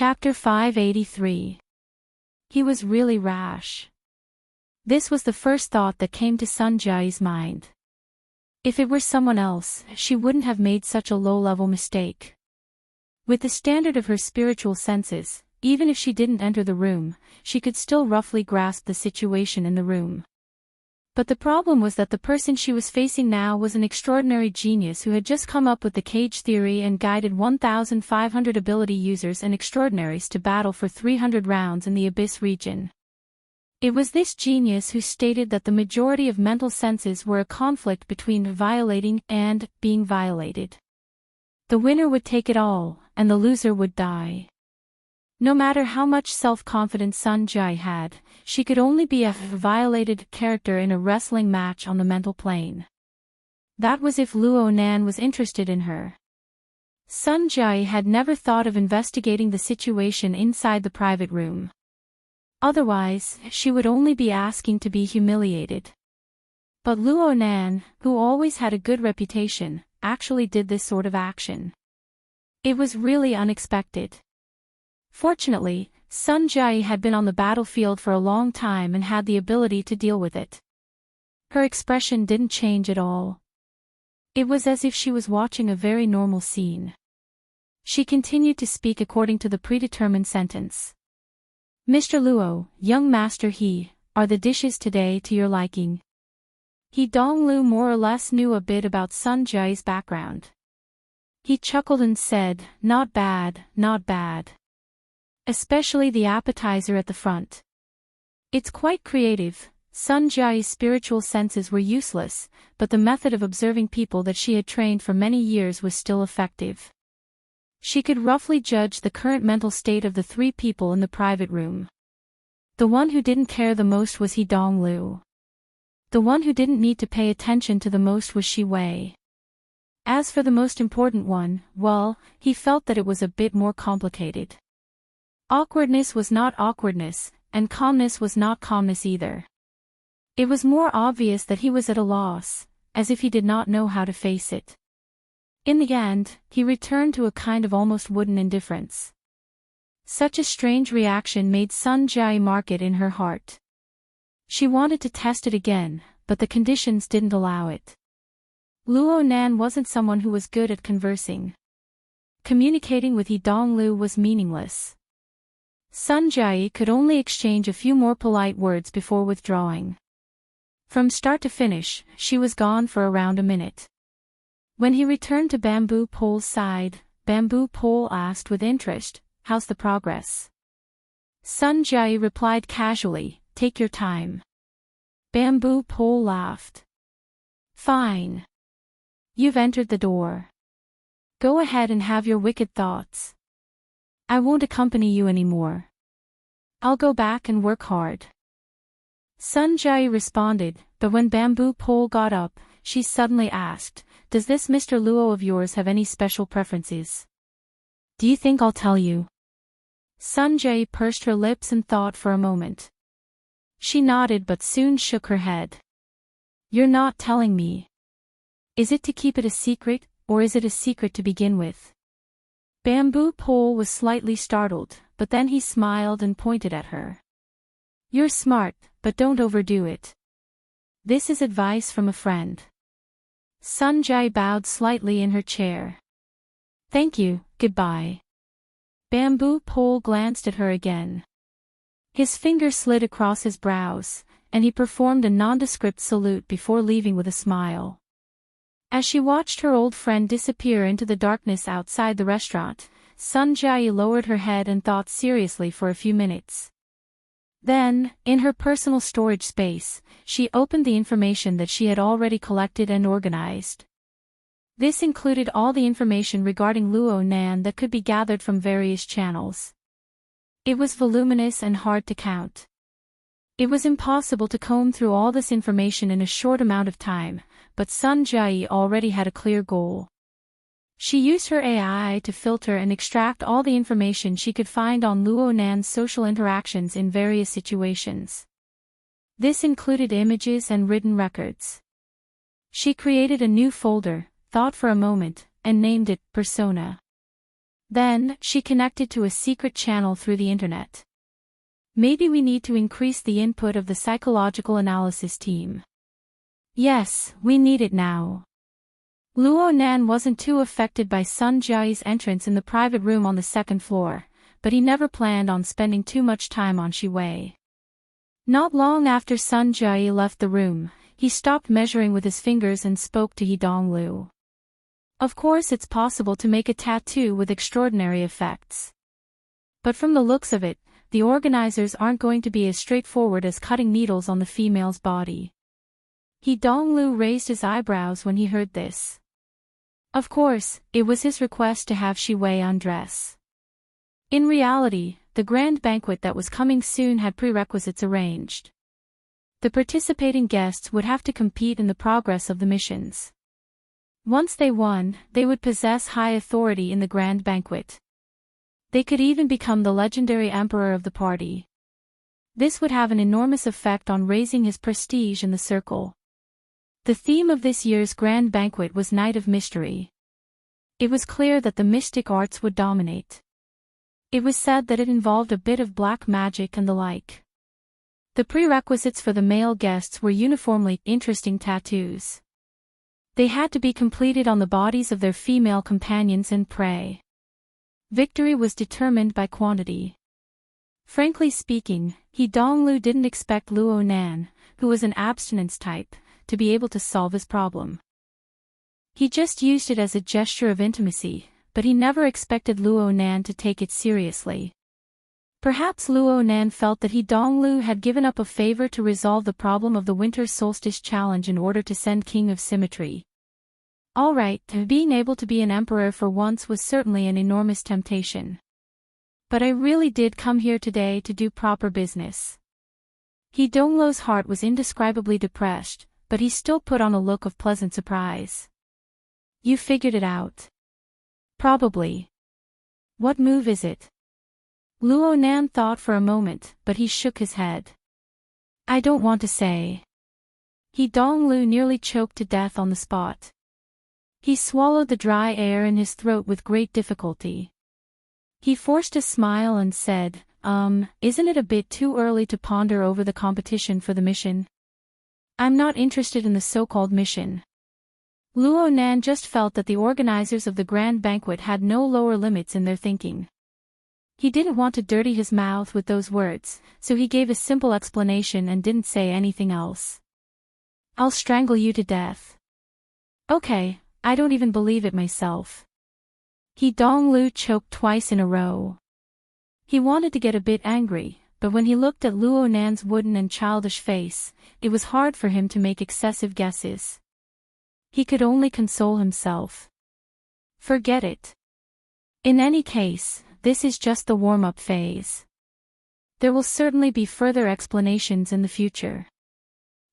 Chapter 583. He was really rash. This was the first thought that came to Sun Jia's mind. If it were someone else, she wouldn't have made such a low-level mistake. With the standard of her spiritual senses, even if she didn't enter the room, she could still roughly grasp the situation in the room. But the problem was that the person she was facing now was an extraordinary genius who had just come up with the cage theory and guided 1,500 ability users and extraordinaries to battle for 300 rounds in the Abyss region. It was this genius who stated that the majority of mental senses were a conflict between violating and being violated. The winner would take it all, and the loser would die. No matter how much self-confidence Sun Jia had, she could only be a violated character in a wrestling match on the mental plane. That was if Luo Nan was interested in her. Sun Jia had never thought of investigating the situation inside the private room. Otherwise, she would only be asking to be humiliated. But Luo Nan, who always had a good reputation, actually did this sort of action. It was really unexpected. Fortunately, Sun Jia had been on the battlefield for a long time and had the ability to deal with it. Her expression didn't change at all. It was as if she was watching a very normal scene. She continued to speak according to the predetermined sentence. Mr. Luo, young master He, are the dishes today to your liking? He Donglu more or less knew a bit about Sun Jia's background. He chuckled and said, not bad, not bad. Especially the appetizer at the front. It's quite creative. Sun Jia's spiritual senses were useless, but the method of observing people that she had trained for many years was still effective. She could roughly judge the current mental state of the three people in the private room. The one who didn't care the most was He Donglu. The one who didn't need to pay attention to the most was Shi Wei. As for the most important one, well, he felt that it was a bit more complicated. Awkwardness was not awkwardness, and calmness was not calmness either. It was more obvious that he was at a loss, as if he did not know how to face it. In the end, he returned to a kind of almost wooden indifference. Such a strange reaction made Sun Jia mark it in her heart. She wanted to test it again, but the conditions didn't allow it. Luo Nan wasn't someone who was good at conversing. Communicating with He Donglu was meaningless. Sun Jia could only exchange a few more polite words before withdrawing. From start to finish, she was gone for around a minute. When he returned to Bamboo Pole's side, Bamboo Pole asked with interest, "How's the progress?" Sun Jia replied casually, "Take your time." Bamboo Pole laughed. "Fine. You've entered the door. Go ahead and have your wicked thoughts. I won't accompany you anymore. I'll go back and work hard." Sun Jia responded, but when Bamboo Pole got up, she suddenly asked, "Does this Mr. Luo of yours have any special preferences? Do you think I'll tell you?" Sun Jia pursed her lips and thought for a moment. She nodded but soon shook her head. "You're not telling me. Is it to keep it a secret, or is it a secret to begin with?" Bamboo Pole was slightly startled, but then he smiled and pointed at her. "You're smart, but don't overdo it. This is advice from a friend." Sun Jia bowed slightly in her chair. "Thank you, goodbye." Bamboo Pole glanced at her again. His finger slid across his brows, and he performed a nondescript salute before leaving with a smile. As she watched her old friend disappear into the darkness outside the restaurant, Sun Jia lowered her head and thought seriously for a few minutes. Then, in her personal storage space, she opened the information that she had already collected and organized. This included all the information regarding Luo Nan that could be gathered from various channels. It was voluminous and hard to count. It was impossible to comb through all this information in a short amount of time, but Sun Jia already had a clear goal. She used her AI to filter and extract all the information she could find on Luo Nan's social interactions in various situations. This included images and written records. She created a new folder, thought for a moment, and named it Persona. Then, she connected to a secret channel through the internet. Maybe we need to increase the input of the psychological analysis team. Yes, we need it now. Luo Nan wasn't too affected by Sun Jiayi's entrance in the private room on the second floor, but he never planned on spending too much time on Shi Wei. Not long after Sun Jiayi left the room, he stopped measuring with his fingers and spoke to He Donglu. Of course it's possible to make a tattoo with extraordinary effects. But from the looks of it, the organizers aren't going to be as straightforward as cutting needles on the female's body. He Donglu raised his eyebrows when he heard this. Of course, it was his request to have Shi Wei undress. In reality, the grand banquet that was coming soon had prerequisites arranged. The participating guests would have to compete in the progress of the missions. Once they won, they would possess high authority in the grand banquet. They could even become the legendary emperor of the party. This would have an enormous effect on raising his prestige in the circle. The theme of this year's grand banquet was Night of Mystery. It was clear that the mystic arts would dominate. It was said that it involved a bit of black magic and the like. The prerequisites for the male guests were uniformly interesting tattoos. They had to be completed on the bodies of their female companions and prey. Victory was determined by quantity. Frankly speaking, He Donglu didn't expect Luo Nan, who was an abstinence type, to be able to solve his problem. He just used it as a gesture of intimacy, but he never expected Luo Nan to take it seriously. Perhaps Luo Nan felt that He Donglu had given up a favor to resolve the problem of the winter solstice challenge in order to send King of Symmetry. Alright, being able to be an emperor for once was certainly an enormous temptation. But I really did come here today to do proper business. He Donglu's heart was indescribably depressed, but he still put on a look of pleasant surprise. You figured it out. Probably. What move is it? Luo Nan thought for a moment, but he shook his head. I don't want to say. He Donglu nearly choked to death on the spot. He swallowed the dry air in his throat with great difficulty. He forced a smile and said, isn't it a bit too early to ponder over the competition for the mission? I'm not interested in the so-called mission. Luo Nan just felt that the organizers of the grand banquet had no lower limits in their thinking. He didn't want to dirty his mouth with those words, so he gave a simple explanation and didn't say anything else. I'll strangle you to death. Okay, I don't even believe it myself. He Donglu choked twice in a row. He wanted to get a bit angry, but when he looked at Luo Nan's wooden and childish face, it was hard for him to make excessive guesses. He could only console himself. Forget it. In any case, this is just the warm-up phase. There will certainly be further explanations in the future.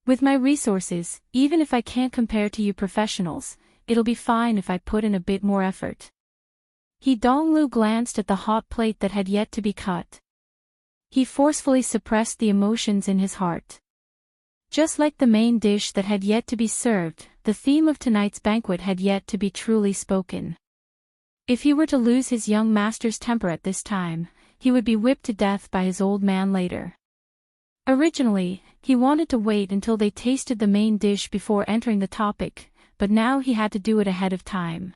With my resources, even if I can't compare to you professionals, it'll be fine if I put in a bit more effort. He Donglu glanced at the hot plate that had yet to be cut. He forcefully suppressed the emotions in his heart. Just like the main dish that had yet to be served, the theme of tonight's banquet had yet to be truly spoken. If he were to lose his young master's temper at this time, he would be whipped to death by his old man later. Originally, he wanted to wait until they tasted the main dish before entering the topic, but now he had to do it ahead of time.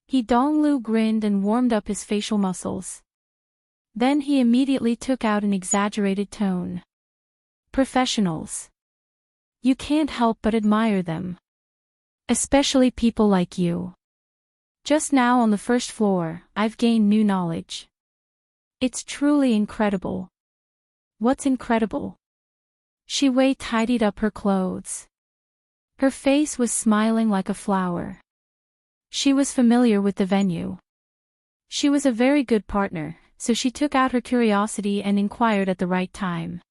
He Donglu grinned and warmed up his facial muscles. Then he immediately took out an exaggerated tone. Professionals. You can't help but admire them. Especially people like you. Just now on the first floor, I've gained new knowledge. It's truly incredible. What's incredible? Shi Wei tidied up her clothes. Her face was smiling like a flower. She was familiar with the venue. She was a very good partner, so she took out her curiosity and inquired at the right time.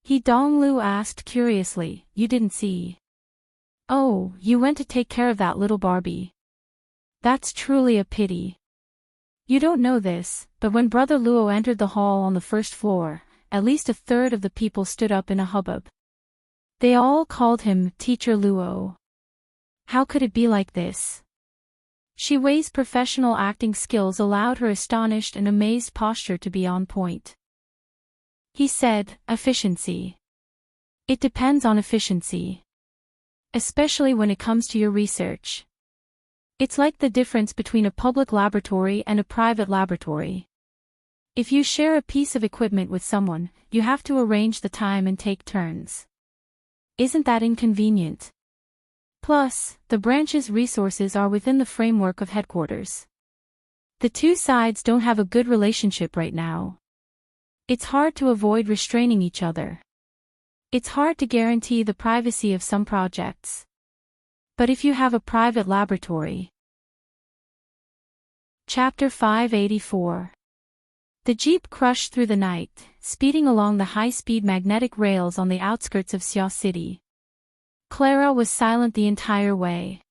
He Donglu asked curiously, you didn't see? Oh, you went to take care of that little Barbie. That's truly a pity. You don't know this, but when Brother Luo entered the hall on the first floor, at least a third of the people stood up in a hubbub. They all called him Teacher Luo. How could it be like this? Shi Wei's professional acting skills allowed her astonished and amazed posture to be on point. He said, efficiency. It depends on efficiency. Especially when it comes to your research. It's like the difference between a public laboratory and a private laboratory. If you share a piece of equipment with someone, you have to arrange the time and take turns. Isn't that inconvenient? Plus, the branch's resources are within the framework of headquarters. The two sides don't have a good relationship right now. It's hard to avoid restraining each other. It's hard to guarantee the privacy of some projects. But if you have a private laboratory. Chapter 584. The jeep crushed through the night, speeding along the high-speed magnetic rails on the outskirts of Xiao City. Clara was silent the entire way.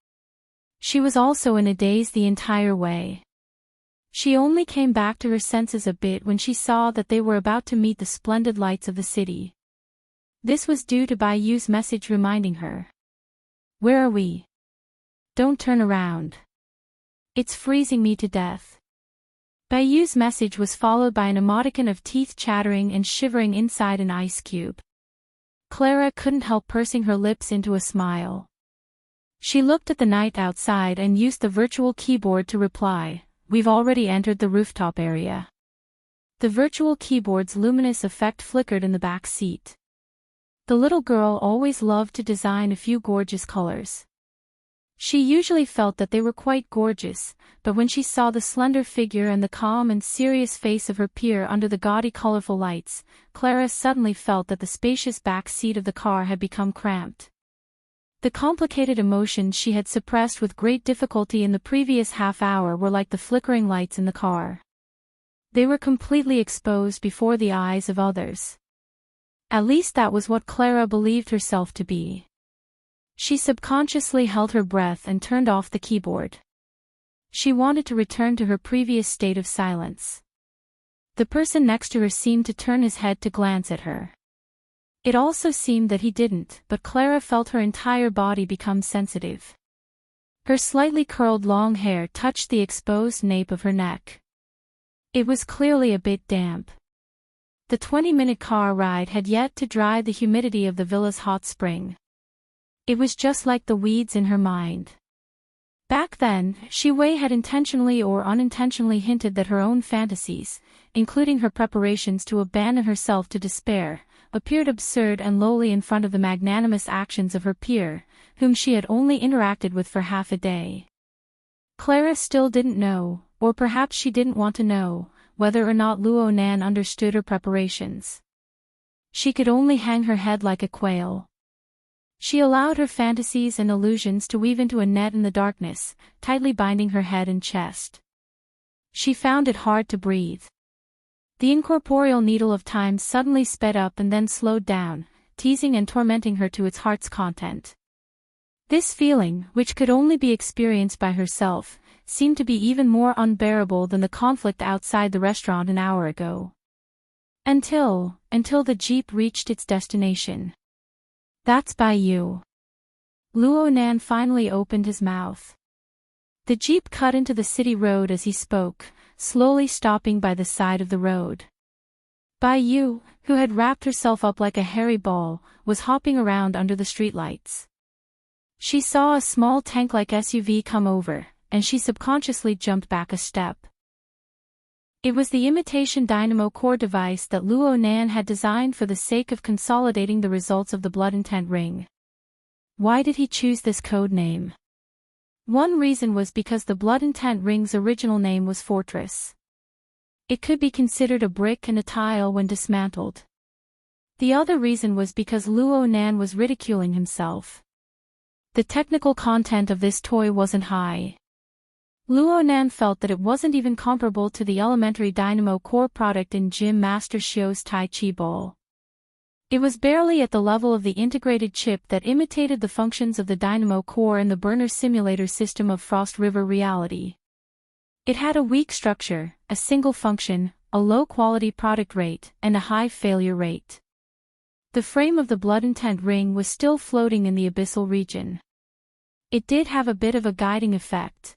She was also in a daze the entire way. She only came back to her senses a bit when she saw that they were about to meet the splendid lights of the city. This was due to Bai Yu's message reminding her. Where are we? Don't turn around. It's freezing me to death. Bai Yu's message was followed by an emoticon of teeth chattering and shivering inside an ice cube. Clara couldn't help pursing her lips into a smile. She looked at the night outside and used the virtual keyboard to reply, "We've already entered the rooftop area." The virtual keyboard's luminous effect flickered in the back seat. The little girl always loved to design a few gorgeous colors. She usually felt that they were quite gorgeous, but when she saw the slender figure and the calm and serious face of her peer under the gaudy colorful lights, Clara suddenly felt that the spacious back seat of the car had become cramped. The complicated emotions she had suppressed with great difficulty in the previous half hour were like the flickering lights in the car. They were completely exposed before the eyes of others. At least that was what Clara believed herself to be. She subconsciously held her breath and turned off the keyboard. She wanted to return to her previous state of silence. The person next to her seemed to turn his head to glance at her. It also seemed that he didn't, but Clara felt her entire body become sensitive. Her slightly curled long hair touched the exposed nape of her neck. It was clearly a bit damp. The 20-minute car ride had yet to dry the humidity of the villa's hot spring. It was just like the weeds in her mind. Back then, Shi Wei had intentionally or unintentionally hinted that her own fantasies, including her preparations to abandon herself to despair, appeared absurd and lowly in front of the magnanimous actions of her peer, whom she had only interacted with for half a day. Clara still didn't know, or perhaps she didn't want to know, whether or not Luo Nan understood her preparations. She could only hang her head like a quail. She allowed her fantasies and illusions to weave into a net in the darkness, tightly binding her head and chest. She found it hard to breathe. The incorporeal needle of time suddenly sped up and then slowed down, teasing and tormenting her to its heart's content. This feeling, which could only be experienced by herself, seemed to be even more unbearable than the conflict outside the restaurant an hour ago. Until the jeep reached its destination. "That's Bai Yu." Luo Nan finally opened his mouth. The jeep cut into the city road as he spoke, slowly stopping by the side of the road. Bai Yu, who had wrapped herself up like a hairy ball, was hopping around under the streetlights. She saw a small tank-like SUV come over, and she subconsciously jumped back a step. It was the imitation dynamo core device that Luo Nan had designed for the sake of consolidating the results of the blood intent ring. Why did he choose this code name? One reason was because the blood intent ring's original name was Fortress. It could be considered a brick and a tile when dismantled. The other reason was because Luo Nan was ridiculing himself. The technical content of this toy wasn't high. Luo Nan felt that it wasn't even comparable to the elementary dynamo core product in Gym Master Xiu's Tai Chi Ball. It was barely at the level of the integrated chip that imitated the functions of the dynamo core in the burner simulator system of Frost River Reality. It had a weak structure, a single function, a low-quality product rate, and a high failure rate. The frame of the blood intent ring was still floating in the abyssal region. It did have a bit of a guiding effect.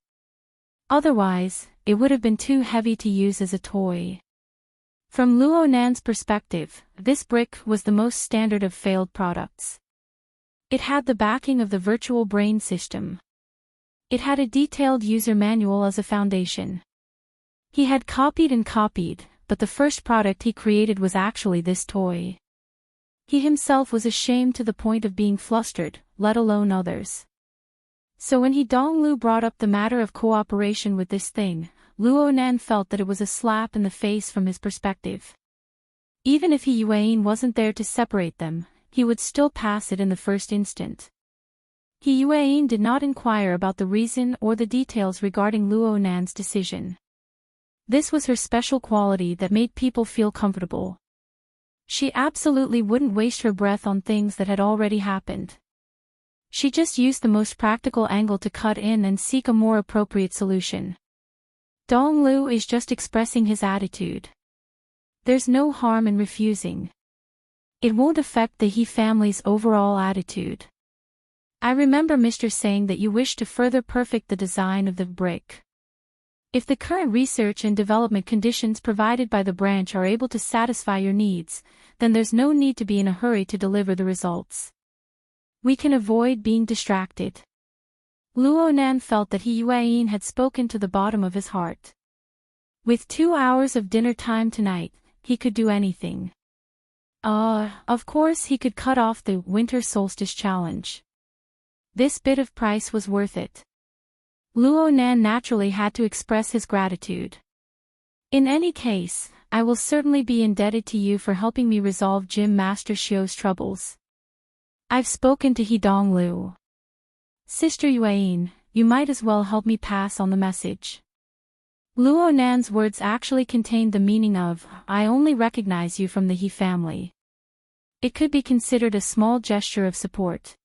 Otherwise, it would have been too heavy to use as a toy. From Luo Nan's perspective, this brick was the most standard of failed products. It had the backing of the virtual brain system. It had a detailed user manual as a foundation. He had copied and copied, but the first product he created was actually this toy. He himself was ashamed to the point of being flustered, let alone others. So when Donglu brought up the matter of cooperation with this thing, Luo Nan felt that it was a slap in the face from his perspective. Even if Yuan wasn't there to separate them, he would still pass it in the first instant. Yuan did not inquire about the reason or the details regarding Luo Nan's decision. This was her special quality that made people feel comfortable. She absolutely wouldn't waste her breath on things that had already happened. She just used the most practical angle to cut in and seek a more appropriate solution. Donglu is just expressing his attitude. There's no harm in refusing. It won't affect the He family's overall attitude. I remember Mr. saying that you wish to further perfect the design of the brick. If the current research and development conditions provided by the branch are able to satisfy your needs, then there's no need to be in a hurry to deliver the results. We can avoid being distracted. Luo Nan felt that Yuan had spoken to the bottom of his heart. With 2 hours of dinner time tonight, he could do anything. Of course he could cut off the winter solstice challenge. This bit of price was worth it. Luo Nan naturally had to express his gratitude. In any case, I will certainly be indebted to you for helping me resolve Gym Master Xiu's troubles. I've spoken to Donglu. Sister Yuan, you might as well help me pass on the message. Luo Nan's words actually contained the meaning of, I only recognize you from the He family. It could be considered a small gesture of support.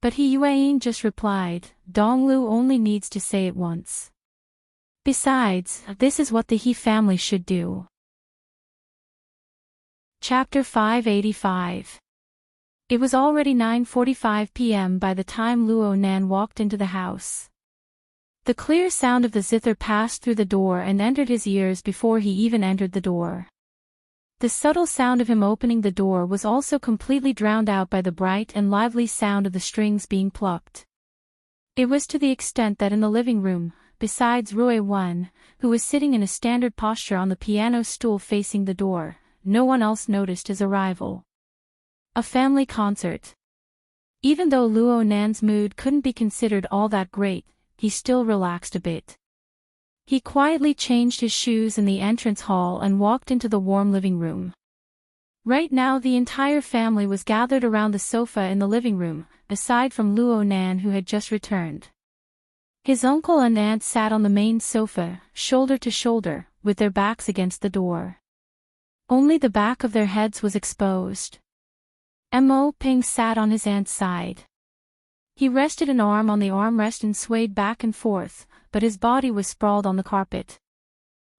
But Yuan just replied, Donglu only needs to say it once. Besides, this is what the He family should do. Chapter 585. It was already 9:45 p.m. by the time Luo Nan walked into the house. The clear sound of the zither passed through the door and entered his ears before he even entered the door. The subtle sound of him opening the door was also completely drowned out by the bright and lively sound of the strings being plucked. It was to the extent that in the living room, besides Rui Wen, who was sitting in a standard posture on the piano stool facing the door, no one else noticed his arrival. A family concert. Even though Luo Nan's mood couldn't be considered all that great, he still relaxed a bit. He quietly changed his shoes in the entrance hall and walked into the warm living room. Right now the entire family was gathered around the sofa in the living room, aside from Luo Nan who had just returned. His uncle and aunt sat on the main sofa, shoulder to shoulder, with their backs against the door. Only the back of their heads was exposed. Mo Ping sat on his aunt's side. He rested an arm on the armrest and swayed back and forth, but his body was sprawled on the carpet.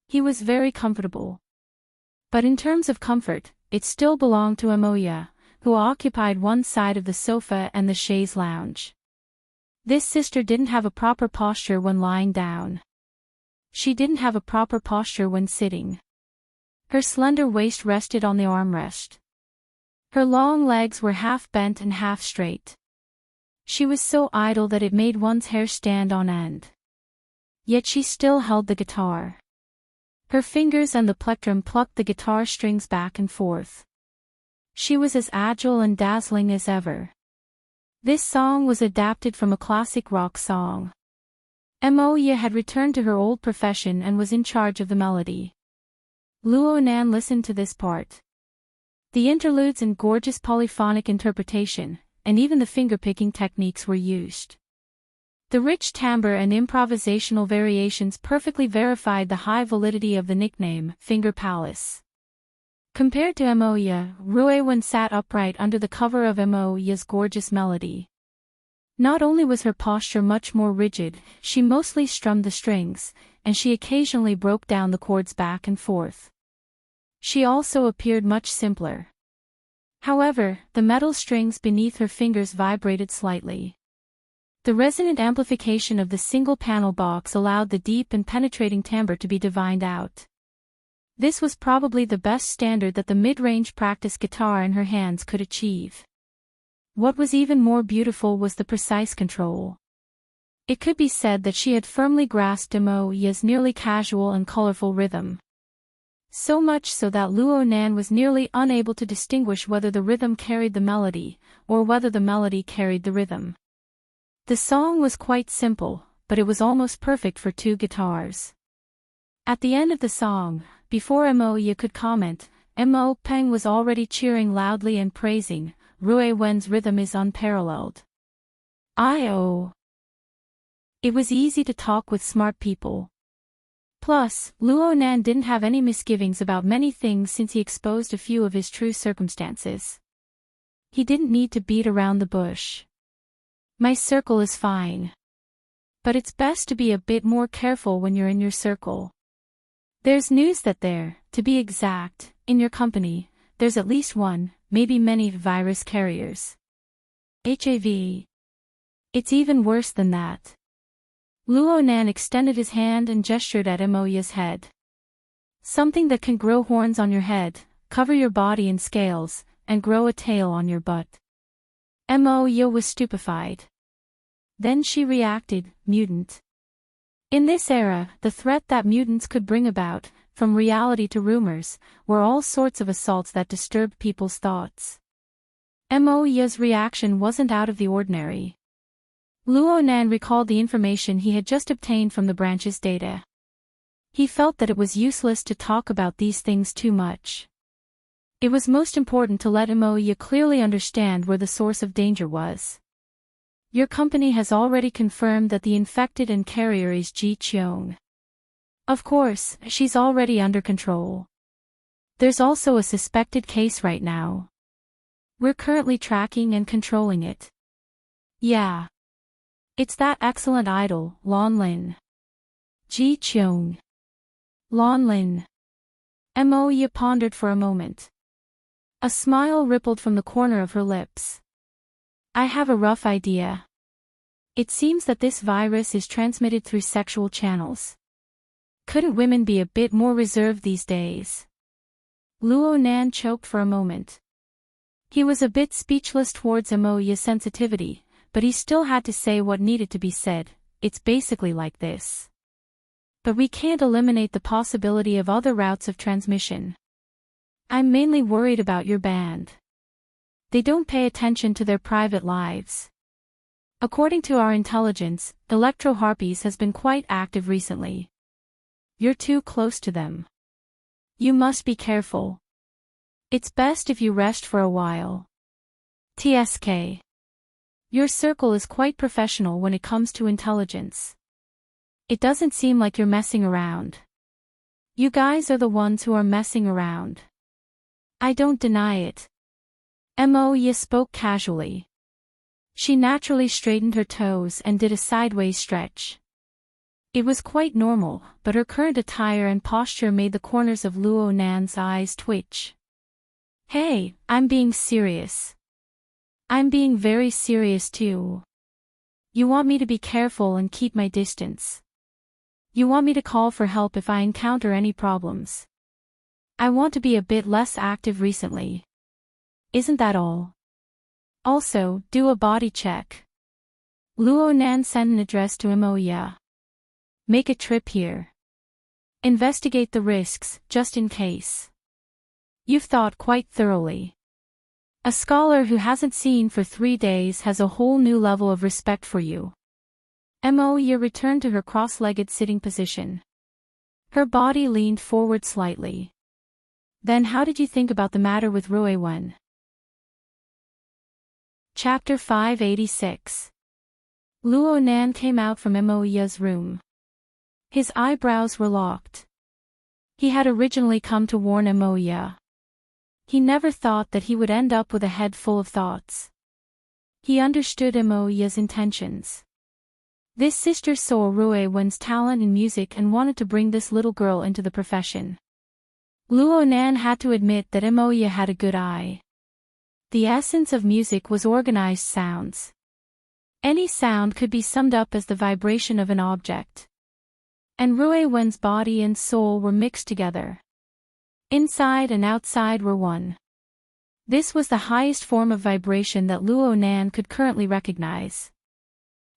He was very comfortable. But in terms of comfort, it still belonged to Amoya, who occupied one side of the sofa and the chaise lounge. This sister didn't have a proper posture when lying down. She didn't have a proper posture when sitting. Her slender waist rested on the armrest. Her long legs were half bent and half straight. She was so idle that it made one's hair stand on end. Yet she still held the guitar. Her fingers and the plectrum plucked the guitar strings back and forth. She was as agile and dazzling as ever. This song was adapted from a classic rock song. Moya had returned to her old profession and was in charge of the melody. Luo Nan listened to this part. The interludes and gorgeous polyphonic interpretation, and even the finger-picking techniques were used. The rich timbre and improvisational variations perfectly verified the high validity of the nickname, Finger Palace. Compared to Moya, Rui Wen sat upright under the cover of Moya's gorgeous melody. Not only was her posture much more rigid, she mostly strummed the strings, and she occasionally broke down the chords back and forth. She also appeared much simpler. However, the metal strings beneath her fingers vibrated slightly. The resonant amplification of the single-panel box allowed the deep and penetrating timbre to be divined out. This was probably the best standard that the mid-range practice guitar in her hands could achieve. What was even more beautiful was the precise control. It could be said that she had firmly grasped Emoya's nearly casual and colorful rhythm. So much so that Luo Nan was nearly unable to distinguish whether the rhythm carried the melody, or whether the melody carried the rhythm. The song was quite simple, but it was almost perfect for two guitars. At the end of the song, before Emoya could comment, Mo Peng was already cheering loudly and praising, Rui Wen's rhythm is unparalleled. It was easy to talk with smart people. Plus, Luo Nan didn't have any misgivings about many things since he exposed a few of his true circumstances. He didn't need to beat around the bush. My circle is fine. But it's best to be a bit more careful when you're in your circle. There's news that to be exact, in your company, there's at least one, maybe many virus carriers. HIV. It's even worse than that. Luo Nan extended his hand and gestured at Emoya's head. Something that can grow horns on your head, cover your body in scales, and grow a tail on your butt. Emoya was stupefied. Then she reacted, mutant. In this era, the threat that mutants could bring about, from reality to rumors, were all sorts of assaults that disturbed people's thoughts. Emoya's reaction wasn't out of the ordinary. Luo Nan recalled the information he had just obtained from the branch's data. He felt that it was useless to talk about these things too much. It was most important to let Emoya clearly understand where the source of danger was. Your company has already confirmed that the infected and carrier is Ji Qiong. Of course, she's already under control. There's also a suspected case right now. We're currently tracking and controlling it. Yeah. It's that excellent idol, Lon Lin. Ji Qiong. Lon Lin. Emoya pondered for a moment. A smile rippled from the corner of her lips. I have a rough idea. It seems that this virus is transmitted through sexual channels. Couldn't women be a bit more reserved these days? Luo Nan choked for a moment. He was a bit speechless towards Emoya's sensitivity, but he still had to say what needed to be said. It's basically like this. But we can't eliminate the possibility of other routes of transmission. I'm mainly worried about your band. They don't pay attention to their private lives. According to our intelligence, Electro-Harpies has been quite active recently. You're too close to them. You must be careful. It's best if you rest for a while. TSK. Your circle is quite professional when it comes to intelligence. It doesn't seem like you're messing around. You guys are the ones who are messing around. I don't deny it. Emoya spoke casually. She naturally straightened her toes and did a sideways stretch. It was quite normal, but her current attire and posture made the corners of Luo Nan's eyes twitch. Hey, I'm being serious. I'm being very serious too. You want me to be careful and keep my distance. You want me to call for help if I encounter any problems. I want to be a bit less active recently. Isn't that all? Also, do a body check. Luo Nan sent an address to Emoya. Make a trip here. Investigate the risks, just in case. You've thought quite thoroughly. A scholar who hasn't seen for 3 days has a whole new level of respect for you. Emoya returned to her cross-legged sitting position. Her body leaned forward slightly. Then how did you think about the matter with Rui Wen? Chapter 586. Luo Nan came out from Emoya's room. His eyebrows were locked. He had originally come to warn Emoya. He never thought that he would end up with a head full of thoughts. He understood Emoya's intentions. This sister saw Rui Wen's talent in music and wanted to bring this little girl into the profession. Luo Nan had to admit that Emoya had a good eye. The essence of music was organized sounds. Any sound could be summed up as the vibration of an object. And Ruo Wen's body and soul were mixed together. Inside and outside were one. This was the highest form of vibration that Luo Nan could currently recognize.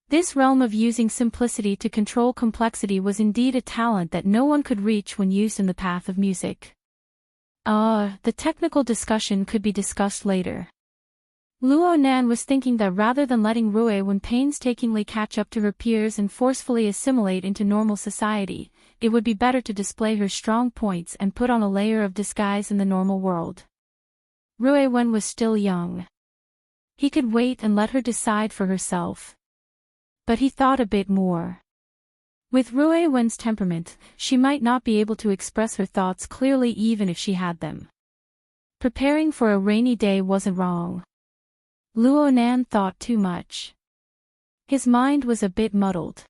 This realm of using simplicity to control complexity was indeed a talent that no one could reach when used in the path of music. The technical discussion could be discussed later. Luo Nan was thinking that rather than letting Ruo Wen painstakingly catch up to her peers and forcefully assimilate into normal society, it would be better to display her strong points and put on a layer of disguise in the normal world. Ruo Wen was still young. He could wait and let her decide for herself. But he thought a bit more. With Ruo Wen's temperament, she might not be able to express her thoughts clearly even if she had them. Preparing for a rainy day wasn't wrong. Luo Nan thought too much. His mind was a bit muddled.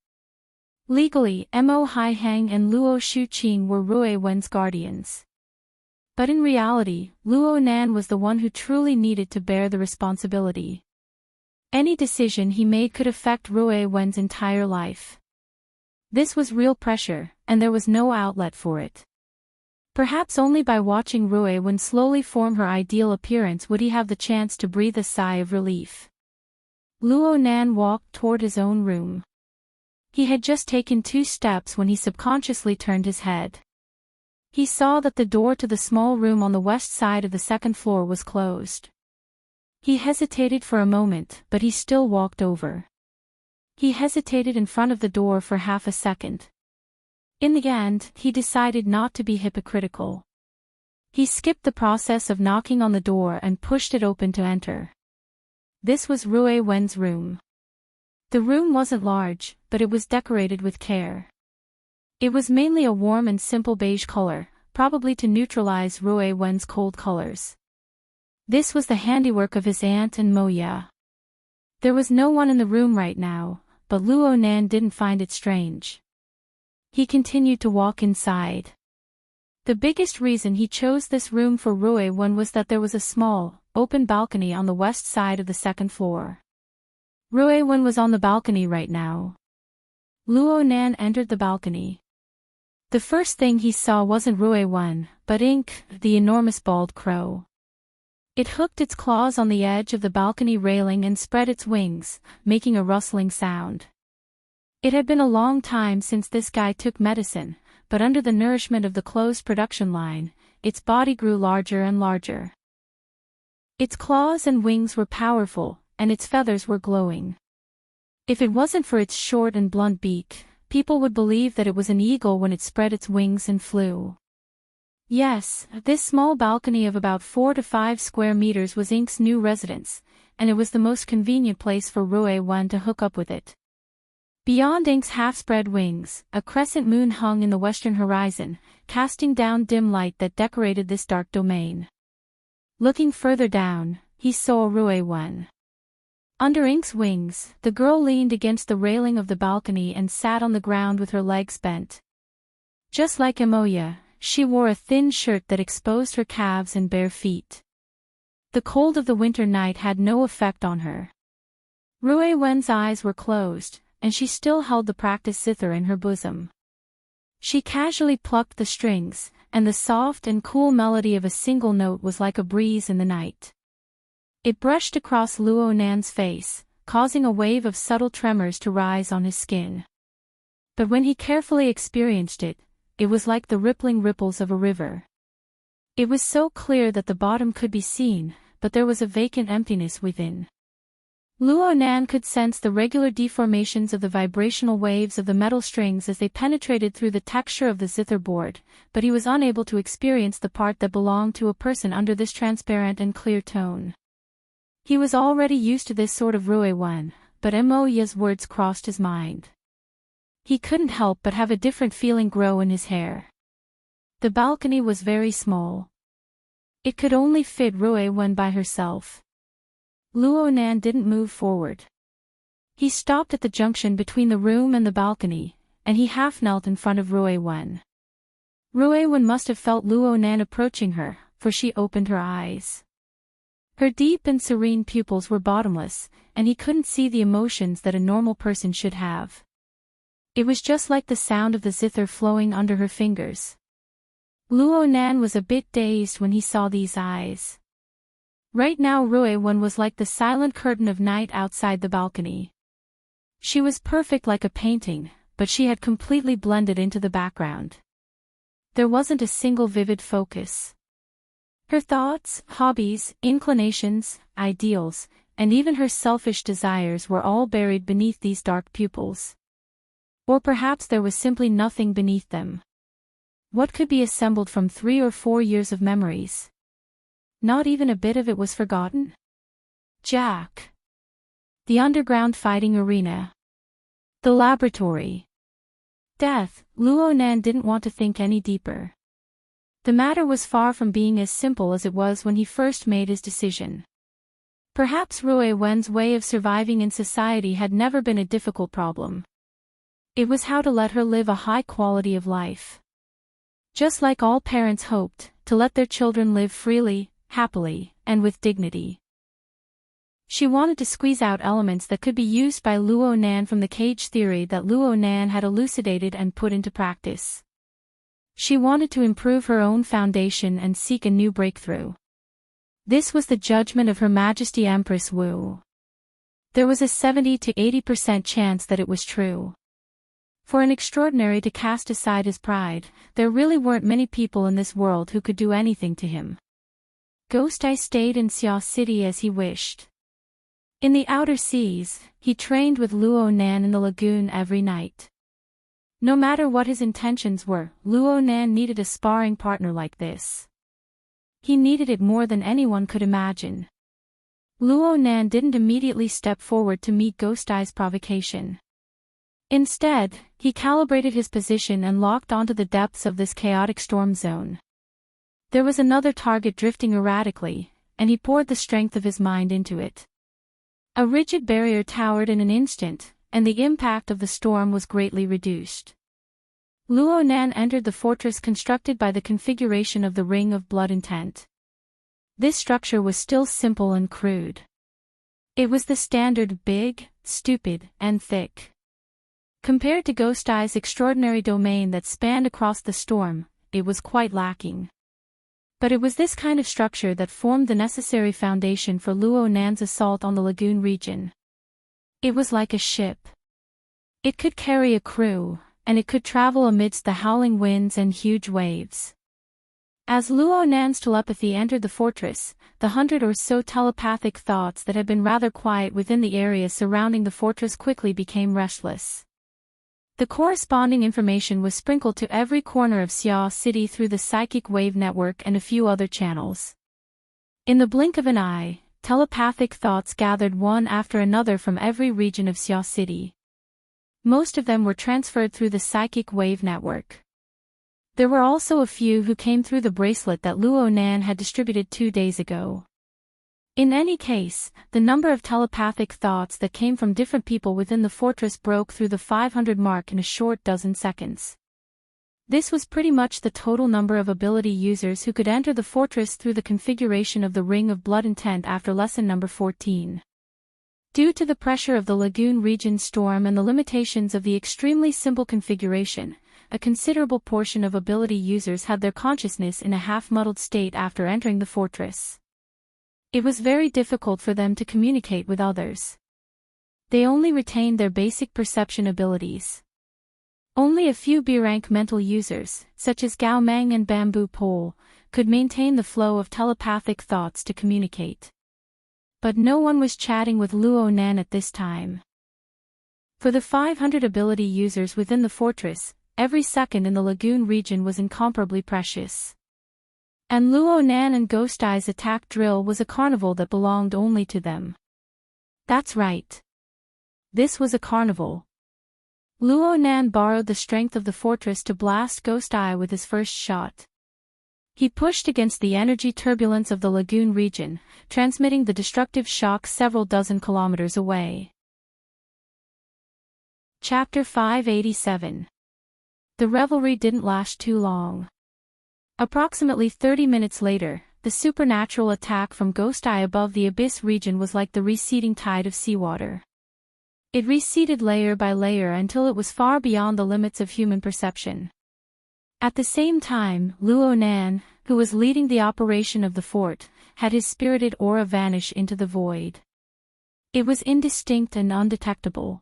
Legally, Mo Hai Heng and Luo Shuqing were Ruo Wen's guardians. But in reality, Luo Nan was the one who truly needed to bear the responsibility. Any decision he made could affect Ruo Wen's entire life. This was real pressure, and there was no outlet for it. Perhaps only by watching Ruo Wen slowly form her ideal appearance would he have the chance to breathe a sigh of relief. Luo Nan walked toward his own room. He had just taken 2 steps when he subconsciously turned his head. He saw that the door to the small room on the west side of the second floor was closed. He hesitated for a moment, but he still walked over. He hesitated in front of the door for half a second. In the end, he decided not to be hypocritical. He skipped the process of knocking on the door and pushed it open to enter. This was Ruo Wen's room. The room wasn't large, but it was decorated with care. It was mainly a warm and simple beige color, probably to neutralize Ruo Wen's cold colors. This was the handiwork of his aunt and Moya. There was no one in the room right now, but Luo Nan didn't find it strange. He continued to walk inside. The biggest reason he chose this room for Ruo Wen was that there was a small, open balcony on the west side of the second floor. Ruo Wen was on the balcony right now. Luo Nan entered the balcony. The first thing he saw wasn't Ruo Wen, but Ink, the enormous bald crow. It hooked its claws on the edge of the balcony railing and spread its wings, making a rustling sound. It had been a long time since this guy took medicine, but under the nourishment of the closed production line, its body grew larger and larger. Its claws and wings were powerful, and its feathers were glowing. If it wasn't for its short and blunt beak, people would believe that it was an eagle when it spread its wings and flew. Yes, this small balcony of about 4 to 5 square meters was Ink's new residence, and it was the most convenient place for Ruo Wen to hook up with it. Beyond Ink's half-spread wings, a crescent moon hung in the western horizon, casting down dim light that decorated this dark domain. Looking further down, he saw Ruo Wen. Under Ink's wings, the girl leaned against the railing of the balcony and sat on the ground with her legs bent. Just like Emoya, she wore a thin shirt that exposed her calves and bare feet. The cold of the winter night had no effect on her. Ruo Wen's eyes were closed, and she still held the practice zither in her bosom. She casually plucked the strings, and the soft and cool melody of a single note was like a breeze in the night. It brushed across Luo Nan's face, causing a wave of subtle tremors to rise on his skin. But when he carefully experienced it, it was like the rippling ripples of a river. It was so clear that the bottom could be seen, but there was a vacant emptiness within. Luo Nan could sense the regular deformations of the vibrational waves of the metal strings as they penetrated through the texture of the zither board, but he was unable to experience the part that belonged to a person under this transparent and clear tone. He was already used to this sort of Ruo Wen, but Moya's words crossed his mind. He couldn't help but have a different feeling grow in his hair. The balcony was very small. It could only fit Ruo Wen by herself. Luo Nan didn't move forward. He stopped at the junction between the room and the balcony, and he half knelt in front of Ruo Wen. Ruo Wen must have felt Luo Nan approaching her, for she opened her eyes. Her deep and serene pupils were bottomless, and he couldn't see the emotions that a normal person should have. It was just like the sound of the zither flowing under her fingers. Luo Nan was a bit dazed when he saw these eyes. Right now Rui Wen was like the silent curtain of night outside the balcony. She was perfect like a painting, but she had completely blended into the background. There wasn't a single vivid focus. Her thoughts, hobbies, inclinations, ideals, and even her selfish desires were all buried beneath these dark pupils. Or perhaps there was simply nothing beneath them. What could be assembled from 3 or 4 years of memories? Not even a bit of it was forgotten? Jack. The underground fighting arena. The laboratory. Death. Luo Nan didn't want to think any deeper. The matter was far from being as simple as it was when he first made his decision. Perhaps Rui Wen's way of surviving in society had never been a difficult problem. It was how to let her live a high quality of life. Just like all parents hoped, to let their children live freely, happily, and with dignity. She wanted to squeeze out elements that could be used by Luo Nan from the cage theory that Luo Nan had elucidated and put into practice. She wanted to improve her own foundation and seek a new breakthrough. This was the judgment of Her Majesty Empress Wu. There was a 70 to 80% chance that it was true. For an extraordinary to cast aside his pride, there really weren't many people in this world who could do anything to him. Ghost Eye stayed in Xia City as he wished. In the outer seas, he trained with Luo Nan in the lagoon every night. No matter what his intentions were, Luo Nan needed a sparring partner like this. He needed it more than anyone could imagine. Luo Nan didn't immediately step forward to meet Ghost Eye's provocation. Instead, he calibrated his position and locked onto the depths of this chaotic storm zone. There was another target drifting erratically, and he poured the strength of his mind into it. A rigid barrier towered in an instant, and the impact of the storm was greatly reduced. Luo Nan entered the fortress constructed by the configuration of the Ring of Blood Intent. This structure was still simple and crude. It was the standard big, stupid, and thick. Compared to Ghost Eye's extraordinary domain that spanned across the storm, it was quite lacking. But it was this kind of structure that formed the necessary foundation for Luo Nan's assault on the lagoon region. It was like a ship. It could carry a crew, and it could travel amidst the howling winds and huge waves. As Luo Nan's telepathy entered the fortress, the 100 or so telepathic thoughts that had been rather quiet within the area surrounding the fortress quickly became restless. The corresponding information was sprinkled to every corner of Xia City through the psychic wave network and a few other channels. In the blink of an eye, telepathic thoughts gathered one after another from every region of Xia City. Most of them were transferred through the psychic wave network. There were also a few who came through the bracelet that Luo Nan had distributed 2 days ago. In any case, the number of telepathic thoughts that came from different people within the fortress broke through the 500 mark in a short dozen seconds. This was pretty much the total number of ability users who could enter the fortress through the configuration of the Ring of Blood Intent after lesson number 14. Due to the pressure of the lagoon region storm and the limitations of the extremely simple configuration, a considerable portion of ability users had their consciousness in a half-muddled state after entering the fortress. It was very difficult for them to communicate with others. They only retained their basic perception abilities. Only a few B-rank mental users, such as Gao Meng and Bamboo Pole, could maintain the flow of telepathic thoughts to communicate. But no one was chatting with Luo Nan at this time. For the 500 ability users within the fortress, every second in the lagoon region was incomparably precious. And Luo Nan and Ghost Eye's attack drill was a carnival that belonged only to them. That's right. This was a carnival. Luo Nan borrowed the strength of the fortress to blast Ghost Eye with his first shot. He pushed against the energy turbulence of the lagoon region, transmitting the destructive shock several dozen kilometers away. Chapter 587. The revelry didn't last too long. Approximately 30 minutes later, the supernatural attack from Ghost Eye above the abyss region was like the receding tide of seawater. It receded layer by layer until it was far beyond the limits of human perception. At the same time, Luo Nan, who was leading the operation of the fort, had his spirited aura vanish into the void. It was indistinct and undetectable.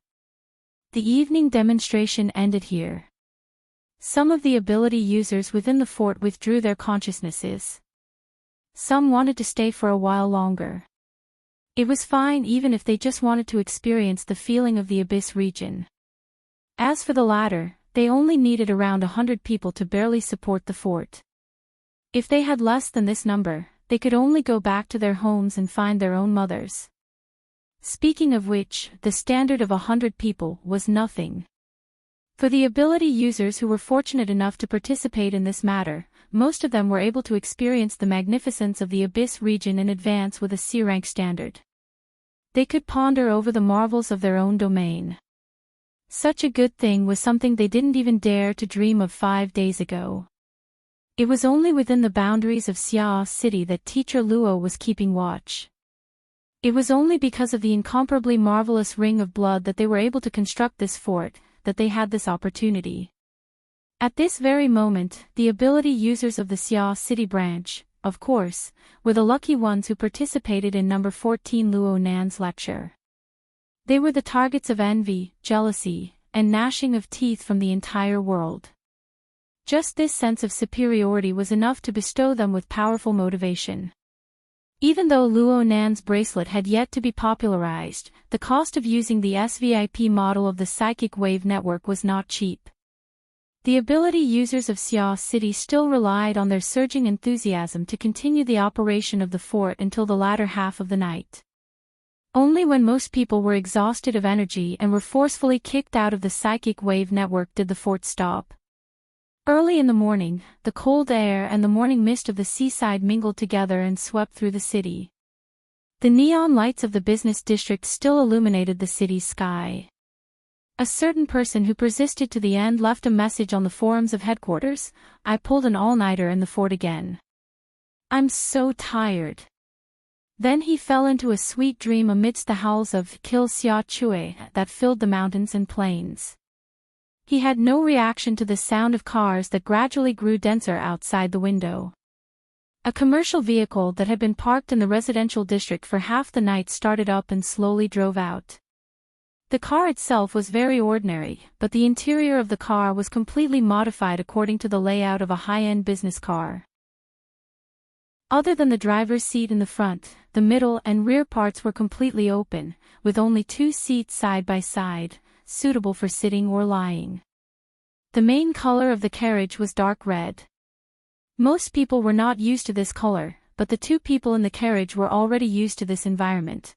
The evening demonstration ended here. Some of the ability users within the fort withdrew their consciousnesses. Some wanted to stay for a while longer. It was fine even if they just wanted to experience the feeling of the abyss region. As for the latter, they only needed around 100 people to barely support the fort. If they had less than this number, they could only go back to their homes and find their own mothers. Speaking of which, the standard of 100 people was nothing. For the ability users who were fortunate enough to participate in this matter, most of them were able to experience the magnificence of the abyss region in advance with a C-rank standard. They could ponder over the marvels of their own domain. Such a good thing was something they didn't even dare to dream of 5 days ago. It was only within the boundaries of Xia City that Teacher Luo was keeping watch. It was only because of the incomparably marvelous ring of blood that they were able to construct this fort, that they had this opportunity. At this very moment, the ability users of the Xia City branch, of course, were the lucky ones who participated in number 14 Luo Nan's lecture. They were the targets of envy, jealousy, and gnashing of teeth from the entire world. Just this sense of superiority was enough to bestow them with powerful motivation. Even though Luo Nan's bracelet had yet to be popularized, the cost of using the SVIP model of the psychic wave network was not cheap. The ability users of Xia City still relied on their surging enthusiasm to continue the operation of the fort until the latter half of the night. Only when most people were exhausted of energy and were forcefully kicked out of the psychic wave network did the fort stop. Early in the morning, the cold air and the morning mist of the seaside mingled together and swept through the city. The neon lights of the business district still illuminated the city's sky. A certain person who persisted to the end left a message on the forums of headquarters. I pulled an all-nighter in the fort again. I'm so tired. Then he fell into a sweet dream amidst the howls of Kill Xia Chui that filled the mountains and plains. He had no reaction to the sound of cars that gradually grew denser outside the window. A commercial vehicle that had been parked in the residential district for half the night started up and slowly drove out. The car itself was very ordinary, but the interior of the car was completely modified according to the layout of a high-end business car. Other than the driver's seat in the front, the middle and rear parts were completely open, with only 2 seats side by side, suitable for sitting or lying. The main color of the carriage was dark red. Most people were not used to this color, but the 2 people in the carriage were already used to this environment.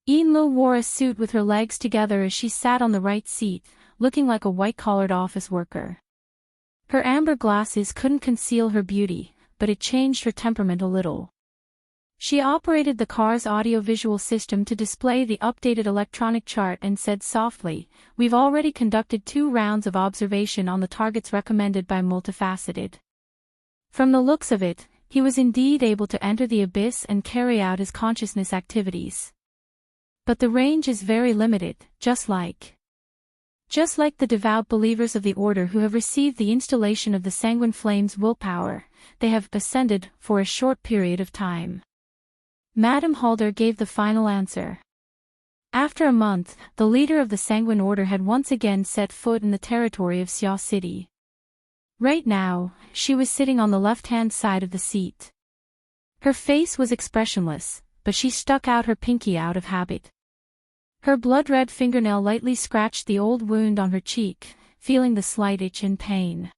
Yinlu wore a suit with her legs together as she sat on the right seat, looking like a white-collared office worker. Her amber glasses couldn't conceal her beauty, but it changed her temperament a little. She operated the car's audiovisual system to display the updated electronic chart and said softly, "We've already conducted 2 rounds of observation on the targets recommended by Multifaceted." From the looks of it, he was indeed able to enter the abyss and carry out his consciousness activities. But the range is very limited, just like the devout believers of the order who have received the installation of the sanguine flame's willpower, they have ascended for a short period of time. Madame Halder gave the final answer. After a month, the leader of the Sanguine Order had once again set foot in the territory of Xia City. Right now, she was sitting on the left-hand side of the seat. Her face was expressionless, but she stuck out her pinky out of habit. Her blood-red fingernail lightly scratched the old wound on her cheek, feeling the slight itch and pain.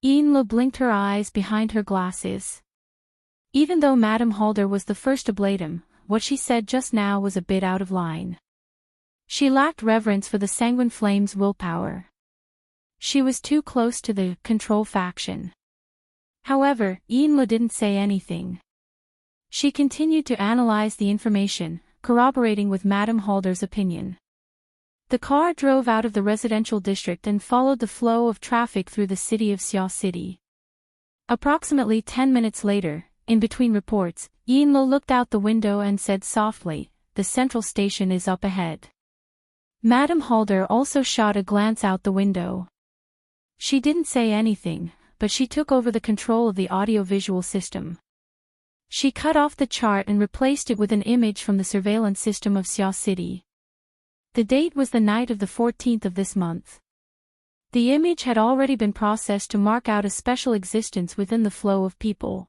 Yinlu blinked her eyes behind her glasses. Even though Madame Halder was the first to blade him, what she said just now was a bit out of line. She lacked reverence for the Sanguine Flame's willpower. She was too close to the control faction. However, Yinlu didn't say anything. She continued to analyze the information, corroborating with Madame Halder's opinion. The car drove out of the residential district and followed the flow of traffic through the city of Xia City. Approximately 10 minutes later, in between reports, Yinlo looked out the window and said softly, "The central station is up ahead." Madame Halder also shot a glance out the window. She didn't say anything, but she took over the control of the audiovisual system. She cut off the chart and replaced it with an image from the surveillance system of Xia City. The date was the night of the 14th of this month. The image had already been processed to mark out a special existence within the flow of people.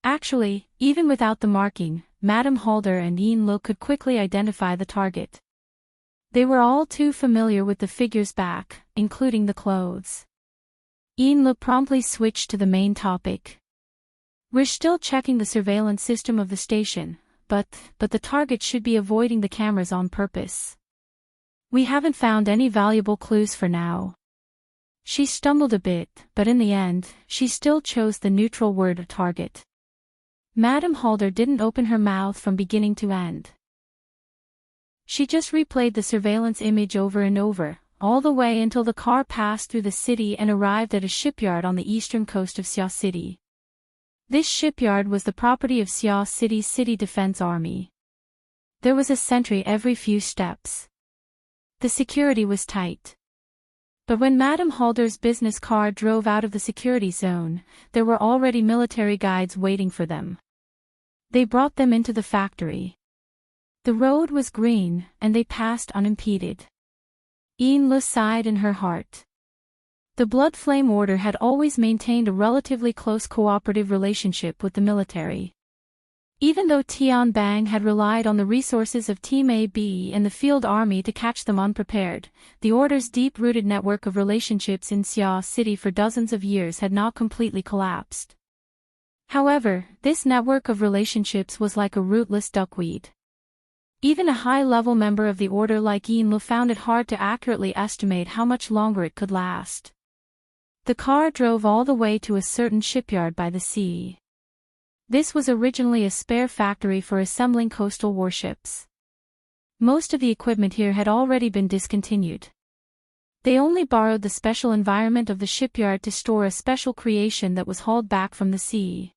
Actually, even without the marking, Madame Halder and Yinlo could quickly identify the target. They were all too familiar with the figure's back, including the clothes. Yinlo promptly switched to the main topic. "We're still checking the surveillance system of the station, but the target should be avoiding the cameras on purpose. We haven't found any valuable clues for now." She stumbled a bit, but in the end, she still chose the neutral word target. Madame Halder didn't open her mouth from beginning to end. She just replayed the surveillance image over and over, all the way until the car passed through the city and arrived at a shipyard on the eastern coast of Xia City. This shipyard was the property of Xia City's City Defense Army. There was a sentry every few steps. The security was tight. But when Madame Halder's business car drove out of the security zone, there were already military guides waiting for them. They brought them into the factory. The road was green, and they passed unimpeded. Yinlu sighed in her heart. The Blood Flame Order had always maintained a relatively close cooperative relationship with the military. Even though Tian Bang had relied on the resources of Team AB and the field army to catch them unprepared, the Order's deep-rooted network of relationships in Xia City for dozens of years had not completely collapsed. However, this network of relationships was like a rootless duckweed. Even a high-level member of the Order like Yinlu found it hard to accurately estimate how much longer it could last. The car drove all the way to a certain shipyard by the sea. This was originally a spare factory for assembling coastal warships. Most of the equipment here had already been discontinued. They only borrowed the special environment of the shipyard to store a special creation that was hauled back from the sea.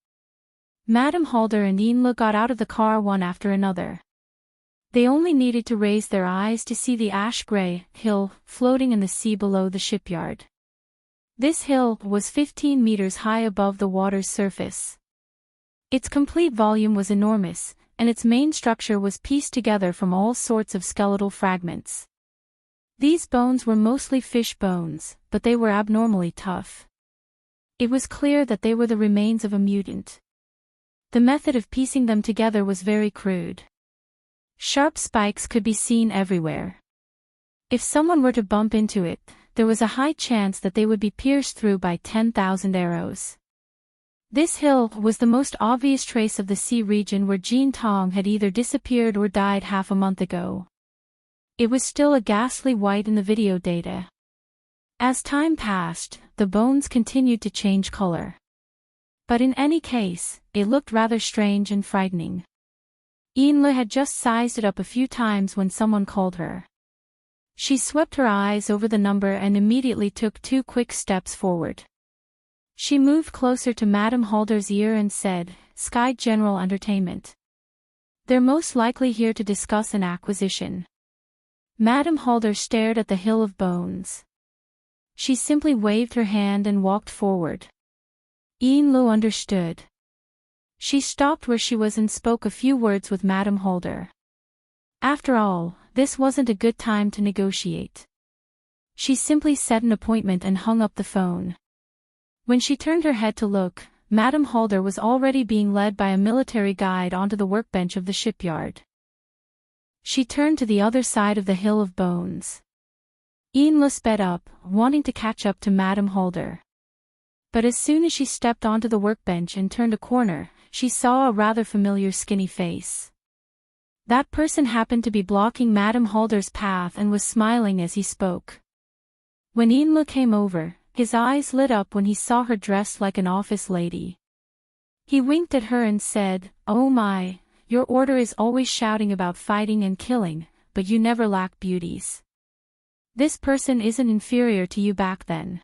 Madame Halder and Yinlu got out of the car one after another. They only needed to raise their eyes to see the ash-gray hill floating in the sea below the shipyard. This hill was 15 meters high above the water's surface. Its complete volume was enormous, and its main structure was pieced together from all sorts of skeletal fragments. These bones were mostly fish bones, but they were abnormally tough. It was clear that they were the remains of a mutant. The method of piecing them together was very crude. Sharp spikes could be seen everywhere. If someone were to bump into it, there was a high chance that they would be pierced through by 10,000 arrows. This hill was the most obvious trace of the sea region where Jean Tong had either disappeared or died half a month ago. It was still a ghastly white in the video data. As time passed, the bones continued to change color. But in any case, it looked rather strange and frightening. Yinlu had just sized it up a few times when someone called her. She swept her eyes over the number and immediately took 2 quick steps forward. She moved closer to Madame Halder's ear and said, "Sky General Entertainment. They're most likely here to discuss an acquisition." Madame Halder stared at the hill of bones. She simply waved her hand and walked forward. Yinlu understood. She stopped where she was and spoke a few words with Madame Halder. After all, this wasn't a good time to negotiate. She simply set an appointment and hung up the phone. When she turned her head to look, Madame Halder was already being led by a military guide onto the workbench of the shipyard. She turned to the other side of the hill of bones. Yinlu sped up, wanting to catch up to Madame Halder. But as soon as she stepped onto the workbench and turned a corner, she saw a rather familiar skinny face. That person happened to be blocking Madame Halder's path and was smiling as he spoke. When Yinlu came over, his eyes lit up when he saw her dressed like an office lady. He winked at her and said, "Oh my, your order is always shouting about fighting and killing, but you never lack beauties. This person isn't inferior to you back then."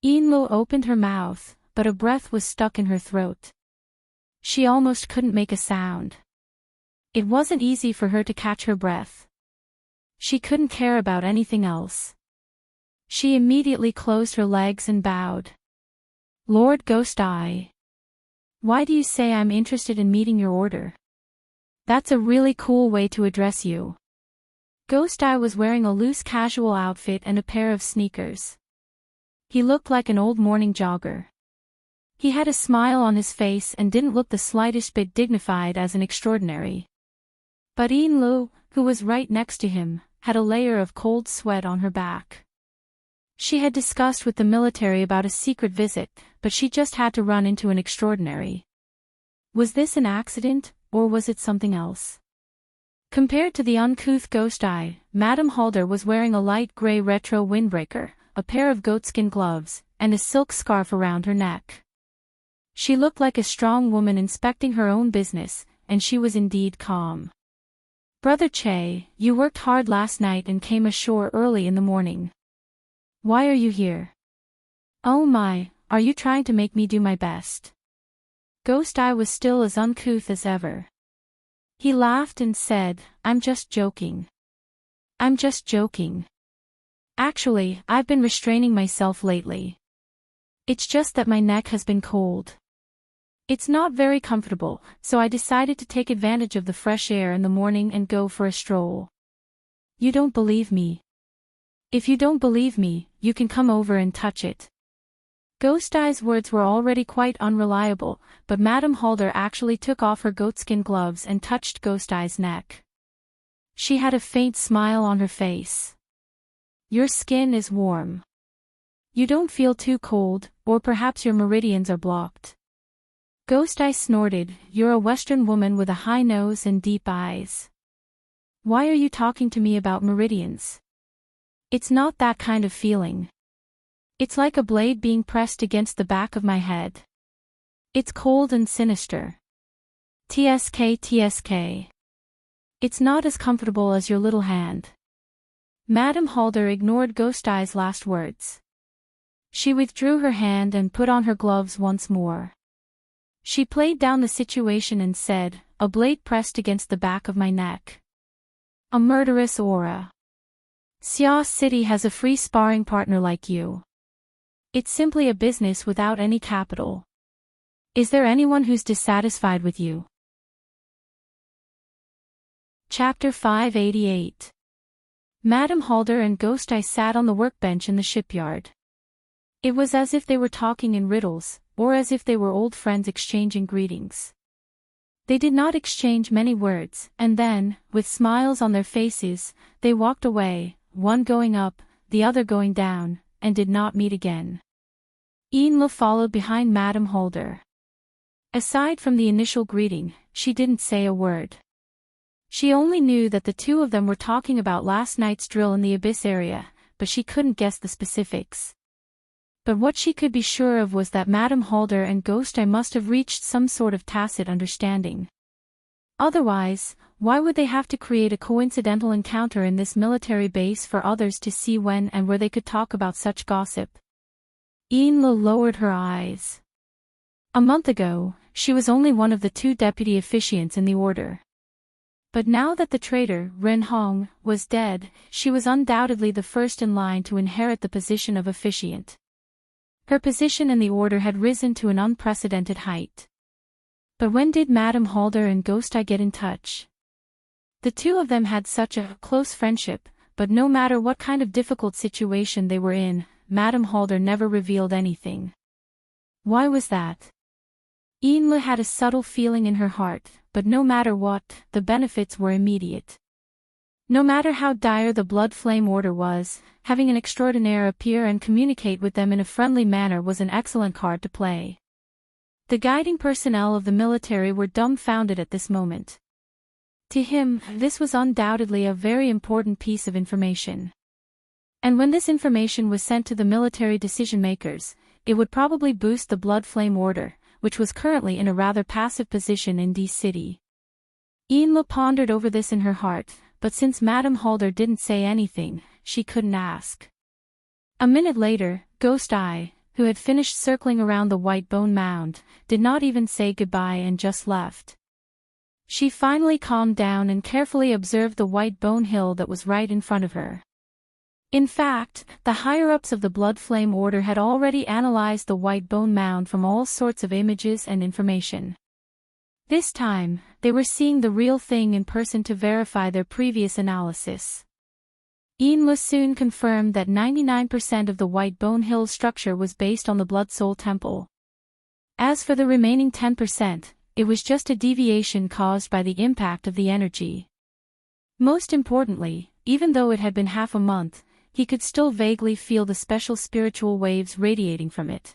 Yinlu opened her mouth, but a breath was stuck in her throat. She almost couldn't make a sound. It wasn't easy for her to catch her breath. She couldn't care about anything else. She immediately closed her legs and bowed. Lord Ghost Eye. Why do you say I'm interested in meeting your order? That's a really cool way to address you. Ghost Eye was wearing a loose casual outfit and a pair of sneakers. He looked like an old morning jogger. He had a smile on his face and didn't look the slightest bit dignified as an extraordinary. But Yinlu, who was right next to him, had a layer of cold sweat on her back. She had discussed with the military about a secret visit, but she just had to run into an extraordinary. Was this an accident, or was it something else? Compared to the uncouth Ghost Eye, Madame Halder was wearing a light gray retro windbreaker, a pair of goatskin gloves, and a silk scarf around her neck. She looked like a strong woman inspecting her own business, and she was indeed calm. Brother Che, you worked hard last night and came ashore early in the morning. Why are you here? Oh my, are you trying to make me do my best? Ghost Eye was still as uncouth as ever. He laughed and said, I'm just joking. I'm just joking. Actually, I've been restraining myself lately. It's just that my neck has been cold. It's not very comfortable, so I decided to take advantage of the fresh air in the morning and go for a stroll. You don't believe me? If you don't believe me, you can come over and touch it. Ghost Eye's words were already quite unreliable, but Madame Halder actually took off her goatskin gloves and touched Ghost Eye's neck. She had a faint smile on her face. Your skin is warm. You don't feel too cold, or perhaps your meridians are blocked. Ghost Eye snorted, you're a Western woman with a high nose and deep eyes. Why are you talking to me about meridians? It's not that kind of feeling. It's like a blade being pressed against the back of my head. It's cold and sinister. TSK. It's not as comfortable as your little hand. Madame Halder ignored Ghost Eye's last words. She withdrew her hand and put on her gloves once more. She played down the situation and said, a blade pressed against the back of my neck. A murderous aura. Xia City has a free sparring partner like you. It's simply a business without any capital. Is there anyone who's dissatisfied with you? Chapter 588. Madame Halder and Ghost Eye sat on the workbench in the shipyard. It was as if they were talking in riddles, or as if they were old friends exchanging greetings. They did not exchange many words, and then, with smiles on their faces, they walked away, one going up, the other going down, and did not meet again. Yinlu followed behind Madame Halder. Aside from the initial greeting, she didn't say a word. She only knew that the two of them were talking about last night's drill in the Abyss area, but she couldn't guess the specifics. But what she could be sure of was that Madame Halder and Ghost Eye must have reached some sort of tacit understanding. Otherwise, why would they have to create a coincidental encounter in this military base for others to see when and where they could talk about such gossip? Yinlu lowered her eyes. A month ago, she was only one of the 2 deputy officiants in the order. But now that the traitor, Ren Hong, was dead, she was undoubtedly the first in line to inherit the position of officiant. Her position in the order had risen to an unprecedented height. But when did Madame Halder and Ghost Eye get in touch? The two of them had such a close friendship, but no matter what kind of difficult situation they were in, Madame Halder never revealed anything. Why was that? Yinlu had a subtle feeling in her heart, but no matter what, the benefits were immediate. No matter how dire the blood flame order was, having an extraordinaire appear and communicate with them in a friendly manner was an excellent card to play. The guiding personnel of the military were dumbfounded at this moment. To him, this was undoubtedly a very important piece of information. And when this information was sent to the military decision-makers, it would probably boost the blood flame order, which was currently in a rather passive position in D City. Yinlu pondered over this in her heart, but since Madame Halder didn't say anything, she couldn't ask. A minute later, Ghost Eye, who had finished circling around the white bone mound, did not even say goodbye and just left. She finally calmed down and carefully observed the white bone hill that was right in front of her. In fact, the higher-ups of the Blood Flame Order had already analyzed the white bone mound from all sorts of images and information. This time, they were seeing the real thing in person to verify their previous analysis. Inla soon confirmed that 99% of the White Bone Hill structure was based on the Blood Soul Temple. As for the remaining 10%, it was just a deviation caused by the impact of the energy. Most importantly, even though it had been half a month, he could still vaguely feel the special spiritual waves radiating from it.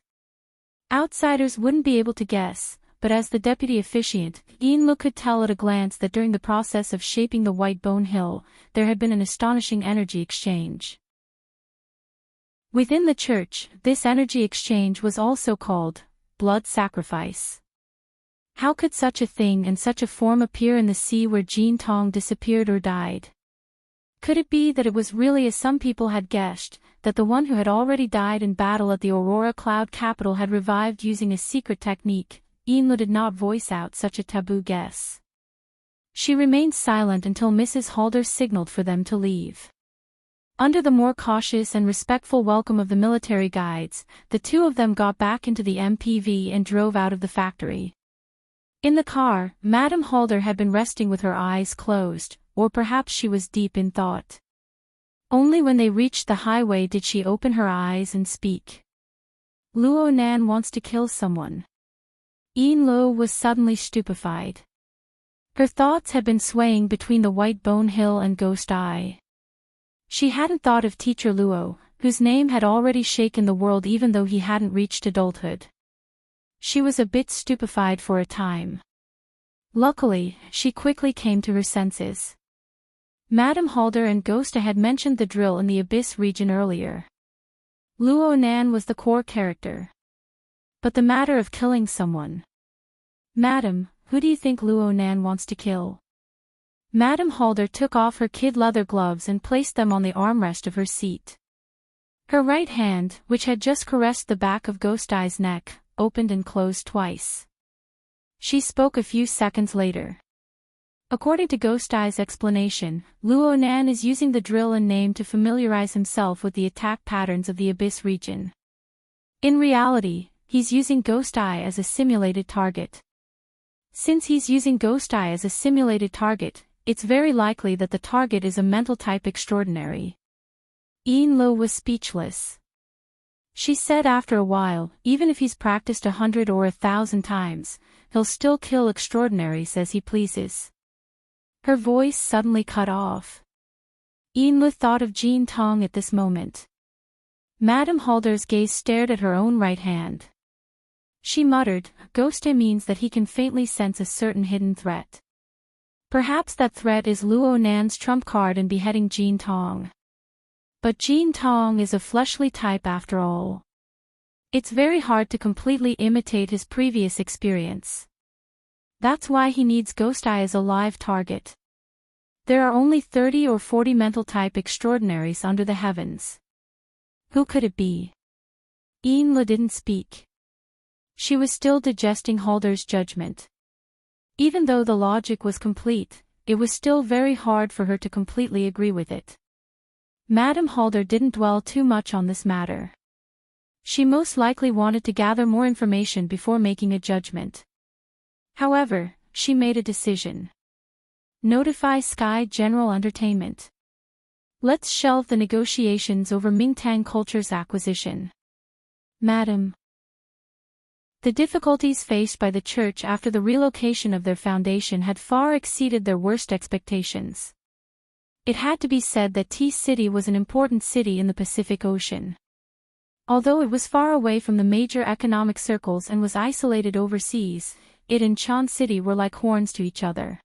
Outsiders wouldn't be able to guess, but as the deputy officiant, Inla could tell at a glance that during the process of shaping the White Bone Hill, there had been an astonishing energy exchange. Within the church, this energy exchange was also called blood sacrifice. How could such a thing and such a form appear in the sea where Jin Tong disappeared or died? Could it be that it was really as some people had guessed, that the one who had already died in battle at the Aurora Cloud capital had revived using a secret technique? Inla did not voice out such a taboo guess. She remained silent until Mrs. Halder signaled for them to leave. Under the more cautious and respectful welcome of the military guides, the two of them got back into the MPV and drove out of the factory. In the car, Madame Halder had been resting with her eyes closed, or perhaps she was deep in thought. Only when they reached the highway did she open her eyes and speak. Luo Nan wants to kill someone. Yin Lo was suddenly stupefied. Her thoughts had been swaying between the White Bone Hill and Ghost Eye. She hadn't thought of Teacher Luo, whose name had already shaken the world even though he hadn't reached adulthood. She was a bit stupefied for a time. Luckily, she quickly came to her senses. Madame Halder and Ghosta had mentioned the drill in the Abyss region earlier. Luo Nan was the core character. But the matter of killing someone. Madam, who do you think Luo Nan wants to kill? Madame Halder took off her kid leather gloves and placed them on the armrest of her seat. Her right hand, which had just caressed the back of Ghost Eye's neck, opened and closed twice. She spoke a few seconds later. According to Ghost Eye's explanation, Luo Nan is using the drill and name to familiarize himself with the attack patterns of the Abyss region. In reality, he's using Ghost Eye as a simulated target. Since he's using Ghost Eye as a simulated target, it's very likely that the target is a mental type extraordinary. Yin Lo was speechless. She said after a while, even if he's practiced 100 or 1,000 times, he'll still kill extraordinaries as he pleases. Her voice suddenly cut off. Yin Lo thought of Jin Tong at this moment. Madame Halder's gaze stared at her own right hand. She muttered, Ghosta means that he can faintly sense a certain hidden threat. Perhaps that threat is Luo Nan's trump card in beheading Jin Tong. But Jin Tong is a fleshly type after all. It's very hard to completely imitate his previous experience. That's why he needs Ghost Eye as a live target. There are only 30 or 40 mental type extraordinaries under the heavens. Who could it be? Inla didn't speak. She was still digesting Halder's judgment. Even though the logic was complete, it was still very hard for her to completely agree with it. Madame Halder didn't dwell too much on this matter. She most likely wanted to gather more information before making a judgment. However, she made a decision. Notify Sky General Entertainment. Let's shelve the negotiations over Mingtang Culture's acquisition. Madam. The difficulties faced by the church after the relocation of their foundation had far exceeded their worst expectations. It had to be said that T-City was an important city in the Pacific Ocean. Although it was far away from the major economic circles and was isolated overseas, it and Chan City were like horns to each other.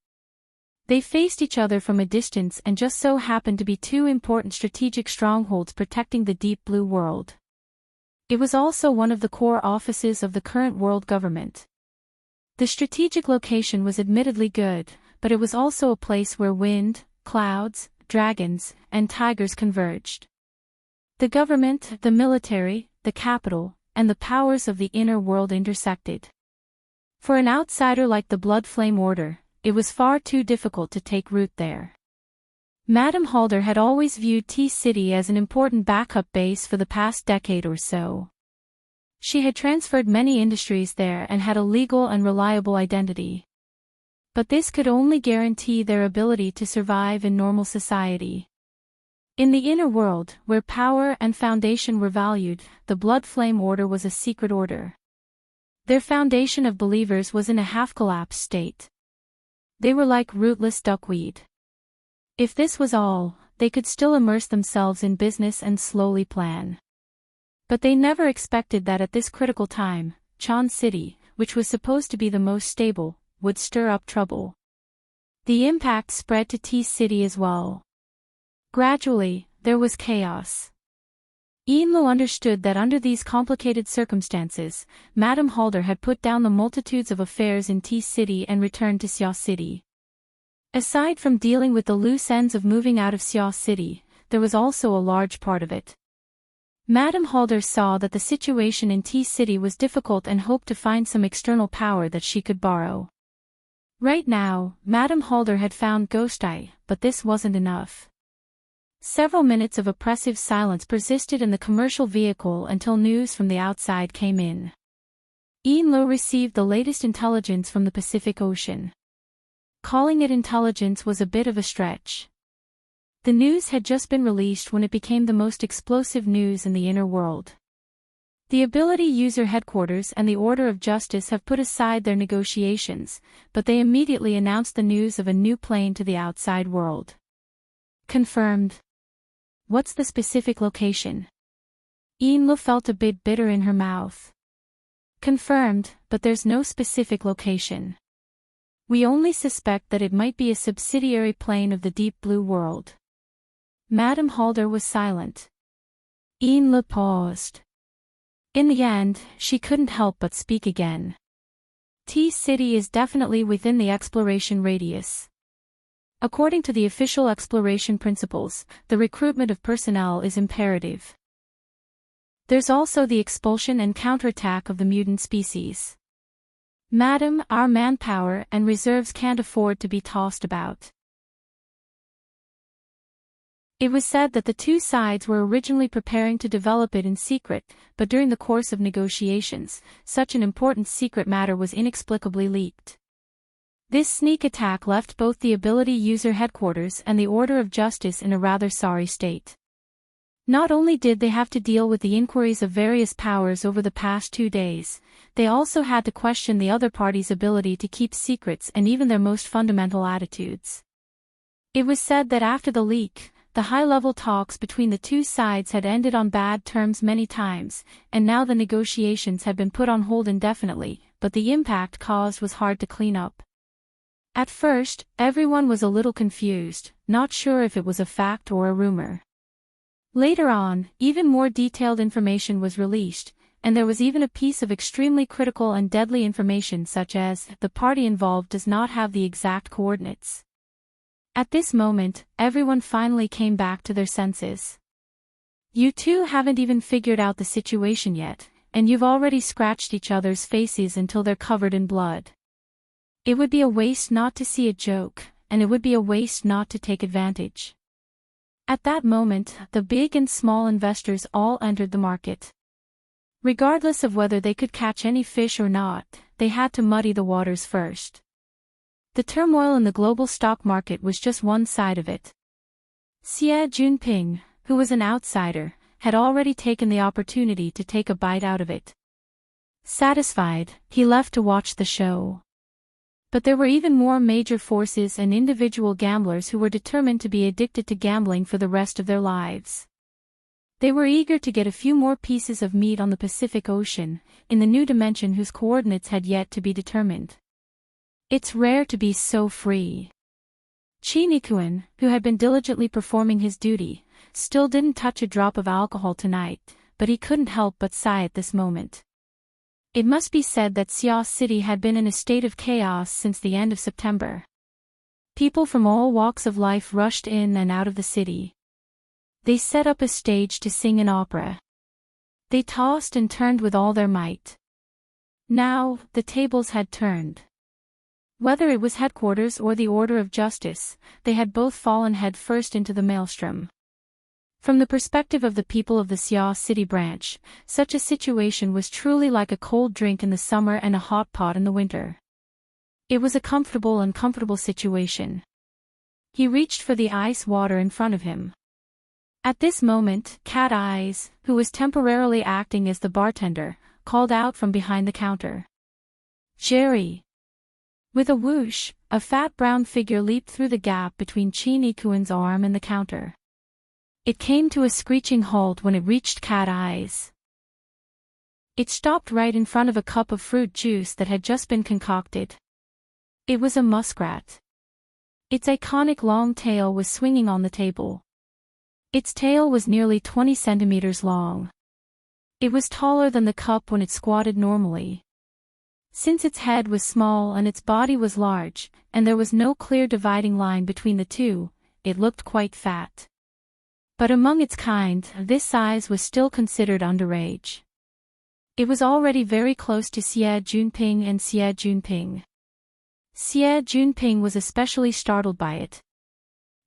They faced each other from a distance and just so happened to be two important strategic strongholds protecting the deep blue world. It was also one of the core offices of the current world government. The strategic location was admittedly good, but it was also a place where wind, clouds, dragons, and tigers converged. The government, the military, the capital, and the powers of the inner world intersected. For an outsider like the Blood Flame Order, it was far too difficult to take root there. Madame Halder had always viewed T-City as an important backup base for the past decade or so. She had transferred many industries there and had a legal and reliable identity. But this could only guarantee their ability to survive in normal society. In the inner world, where power and foundation were valued, the Blood Flame Order was a secret order. Their foundation of believers was in a half-collapsed state. They were like rootless duckweed. If this was all, they could still immerse themselves in business and slowly plan. But they never expected that at this critical time, Chan City, which was supposed to be the most stable, would stir up trouble. The impact spread to T-City as well. Gradually, there was chaos. Yinlu understood that under these complicated circumstances, Madame Halder had put down the multitudes of affairs in T-City and returned to Xia City. Aside from dealing with the loose ends of moving out of Xia City, there was also a large part of it. Madame Halder saw that the situation in T-City was difficult and hoped to find some external power that she could borrow. Right now, Madame Halder had found Ghost Eye, but this wasn't enough. Several minutes of oppressive silence persisted in the commercial vehicle until news from the outside came in. Yinlu received the latest intelligence from the Pacific Ocean. Calling it intelligence was a bit of a stretch. The news had just been released when it became the most explosive news in the inner world. The Ability User Headquarters and the Order of Justice have put aside their negotiations, but they immediately announced the news of a new plane to the outside world. Confirmed. What's the specific location? Yinlu felt a bit bitter in her mouth. Confirmed, but there's no specific location. We only suspect that it might be a subsidiary plane of the Deep Blue World. Madame Halder was silent. Yinlu paused. In the end, she couldn't help but speak again. T-City is definitely within the exploration radius. According to the official exploration principles, the recruitment of personnel is imperative. There's also the expulsion and counterattack of the mutant species. Madam, our manpower and reserves can't afford to be tossed about. It was said that the two sides were originally preparing to develop it in secret, but during the course of negotiations, such an important secret matter was inexplicably leaked. This sneak attack left both the Ability User Headquarters and the Order of Justice in a rather sorry state. Not only did they have to deal with the inquiries of various powers over the past 2 days, they also had to question the other party's ability to keep secrets and even their most fundamental attitudes. It was said that after the leak, the high-level talks between the two sides had ended on bad terms many times, and now the negotiations had been put on hold indefinitely, but the impact caused was hard to clean up. At first, everyone was a little confused, not sure if it was a fact or a rumor. Later on, even more detailed information was released, and there was even a piece of extremely critical and deadly information such as, the party involved does not have the exact coordinates. At this moment, everyone finally came back to their senses. You two haven't even figured out the situation yet, and you've already scratched each other's faces until they're covered in blood. It would be a waste not to see a joke, and it would be a waste not to take advantage. At that moment, the big and small investors all entered the market. Regardless of whether they could catch any fish or not, they had to muddy the waters first. The turmoil in the global stock market was just one side of it. Xie Junping, who was an outsider, had already taken the opportunity to take a bite out of it. Satisfied, he left to watch the show. But there were even more major forces and individual gamblers who were determined to be addicted to gambling for the rest of their lives. They were eager to get a few more pieces of meat on the Pacific Ocean, in the new dimension whose coordinates had yet to be determined. It's rare to be so free. Chinikuan, who had been diligently performing his duty, still didn't touch a drop of alcohol tonight, but he couldn't help but sigh at this moment. It must be said that Xia City had been in a state of chaos since the end of September. People from all walks of life rushed in and out of the city. They set up a stage to sing an opera. They tossed and turned with all their might. Now, the tables had turned. Whether it was headquarters or the order of justice, they had both fallen head first into the maelstrom. From the perspective of the people of the Sia City branch, such a situation was truly like a cold drink in the summer and a hot pot in the winter. It was a comfortable and uncomfortable situation. He reached for the ice water in front of him. At this moment, Cat Eyes, who was temporarily acting as the bartender, called out from behind the counter. "Jerry!" With a whoosh, a fat brown figure leaped through the gap between Chin-Ikuan's arm and the counter. It came to a screeching halt when it reached Cat Eyes. It stopped right in front of a cup of fruit juice that had just been concocted. It was a muskrat. Its iconic long tail was swinging on the table. Its tail was nearly 20 centimeters long. It was taller than the cup when it squatted normally. Since its head was small and its body was large, and there was no clear dividing line between the two, it looked quite fat. But among its kind, this size was still considered underage. It was already very close to Xie Junping and Xie Junping. Xie Junping was especially startled by it.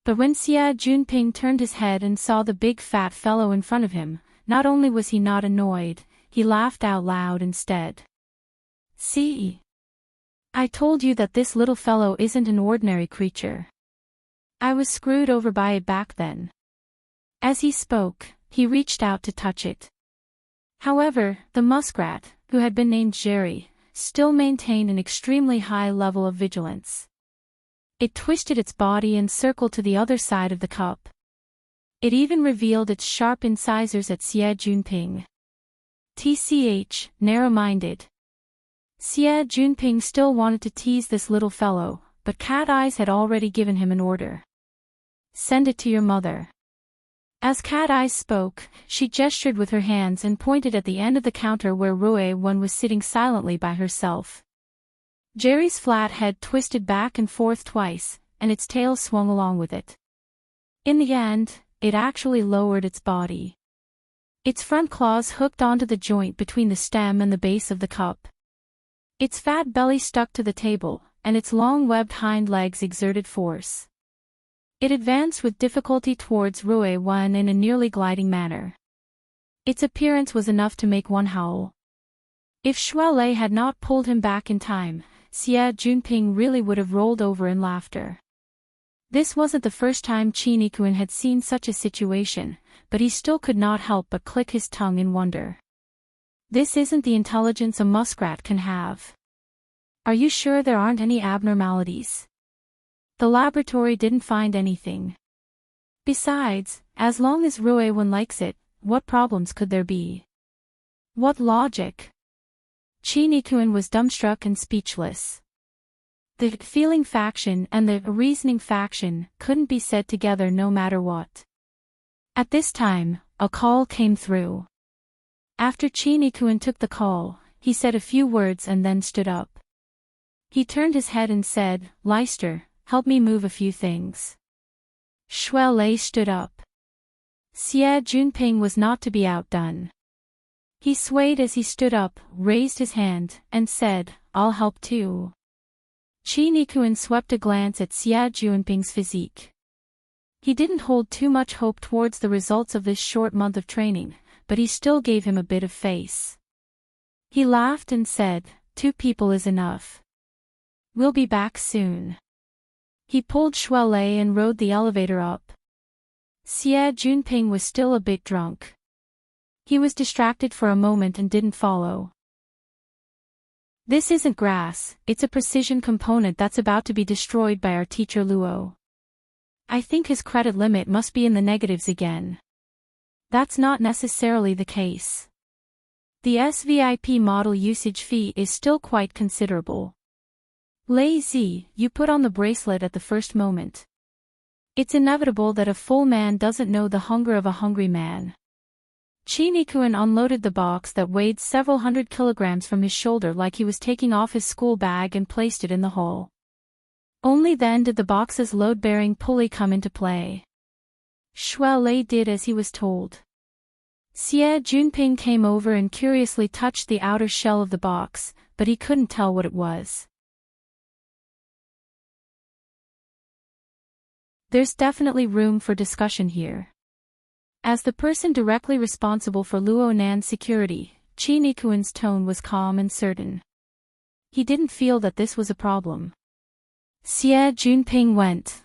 But when Xie Junping turned his head and saw the big fat fellow in front of him, not only was he not annoyed, he laughed out loud instead. "See? I told you that this little fellow isn't an ordinary creature. I was screwed over by it back then." As he spoke, he reached out to touch it. However, the muskrat, who had been named Jerry, still maintained an extremely high level of vigilance. It twisted its body and circled to the other side of the cup. It even revealed its sharp incisors at Xie Junping. TCH, narrow-minded. Xie Junping still wanted to tease this little fellow, but Cat Eyes had already given him an order. "Send it to your mother." As Cat Eyes spoke, she gestured with her hands and pointed at the end of the counter where Rui Wen was sitting silently by herself. Jerry's flat head twisted back and forth twice, and its tail swung along with it. In the end, it actually lowered its body. Its front claws hooked onto the joint between the stem and the base of the cup. Its fat belly stuck to the table, and its long webbed hind legs exerted force. It advanced with difficulty towards Rui Wen in a nearly gliding manner. Its appearance was enough to make one howl. If Shuai Lei had not pulled him back in time, Xie Junping really would have rolled over in laughter. This wasn't the first time Chin-Ikuan had seen such a situation, but he still could not help but click his tongue in wonder. This isn't the intelligence a muskrat can have. Are you sure there aren't any abnormalities? The laboratory didn't find anything. Besides, as long as Rui Wen likes it, what problems could there be? What logic? Chin-Ikuan was dumbstruck and speechless. The feeling faction and the reasoning faction couldn't be said together no matter what. At this time, a call came through. After Chin-Ikuan took the call, he said a few words and then stood up. He turned his head and said, "Leicester, help me move a few things." Shuai Lei stood up. Xie Junping was not to be outdone. He swayed as he stood up, raised his hand, and said, "I'll help too." Chin-Ikuan swept a glance at Xie Junping's physique. He didn't hold too much hope towards the results of this short month of training, but he still gave him a bit of face. He laughed and said, "2 people is enough. We'll be back soon." He pulled Shuai Lei and rode the elevator up. Xie Junping was still a bit drunk. He was distracted for a moment and didn't follow. "This isn't grass, it's a precision component that's about to be destroyed by our teacher Luo. I think his credit limit must be in the negatives again." That's not necessarily the case. The SVIP model usage fee is still quite considerable. Lei Zi, you put on the bracelet at the first moment. It's inevitable that a full man doesn't know the hunger of a hungry man. Chin-Ikuan unloaded the box that weighed several hundred kilograms from his shoulder like he was taking off his school bag and placed it in the hole. Only then did the box's load-bearing pulley come into play. Shuai Lei did as he was told. Xie Junping came over and curiously touched the outer shell of the box, but he couldn't tell what it was. There's definitely room for discussion here. As the person directly responsible for Luo Nan's security, Qi Nikuan's tone was calm and certain. He didn't feel that this was a problem. Xie Junping went,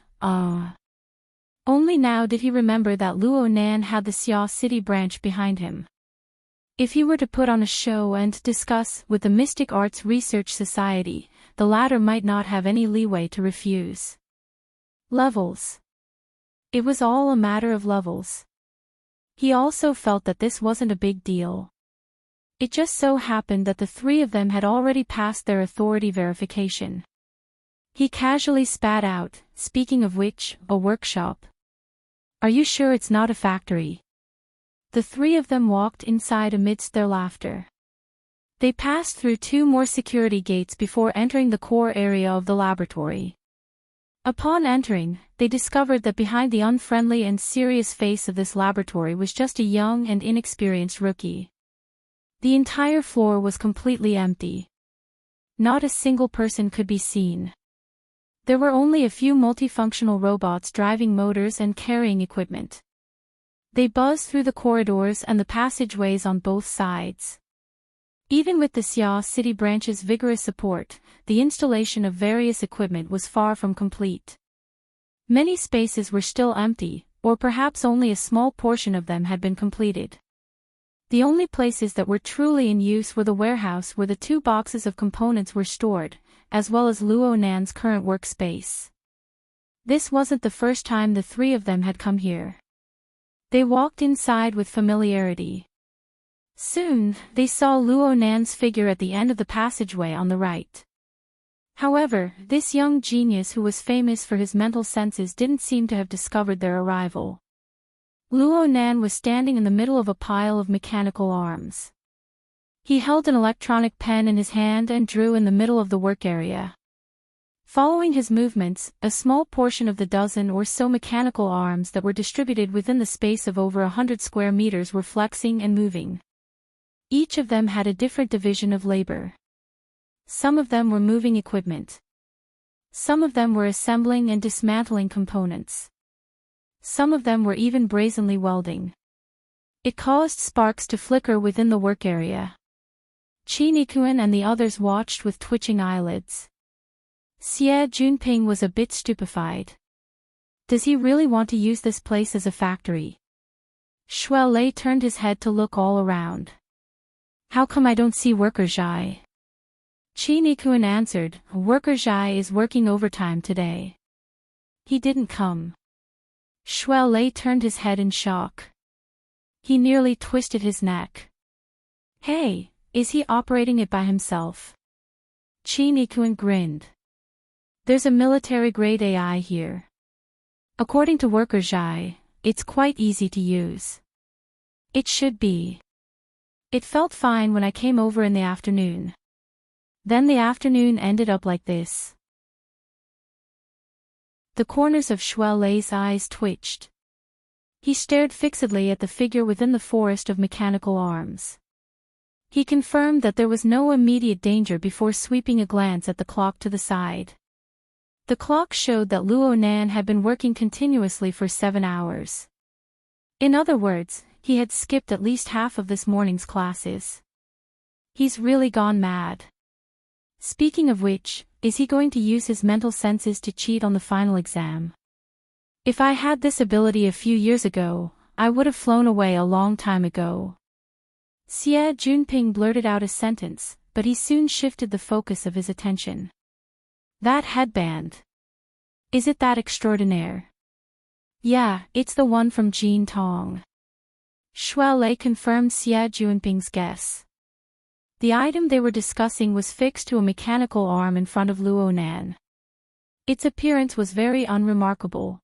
Only now did he remember that Luo Nan had the Xia City branch behind him. If he were to put on a show and discuss with the Mystic Arts Research Society, the latter might not have any leeway to refuse. Levels. It was all a matter of levels. He also felt that this wasn't a big deal. It just so happened that the three of them had already passed their authority verification. He casually spat out, speaking of which, a workshop. Are you sure it's not a factory? The three of them walked inside amidst their laughter. They passed through 2 more security gates before entering the core area of the laboratory. Upon entering, they discovered that behind the unfriendly and serious face of this laboratory was just a young and inexperienced rookie. The entire floor was completely empty. Not a single person could be seen. There were only a few multifunctional robots driving motors and carrying equipment. They buzzed through the corridors and the passageways on both sides. Even with the Xia City branch's vigorous support, the installation of various equipment was far from complete. Many spaces were still empty, or perhaps only a small portion of them had been completed. The only places that were truly in use were the warehouse where the 2 boxes of components were stored, as well as Luo Nan's current workspace. This wasn't the first time the 3 of them had come here. They walked inside with familiarity. Soon, they saw Luo Nan's figure at the end of the passageway on the right. However, this young genius who was famous for his mental senses didn't seem to have discovered their arrival. Luo Nan was standing in the middle of a pile of mechanical arms. He held an electronic pen in his hand and drew in the middle of the work area. Following his movements, a small portion of the dozen or so mechanical arms that were distributed within the space of over 100 square meters were flexing and moving. Each of them had a different division of labor. Some of them were moving equipment. Some of them were assembling and dismantling components. Some of them were even brazenly welding. It caused sparks to flicker within the work area. Qi Nikuan and the others watched with twitching eyelids. Xie Junping was a bit stupefied. Does he really want to use this place as a factory? Shui Lei turned his head to look all around. How come I don't see Worker Zhai? Qi Nikuan answered, Worker Zhai is working overtime today. He didn't come. Shui Lei turned his head in shock. He nearly twisted his neck. Hey, is he operating it by himself? Qi Nikuan grinned. There's a military-grade AI here. According to Worker Zhai, it's quite easy to use. It should be. It felt fine when I came over in the afternoon. Then the afternoon ended up like this. The corners of Shui Lei's eyes twitched. He stared fixedly at the figure within the forest of mechanical arms. He confirmed that there was no immediate danger before sweeping a glance at the clock to the side. The clock showed that Luo Nan had been working continuously for 7 hours. In other words, he had skipped at least half of this morning's classes. He's really gone mad. Speaking of which, is he going to use his mental senses to cheat on the final exam? If I had this ability a few years ago, I would have flown away a long time ago. Xie Junping blurted out a sentence, but he soon shifted the focus of his attention. That headband. Is it that extraordinaire? Yeah, it's the one from Jin Tong. Shui Lei confirmed Xie Junping's guess. The item they were discussing was fixed to a mechanical arm in front of Luo Nan. Its appearance was very unremarkable.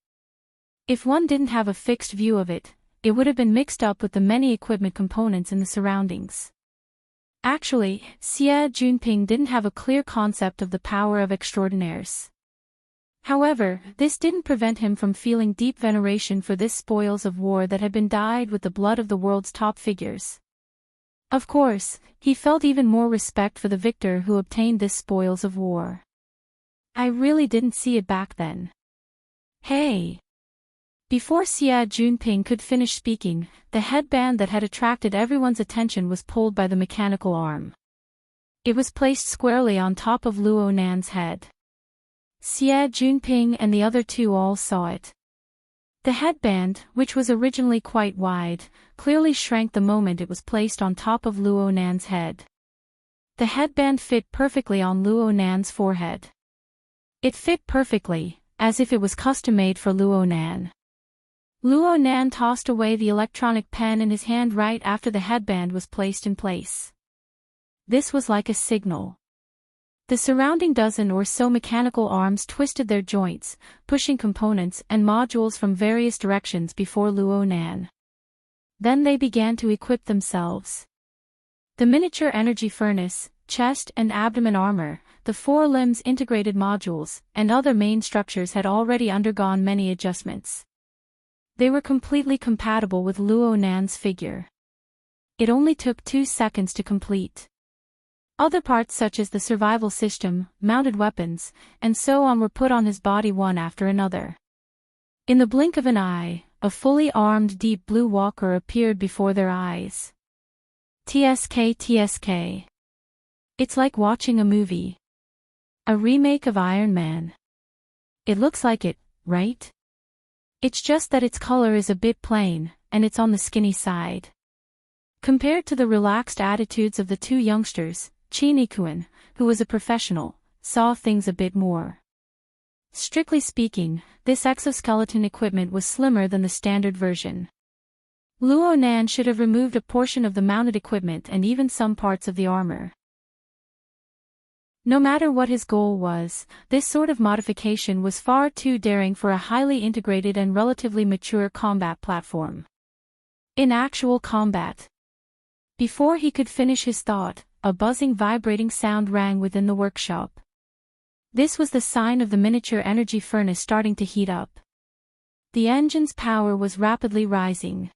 If one didn't have a fixed view of it, it would have been mixed up with the many equipment components in the surroundings. Actually, Xie Junping didn't have a clear concept of the power of extraordinaires. However, this didn't prevent him from feeling deep veneration for this spoils of war that had been dyed with the blood of the world's top figures. Of course, he felt even more respect for the victor who obtained this spoils of war. I really didn't see it back then. Hey! Before Xie Junping could finish speaking, the headband that had attracted everyone's attention was pulled by the mechanical arm. It was placed squarely on top of Luo Nan's head. Xie Junping and the other two all saw it. The headband, which was originally quite wide, clearly shrank the moment it was placed on top of Luo Nan's head. The headband fit perfectly on Luo Nan's forehead. It fit perfectly, as if it was custom-made for Luo Nan. Luo Nan tossed away the electronic pen in his hand right after the headband was placed in place. This was like a signal. The surrounding dozen or so mechanical arms twisted their joints, pushing components and modules from various directions before Luo Nan. Then they began to equip themselves. The miniature energy furnace, chest and abdomen armor, the 4 limbs integrated modules, and other main structures had already undergone many adjustments. They were completely compatible with Luo Nan's figure. It only took 2 seconds to complete. Other parts such as the survival system, mounted weapons, and so on were put on his body one after another. In the blink of an eye, a fully armed deep blue walker appeared before their eyes. TSK. It's like watching a movie. A remake of Iron Man. It looks like it, right? It's just that its color is a bit plain, and it's on the skinny side. Compared to the relaxed attitudes of the 2 youngsters, Chinikuan, who was a professional, saw things a bit more. Strictly speaking, this exoskeleton equipment was slimmer than the standard version. Luo Nan should have removed a portion of the mounted equipment and even some parts of the armor. No matter what his goal was, this sort of modification was far too daring for a highly integrated and relatively mature combat platform. In actual combat. Before he could finish his thought, a buzzing vibrating sound rang within the workshop. This was the sign of the miniature energy furnace starting to heat up. The engine's power was rapidly rising.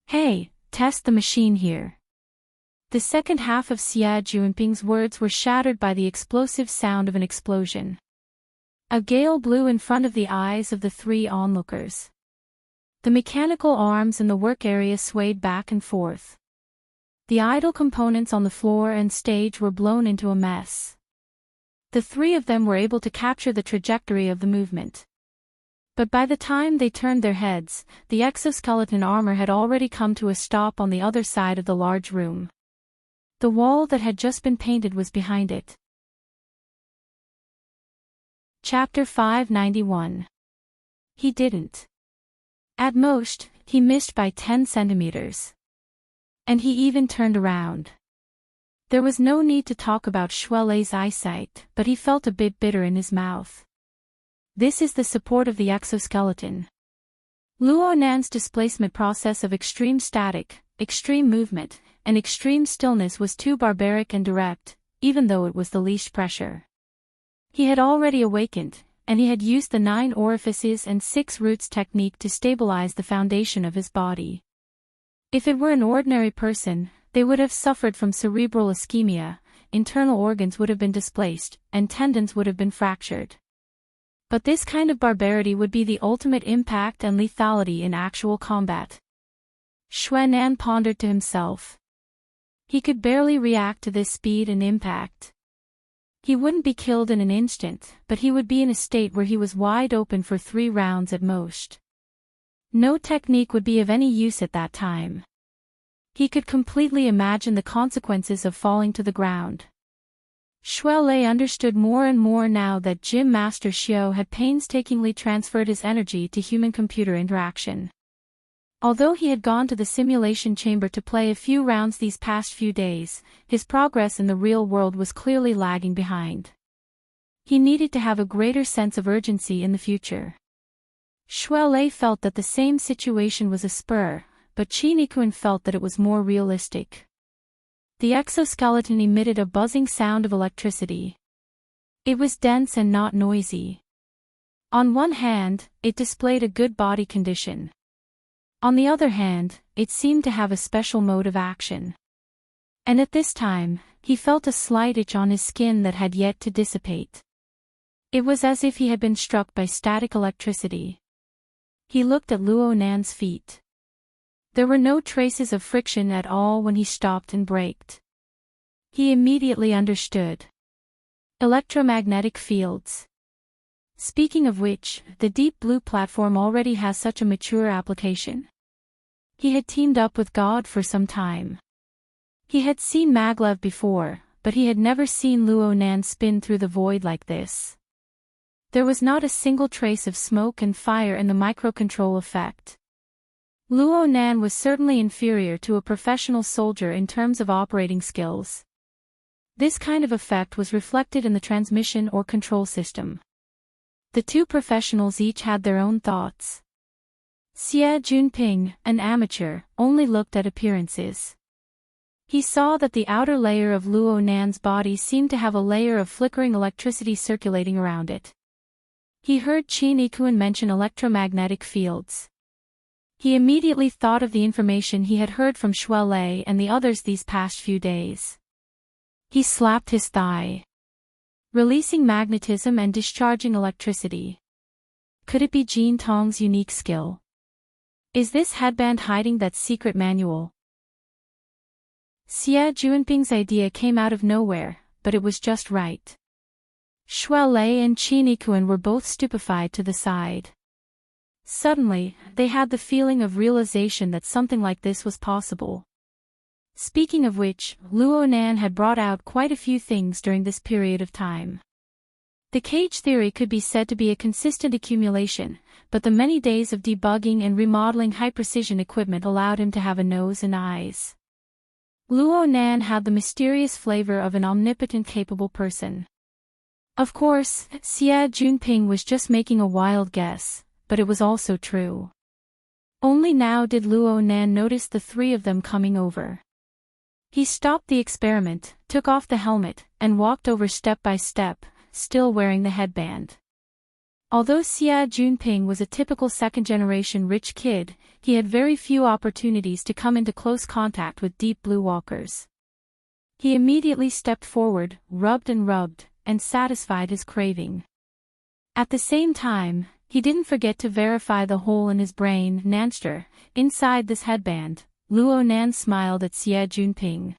Hey, test the machine here. The second half of Xie Junping's words were shattered by the explosive sound of an explosion. A gale blew in front of the eyes of the 3 onlookers. The mechanical arms in the work area swayed back and forth. The idle components on the floor and stage were blown into a mess. The 3 of them were able to capture the trajectory of the movement. But by the time they turned their heads, the exoskeleton armor had already come to a stop on the other side of the large room. The wall that had just been painted was behind it. Chapter 591. He didn't. At most, he missed by 10 centimeters. And he even turned around. There was no need to talk about Shuelei's eyesight, but he felt a bit bitter in his mouth. This is the support of the exoskeleton. Luo Nan's displacement process of extreme static, extreme movement, and extreme stillness was too barbaric and direct, even though it was the least pressure. He had already awakened, and he had used the 9 orifices and 6 roots technique to stabilize the foundation of his body. If it were an ordinary person, they would have suffered from cerebral ischemia, internal organs would have been displaced, and tendons would have been fractured. But this kind of barbarity would be the ultimate impact and lethality in actual combat. Xuan pondered to himself. He could barely react to this speed and impact. He wouldn't be killed in an instant, but he would be in a state where he was wide open for 3 rounds at most. No technique would be of any use at that time. He could completely imagine the consequences of falling to the ground. Shuelei understood more and more now that Gym Master Xiao had painstakingly transferred his energy to human-computer interaction. Although he had gone to the simulation chamber to play a few rounds these past few days, his progress in the real world was clearly lagging behind. He needed to have a greater sense of urgency in the future. Shuelei felt that the same situation was a spur, but Chinikuan felt that it was more realistic. The exoskeleton emitted a buzzing sound of electricity. It was dense and not noisy. On one hand, it displayed a good body condition. On the other hand, it seemed to have a special mode of action. And at this time, he felt a slight itch on his skin that had yet to dissipate. It was as if he had been struck by static electricity. He looked at Luo Nan's feet. There were no traces of friction at all when he stopped and braked. He immediately understood. Electromagnetic fields. Speaking of which, the Deep Blue platform already has such a mature application. He had teamed up with God for some time. He had seen maglev before, but he had never seen Luo Nan spin through the void like this. There was not a single trace of smoke and fire in the microcontrol effect. Luo Nan was certainly inferior to a professional soldier in terms of operating skills. This kind of effect was reflected in the transmission or control system. The two professionals each had their own thoughts. Xie Junping, an amateur, only looked at appearances. He saw that the outer layer of Luo Nan's body seemed to have a layer of flickering electricity circulating around it. He heard Qin Ikuan mention electromagnetic fields. He immediately thought of the information he had heard from Shui Lei and the others these past few days. He slapped his thigh. Releasing magnetism and discharging electricity. Could it be Jin Tong's unique skill? Is this headband hiding that secret manual? Xie Junping's idea came out of nowhere, but it was just right. Shui Lei and Qin Ikuan were both stupefied to the side. Suddenly, they had the feeling of realization that something like this was possible. Speaking of which, Luo Nan had brought out quite a few things during this period of time. The cage theory could be said to be a consistent accumulation, but the many days of debugging and remodeling high-precision equipment allowed him to have a nose and eyes. Luo Nan had the mysterious flavor of an omnipotent capable person. Of course, Xie Junping was just making a wild guess, but it was also true. Only now did Luo Nan notice the three of them coming over. He stopped the experiment, took off the helmet, and walked over step by step, still wearing the headband. Although Xie Junping was a typical second-generation rich kid, he had very few opportunities to come into close contact with Deep Blue walkers. He immediately stepped forward, rubbed, and satisfied his craving. At the same time, he didn't forget to verify the hole in his brain, Nanster, inside this headband. Luo Nan smiled at Xie Junping.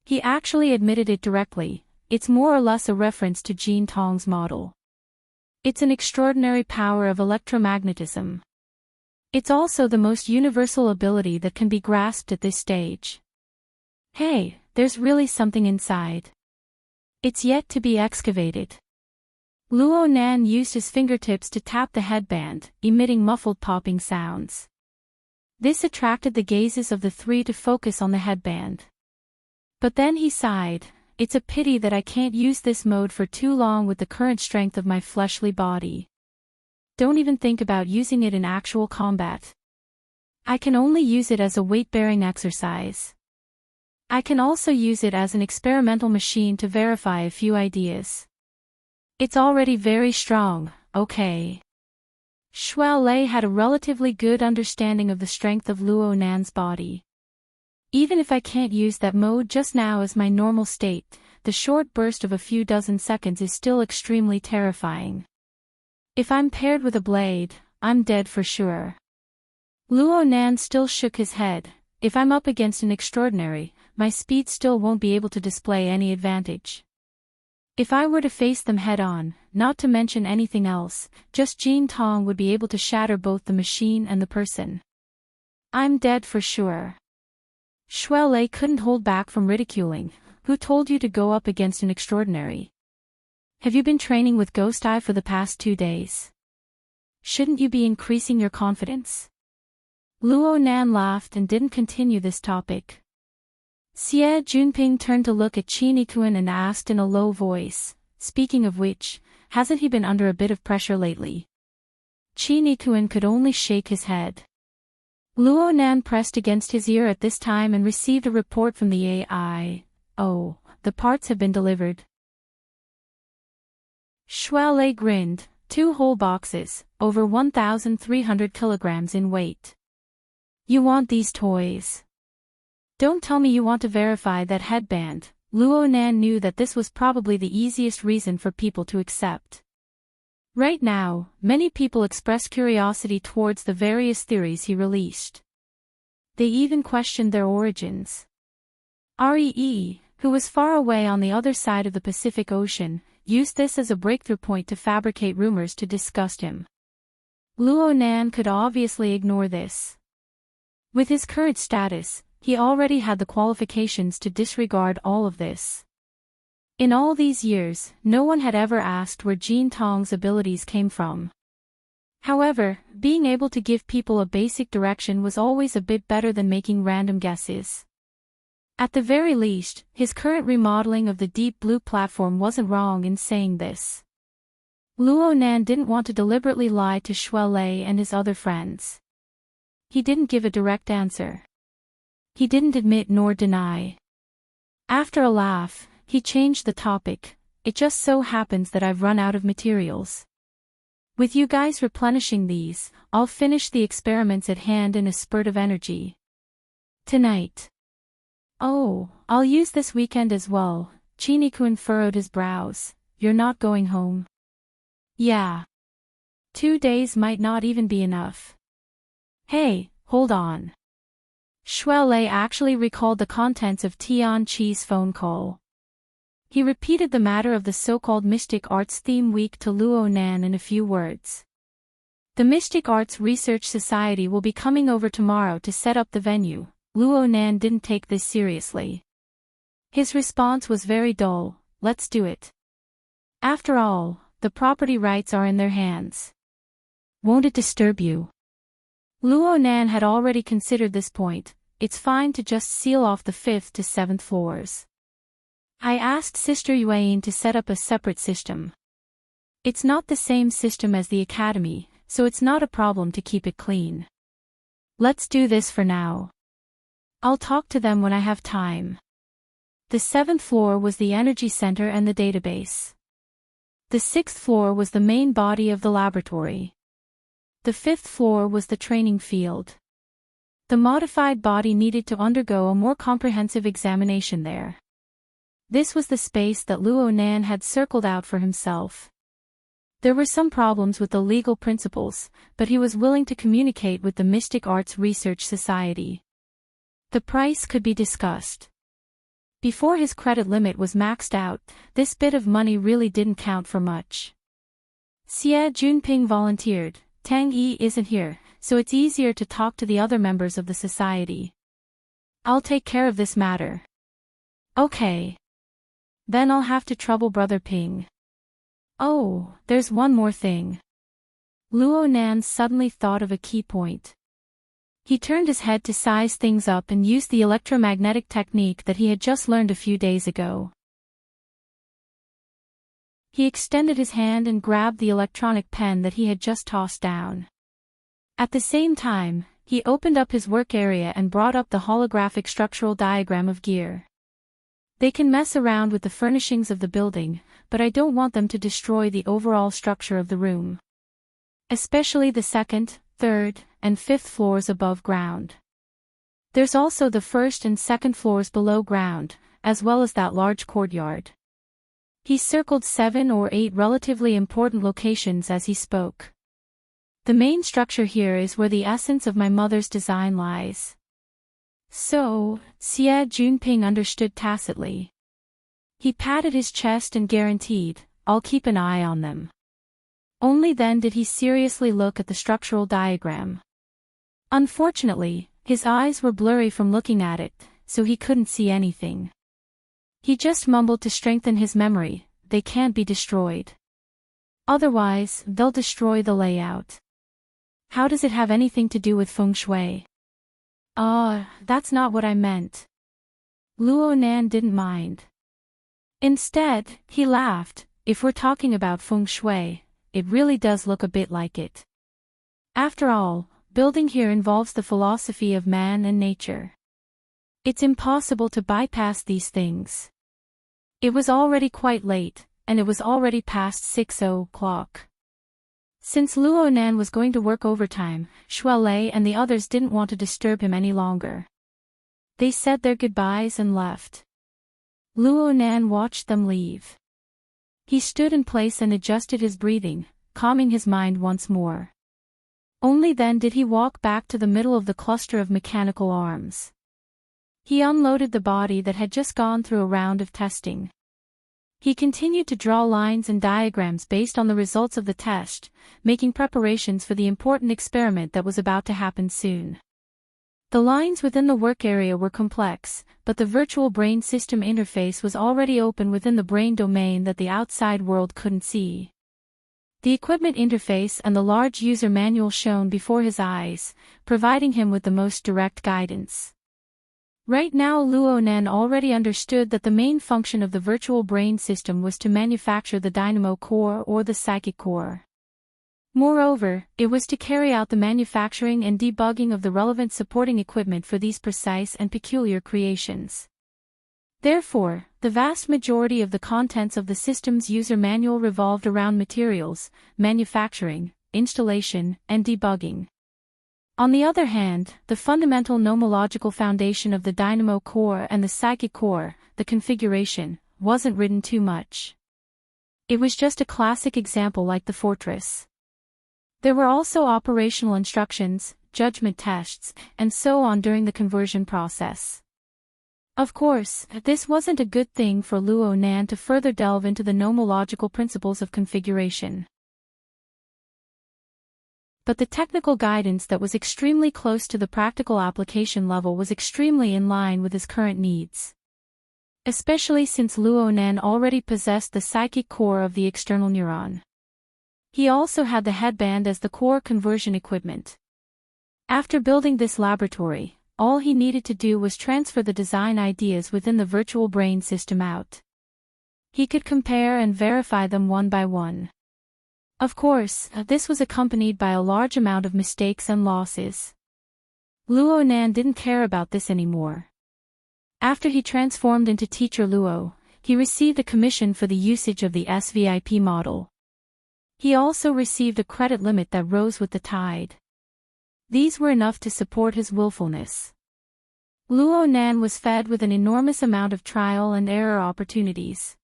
He actually admitted it directly. It's more or less a reference to Jin Tong's model. It's an extraordinary power of electromagnetism. It's also the most universal ability that can be grasped at this stage. Hey, there's really something inside. It's yet to be excavated. Luo Nan used his fingertips to tap the headband, emitting muffled popping sounds. This attracted the gazes of the three to focus on the headband. But then he sighed. It's a pity that I can't use this mode for too long with the current strength of my fleshly body. Don't even think about using it in actual combat. I can only use it as a weight-bearing exercise. I can also use it as an experimental machine to verify a few ideas. It's already very strong, okay. Shui Lei had a relatively good understanding of the strength of Luo Nan's body. Even if I can't use that mode just now as my normal state, the short burst of a few dozen seconds is still extremely terrifying. If I'm paired with a blade, I'm dead for sure. Luo Nan still shook his head. If I'm up against an extraordinary, my speed still won't be able to display any advantage. If I were to face them head-on, not to mention anything else, just Jin Tong would be able to shatter both the machine and the person. I'm dead for sure. Shui Lei couldn't hold back from ridiculing. Who told you to go up against an extraordinary? Have you been training with Ghost Eye for the past 2 days? Shouldn't you be increasing your confidence? Luo Nan laughed and didn't continue this topic. Xie Junping turned to look at Qin Ikuan and asked in a low voice, speaking of which, hasn't he been under a bit of pressure lately? Qin Ikuan could only shake his head. Luo Nan pressed against his ear at this time and received a report from the AI. Oh, the parts have been delivered. Shui Lei grinned. 2 whole boxes, over 1,300 kilograms in weight. You want these toys? Don't tell me you want to verify that headband. Luo Nan knew that this was probably the easiest reason for people to accept. Right now, many people express curiosity towards the various theories he released. They even questioned their origins. Ree, who was far away on the other side of the Pacific Ocean, used this as a breakthrough point to fabricate rumors to disgust him. Luo Nan could obviously ignore this. With his current status, he already had the qualifications to disregard all of this. In all these years, no one had ever asked where Jin Tong's abilities came from. However, being able to give people a basic direction was always a bit better than making random guesses. At the very least, his current remodeling of the Deep Blue platform wasn't wrong in saying this. Luo Nan didn't want to deliberately lie to Shui Lei and his other friends. He didn't give a direct answer. He didn't admit nor deny. After a laugh, he changed the topic. It just so happens that I've run out of materials. With you guys replenishing these, I'll finish the experiments at hand in a spurt of energy. Tonight. Oh, I'll use this weekend as well. Chinny-kun furrowed his brows. You're not going home? Yeah. 2 days might not even be enough. Hey, hold on. Shui Lei actually recalled the contents of Tian Chi's phone call. He repeated the matter of the so-called Mystic Arts Theme Week to Luo Nan in a few words. The Mystic Arts Research Society will be coming over tomorrow to set up the venue. Luo Nan didn't take this seriously. His response was very dull. Let's do it. After all, the property rights are in their hands. Won't it disturb you? Luo Nan had already considered this point. It's fine to just seal off the 5th to 7th floors. I asked Sister Yuan to set up a separate system. It's not the same system as the academy, so it's not a problem to keep it clean. Let's do this for now. I'll talk to them when I have time. The 7th floor was the energy center and the database. The 6th floor was the main body of the laboratory. The 5th floor was the training field. The modified body needed to undergo a more comprehensive examination there. This was the space that Luo Nan had circled out for himself. There were some problems with the legal principles, but he was willing to communicate with the Mystic Arts Research Society. The price could be discussed. Before his credit limit was maxed out, this bit of money really didn't count for much. Xie Junping volunteered. Tang Yi isn't here, so it's easier to talk to the other members of the society. I'll take care of this matter. Okay. Then I'll have to trouble Brother Ping. Oh, there's one more thing. Luo Nan suddenly thought of a key point. He turned his head to size things up and used the electromagnetic technique that he had just learned a few days ago. He extended his hand and grabbed the electronic pen that he had just tossed down. At the same time, he opened up his work area and brought up the holographic structural diagram of gear. They can mess around with the furnishings of the building, but I don't want them to destroy the overall structure of the room. Especially the 2nd, 3rd, and 5th floors above ground. There's also the 1st and 2nd floors below ground, as well as that large courtyard. He circled 7 or 8 relatively important locations as he spoke. The main structure here is where the essence of my mother's design lies. So, Xie Junping understood tacitly. He patted his chest and guaranteed, I'll keep an eye on them. Only then did he seriously look at the structural diagram. Unfortunately, his eyes were blurry from looking at it, so he couldn't see anything. He just mumbled to strengthen his memory, they can't be destroyed. Otherwise, they'll destroy the layout. How does it have anything to do with feng shui? That's not what I meant. Luo Nan didn't mind. Instead, he laughed, if we're talking about feng shui, it really does look a bit like it. After all, building here involves the philosophy of man and nature. It's impossible to bypass these things. It was already quite late, and it was already past 6 o'clock. Since Luo Nan was going to work overtime, Shuai Lei and the others didn't want to disturb him any longer. They said their goodbyes and left. Luo Nan watched them leave. He stood in place and adjusted his breathing, calming his mind once more. Only then did he walk back to the middle of the cluster of mechanical arms. He unloaded the body that had just gone through a round of testing. He continued to draw lines and diagrams based on the results of the test, making preparations for the important experiment that was about to happen soon. The lines within the work area were complex, but the virtual brain system interface was already open within the brain domain that the outside world couldn't see. The equipment interface and the large user manual shone before his eyes, providing him with the most direct guidance. Right now Luo Nan already understood that the main function of the virtual brain system was to manufacture the dynamo core or the psychic core. Moreover, it was to carry out the manufacturing and debugging of the relevant supporting equipment for these precise and peculiar creations. Therefore, the vast majority of the contents of the system's user manual revolved around materials, manufacturing, installation, and debugging. On the other hand, the fundamental nomological foundation of the dynamo core and the psychic core, the configuration, wasn't written too much. It was just a classic example like the fortress. There were also operational instructions, judgment tests, and so on during the conversion process. Of course, this wasn't a good thing for Luo Nan to further delve into the nomological principles of configuration. But the technical guidance that was extremely close to the practical application level was extremely in line with his current needs. Especially since Luo Nan already possessed the psychic core of the external neuron. He also had the headband as the core conversion equipment. After building this laboratory, all he needed to do was transfer the design ideas within the virtual brain system out. He could compare and verify them one by one. Of course, this was accompanied by a large amount of mistakes and losses. Luo Nan didn't care about this anymore. After he transformed into Teacher Luo, he received a commission for the usage of the SVIP model. He also received a credit limit that rose with the tide. These were enough to support his willfulness. Luo Nan was fed with an enormous amount of trial and error opportunities.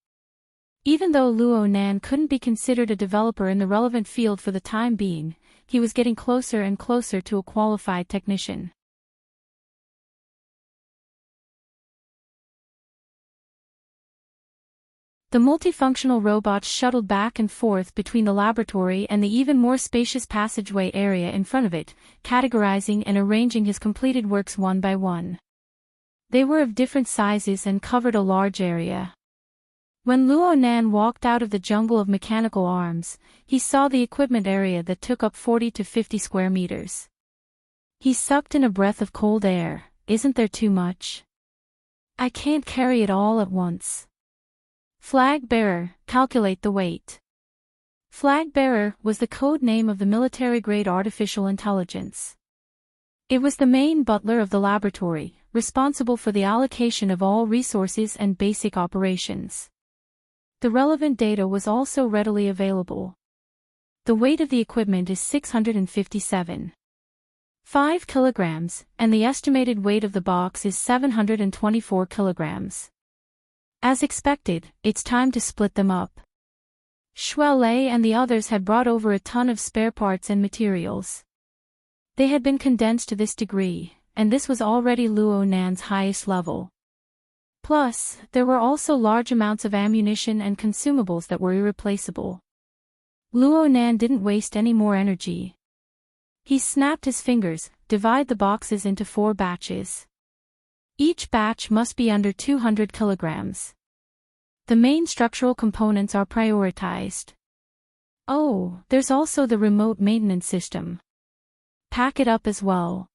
Even though Luo Nan couldn't be considered a developer in the relevant field for the time being, he was getting closer and closer to a qualified technician. The multifunctional robots shuttled back and forth between the laboratory and the even more spacious passageway area in front of it, categorizing and arranging his completed works one by one. They were of different sizes and covered a large area. When Luo Nan walked out of the jungle of mechanical arms, he saw the equipment area that took up 40 to 50 square meters. He sucked in a breath of cold air. Isn't there too much? I can't carry it all at once. Flag bearer, calculate the weight. Flag bearer was the code name of the military-grade artificial intelligence. It was the main butler of the laboratory, responsible for the allocation of all resources and basic operations. The relevant data was also readily available. The weight of the equipment is 657.5 kilograms, and the estimated weight of the box is 724 kilograms. As expected, it's time to split them up. Shuai Lei and the others had brought over a ton of spare parts and materials. They had been condensed to this degree, and this was already Luo Nan's highest level. Plus, there were also large amounts of ammunition and consumables that were irreplaceable. Luo Nan didn't waste any more energy. He snapped his fingers, divide the boxes into 4 batches. Each batch must be under 200 kilograms. The main structural components are prioritized. Oh, there's also the remote maintenance system. Pack it up as well.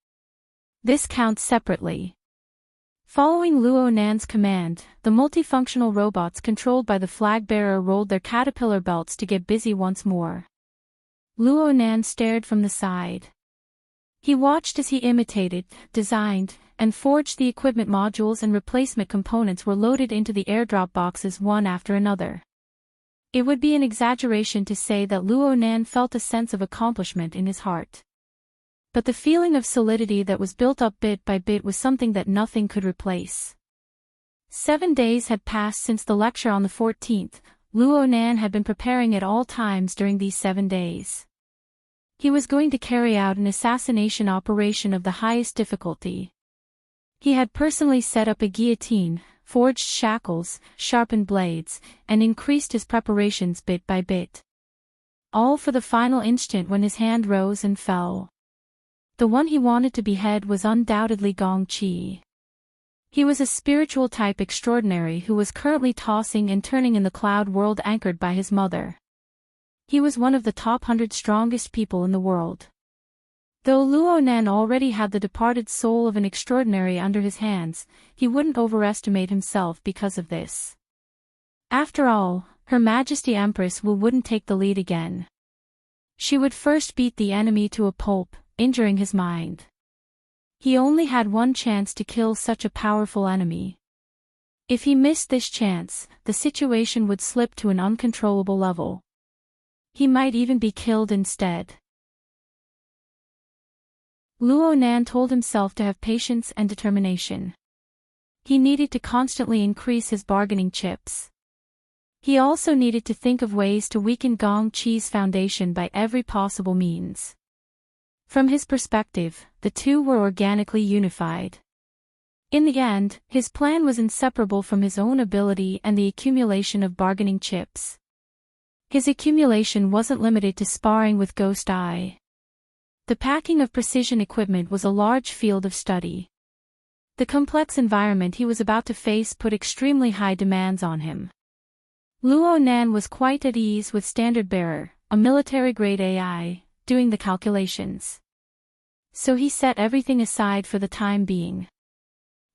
This counts separately. Following Luo Nan's command, the multifunctional robots controlled by the flag bearer rolled their caterpillar belts to get busy once more. Luo Nan stared from the side. He watched as he imitated, designed, and forged the equipment modules and replacement components were loaded into the airdrop boxes one after another. It would be an exaggeration to say that Luo Nan felt a sense of accomplishment in his heart. But the feeling of solidity that was built up bit by bit was something that nothing could replace. 7 days had passed since the lecture on the 14th. Luo Nan had been preparing at all times during these 7 days. He was going to carry out an assassination operation of the highest difficulty. He had personally set up a guillotine, forged shackles, sharpened blades, and increased his preparations bit by bit. All for the final instant when his hand rose and fell. The one he wanted to behead was undoubtedly Gong Qi. He was a spiritual type extraordinary who was currently tossing and turning in the cloud world anchored by his mother. He was one of the top 100 strongest people in the world. Though Luo Nan already had the departed soul of an extraordinary under his hands, he wouldn't overestimate himself because of this. After all, Her Majesty Empress Wu wouldn't take the lead again. She would first beat the enemy to a pulp, injuring his mind. He only had one chance to kill such a powerful enemy. If he missed this chance, the situation would slip to an uncontrollable level. He might even be killed instead. Luo Nan told himself to have patience and determination. He needed to constantly increase his bargaining chips. He also needed to think of ways to weaken Gong Qi's foundation by every possible means. From his perspective, the two were organically unified. In the end, his plan was inseparable from his own ability and the accumulation of bargaining chips. His accumulation wasn't limited to sparring with Ghost Eye. The packing of precision equipment was a large field of study. The complex environment he was about to face put extremely high demands on him. Luo Nan was quite at ease with Standard Bearer, a military-grade AI, doing the calculations. So he set everything aside for the time being.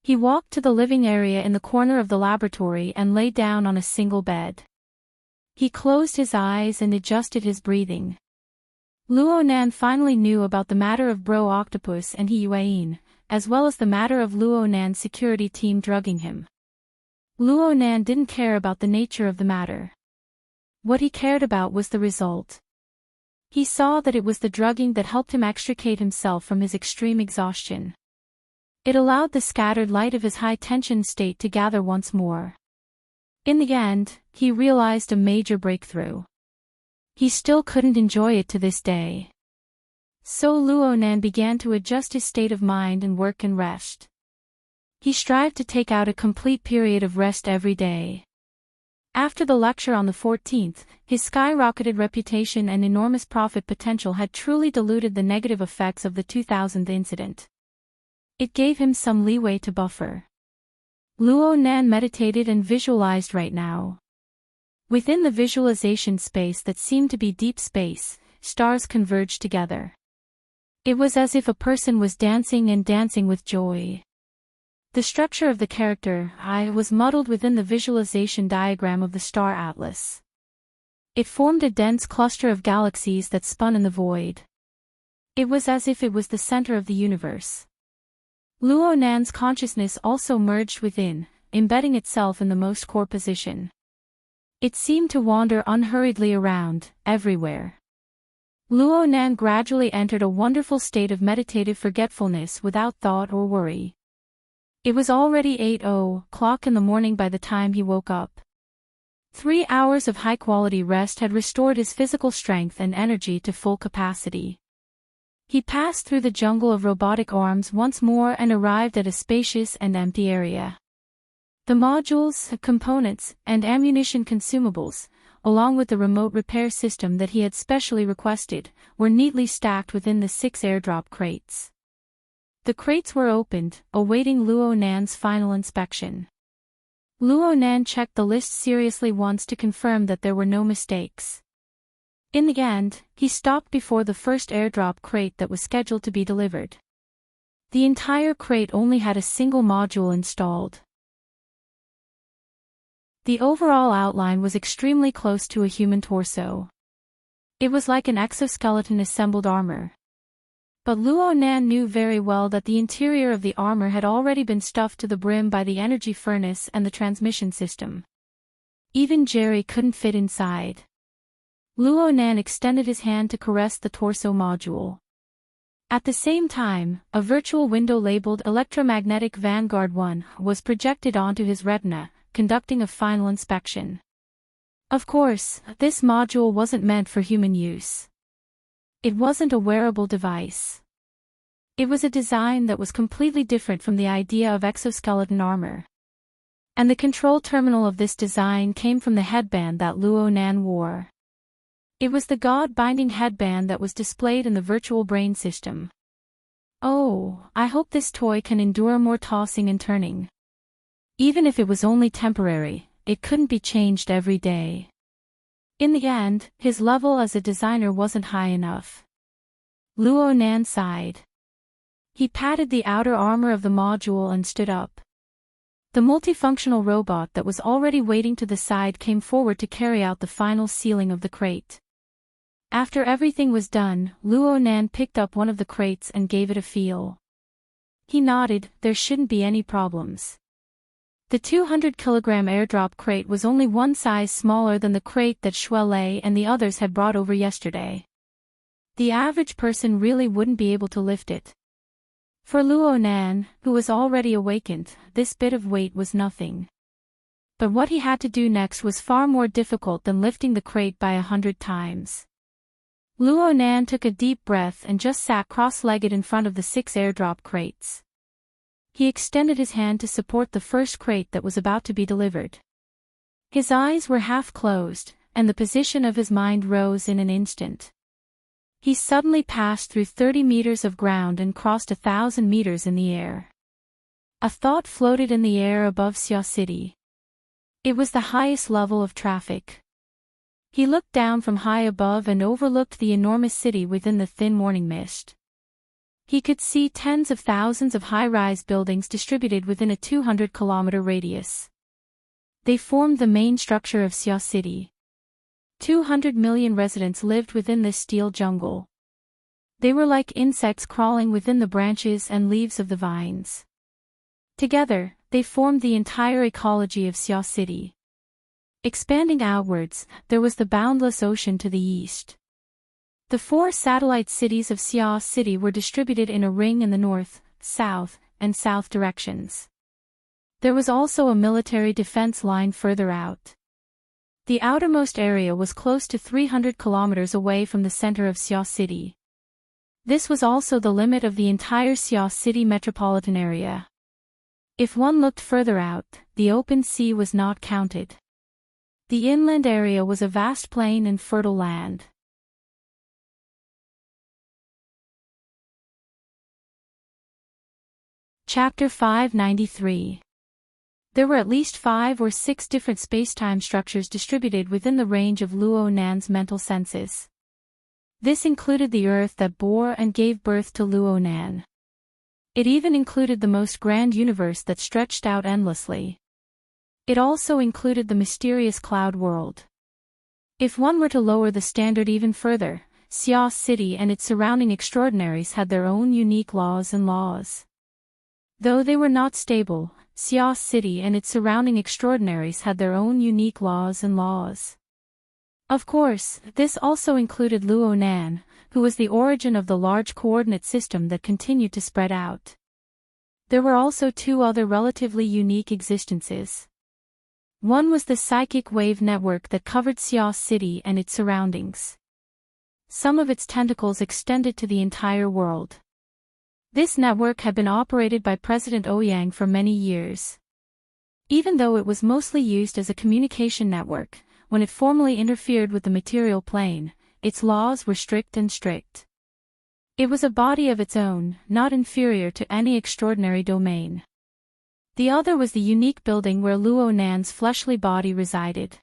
He walked to the living area in the corner of the laboratory and lay down on a single bed. He closed his eyes and adjusted his breathing. Luo Nan finally knew about the matter of Bro Octopus and He Yuan, as well as the matter of Luo Nan's security team drugging him. Luo Nan didn't care about the nature of the matter. What he cared about was the result. He saw that it was the drugging that helped him extricate himself from his extreme exhaustion. It allowed the scattered light of his high-tension state to gather once more. In the end, he realized a major breakthrough. He still couldn't enjoy it to this day. So Luo Nan began to adjust his state of mind and work and rest. He strived to take out a complete period of rest every day. After the lecture on the 14th, his skyrocketed reputation and enormous profit potential had truly diluted the negative effects of the 2000 incident. It gave him some leeway to buffer. Luo Nan meditated and visualized right now. Within the visualization space that seemed to be deep space, stars converged together. It was as if a person was dancing and dancing with joy. The structure of the character, I, was muddled within the visualization diagram of the star atlas. It formed a dense cluster of galaxies that spun in the void. It was as if it was the center of the universe. Luo Nan's consciousness also merged within, embedding itself in the most core position. It seemed to wander unhurriedly around, everywhere. Luo Nan gradually entered a wonderful state of meditative forgetfulness without thought or worry. It was already 8:00 in the morning by the time he woke up. 3 hours of high-quality rest had restored his physical strength and energy to full capacity. He passed through the jungle of robotic arms once more and arrived at a spacious and empty area. The modules, components, and ammunition consumables, along with the remote repair system that he had specially requested, were neatly stacked within the 6 airdrop crates. The crates were opened, awaiting Luo Nan's final inspection. Luo Nan checked the list seriously once to confirm that there were no mistakes. In the end, he stopped before the first airdrop crate that was scheduled to be delivered. The entire crate only had a single module installed. The overall outline was extremely close to a human torso. It was like an exoskeleton assembled armor. But Luo Nan knew very well that the interior of the armor had already been stuffed to the brim by the energy furnace and the transmission system. Even Jerry couldn't fit inside. Luo Nan extended his hand to caress the torso module. At the same time, a virtual window labeled Electromagnetic Vanguard 1 was projected onto his retina, conducting a final inspection. Of course, this module wasn't meant for human use. It wasn't a wearable device. It was a design that was completely different from the idea of exoskeleton armor. And the control terminal of this design came from the headband that Luo Nan wore. It was the God-binding headband that was displayed in the virtual brain system. Oh, I hope this toy can endure more tossing and turning. Even if it was only temporary, it couldn't be changed every day. In the end, his level as a designer wasn't high enough. Luo Nan sighed. He patted the outer armor of the module and stood up. The multifunctional robot that was already waiting to the side came forward to carry out the final sealing of the crate. After everything was done, Luo Nan picked up one of the crates and gave it a feel. He nodded, there shouldn't be any problems. The 200-kilogram airdrop crate was only one size smaller than the crate that Shuelei and the others had brought over yesterday. The average person really wouldn't be able to lift it. For Luo Nan, who was already awakened, this bit of weight was nothing. But what he had to do next was far more difficult than lifting the crate by 100 times. Luo Nan took a deep breath and just sat cross-legged in front of the 6 airdrop crates. He extended his hand to support the first crate that was about to be delivered. His eyes were half closed, and the position of his mind rose in an instant. He suddenly passed through 30 meters of ground and crossed 1,000 meters in the air. A thought floated in the air above Xia City. It was the highest level of traffic. He looked down from high above and overlooked the enormous city within the thin morning mist. He could see tens of thousands of high-rise buildings distributed within a 200-kilometer radius. They formed the main structure of Xia City. 200 million residents lived within this steel jungle. They were like insects crawling within the branches and leaves of the vines. Together, they formed the entire ecology of Xia City. Expanding outwards, there was the boundless ocean to the east. The 4 satellite cities of Xia City were distributed in a ring in the north, south, and south directions. There was also a military defense line further out. The outermost area was close to 300 kilometers away from the center of Xia City. This was also the limit of the entire Xia City metropolitan area. If one looked further out, the open sea was not counted. The inland area was a vast plain and fertile land. Chapter 593. There were at least 5 or 6 different space-time structures distributed within the range of Luo Nan's mental senses. This included the Earth that bore and gave birth to Luo Nan. It even included the most grand universe that stretched out endlessly. It also included the mysterious cloud world. If one were to lower the standard even further, Xia City and its surrounding extraordinaries had their own unique laws and laws. Though they were not stable, Xia City and its surrounding extraordinaries had their own unique laws and laws. Of course, this also included Luo Nan, who was the origin of the large coordinate system that continued to spread out. There were also 2 other relatively unique existences. One was the psychic wave network that covered Xia City and its surroundings. Some of its tentacles extended to the entire world. This network had been operated by President Ouyang for many years. Even though it was mostly used as a communication network, when it formally interfered with the material plane, its laws were strict and strict. It was a body of its own, not inferior to any extraordinary domain. The other was the unique building where Luo Nan's fleshly body resided.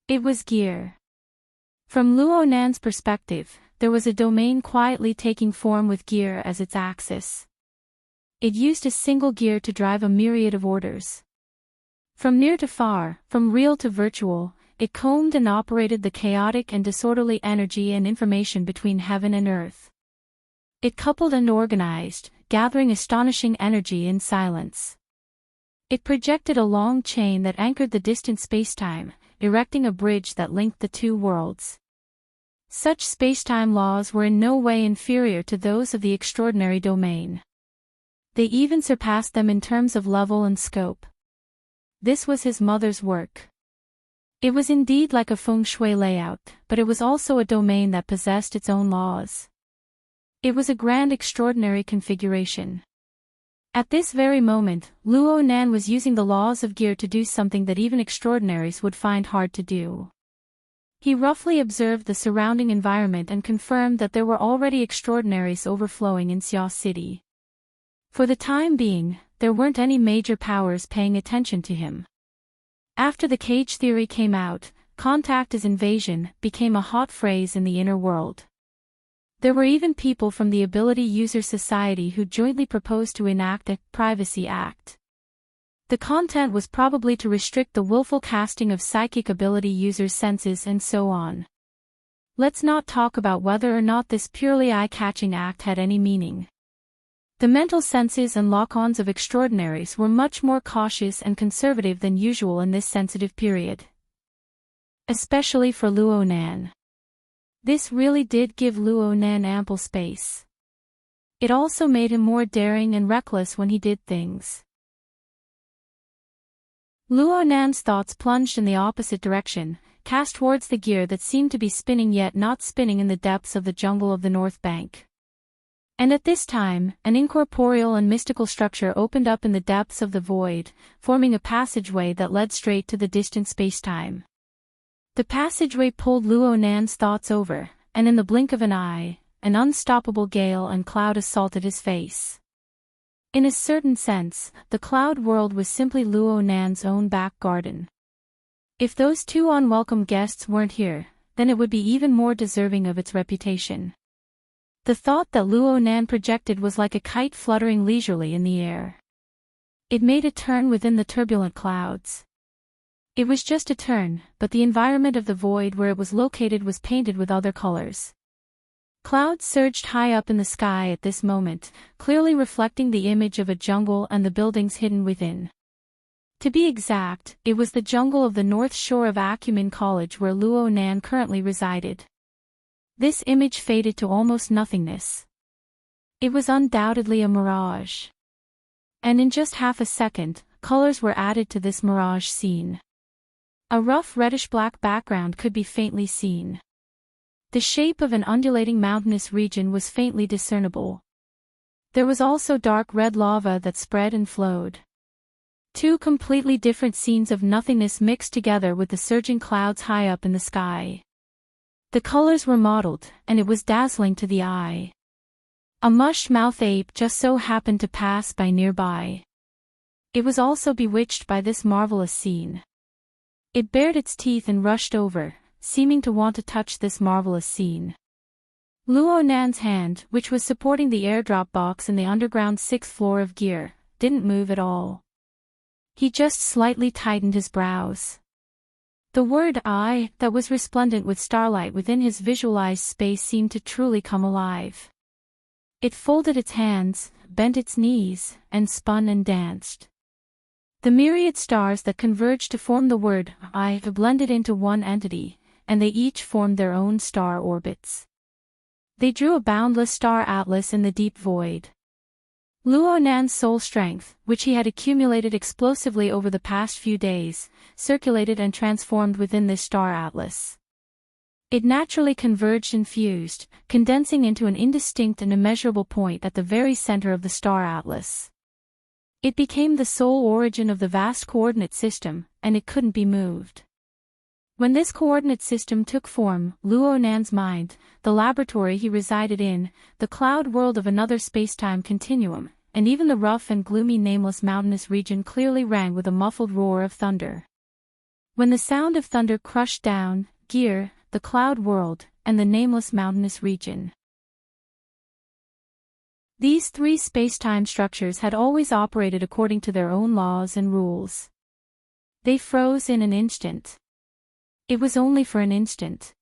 It was gear. From Luo Nan's perspective, there was a domain quietly taking form with gear as its axis. It used a single gear to drive a myriad of orders. From near to far, from real to virtual, it combed and operated the chaotic and disorderly energy and information between heaven and earth. It coupled and organized, gathering astonishing energy in silence. It projected a long chain that anchored the distant spacetime, erecting a bridge that linked the two worlds. Such spacetime laws were in no way inferior to those of the extraordinary domain. They even surpassed them in terms of level and scope. This was his mother's work. It was indeed like a feng shui layout, but it was also a domain that possessed its own laws. It was a grand extraordinary configuration. At this very moment, Luo Nan was using the laws of gear to do something that even extraordinaries would find hard to do. He roughly observed the surrounding environment and confirmed that there were already extraordinaries overflowing in Xia City. For the time being, there weren't any major powers paying attention to him. After the cage theory came out, contact is invasion became a hot phrase in the inner world. There were even people from the Ability User Society who jointly proposed to enact a Privacy Act. The content was probably to restrict the willful casting of psychic ability users' senses and so on. Let's not talk about whether or not this purely eye-catching act had any meaning. The mental senses and lock-ons of extraordinaries were much more cautious and conservative than usual in this sensitive period. Especially for Luo Nan. This really did give Luo Nan ample space. It also made him more daring and reckless when he did things. Luo Nan's thoughts plunged in the opposite direction, cast towards the gear that seemed to be spinning yet not spinning in the depths of the jungle of the North Bank. And at this time, an incorporeal and mystical structure opened up in the depths of the void, forming a passageway that led straight to the distant spacetime. The passageway pulled Luo Nan's thoughts over, and in the blink of an eye, an unstoppable gale and cloud assaulted his face. In a certain sense, the cloud world was simply Luo Nan's own back garden. If those two unwelcome guests weren't here, then it would be even more deserving of its reputation. The thought that Luo Nan projected was like a kite fluttering leisurely in the air. It made a turn within the turbulent clouds. It was just a turn, but the environment of the void where it was located was painted with other colors. Clouds surged high up in the sky at this moment, clearly reflecting the image of a jungle and the buildings hidden within. To be exact, it was the jungle of the north shore of Acumen College where Luo Nan currently resided. This image faded to almost nothingness. It was undoubtedly a mirage. And in just half a second, colors were added to this mirage scene. A rough reddish-black background could be faintly seen. The shape of an undulating mountainous region was faintly discernible. There was also dark red lava that spread and flowed. Two completely different scenes of nothingness mixed together with the surging clouds high up in the sky. The colors were mottled, and it was dazzling to the eye. A mush-mouthed ape just so happened to pass by nearby. It was also bewitched by this marvelous scene. It bared its teeth and rushed over, seeming to want to touch this marvelous scene. Luo Nan's hand, which was supporting the airdrop box in the underground 6th floor of gear, didn't move at all. He just slightly tightened his brows. The word "I" that was resplendent with starlight within his visualized space seemed to truly come alive. It folded its hands, bent its knees, and spun and danced. The myriad stars that converged to form the word "I" blended into one entity, and they each formed their own star orbits. They drew a boundless star atlas in the deep void. Luo Nan's soul strength, which he had accumulated explosively over the past few days, circulated and transformed within this star atlas. It naturally converged and fused, condensing into an indistinct and immeasurable point at the very center of the star atlas. It became the sole origin of the vast coordinate system, and it couldn't be moved. When this coordinate system took form, Luo Nan's mind, the laboratory he resided in, the cloud world of another spacetime continuum, and even the rough and gloomy nameless mountainous region clearly rang with a muffled roar of thunder. When the sound of thunder crushed down, gear, the cloud world, and the nameless mountainous region. These three spacetime structures had always operated according to their own laws and rules. They froze in an instant. It was only for an instant.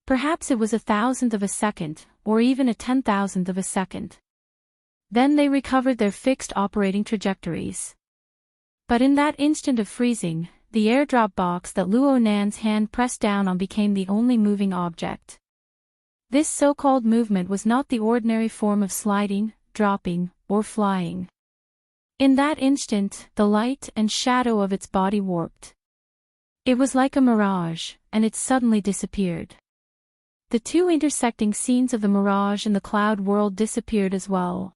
Perhaps it was 1,000th of a second, or even a 10,000th of a second. Then they recovered their fixed operating trajectories. But in that instant of freezing, the airdrop box that Luo Nan's hand pressed down on became the only moving object. This so-called movement was not the ordinary form of sliding, dropping, or flying. In that instant, the light and shadow of its body warped. It was like a mirage, and it suddenly disappeared. The two intersecting scenes of the mirage and the cloud world disappeared as well.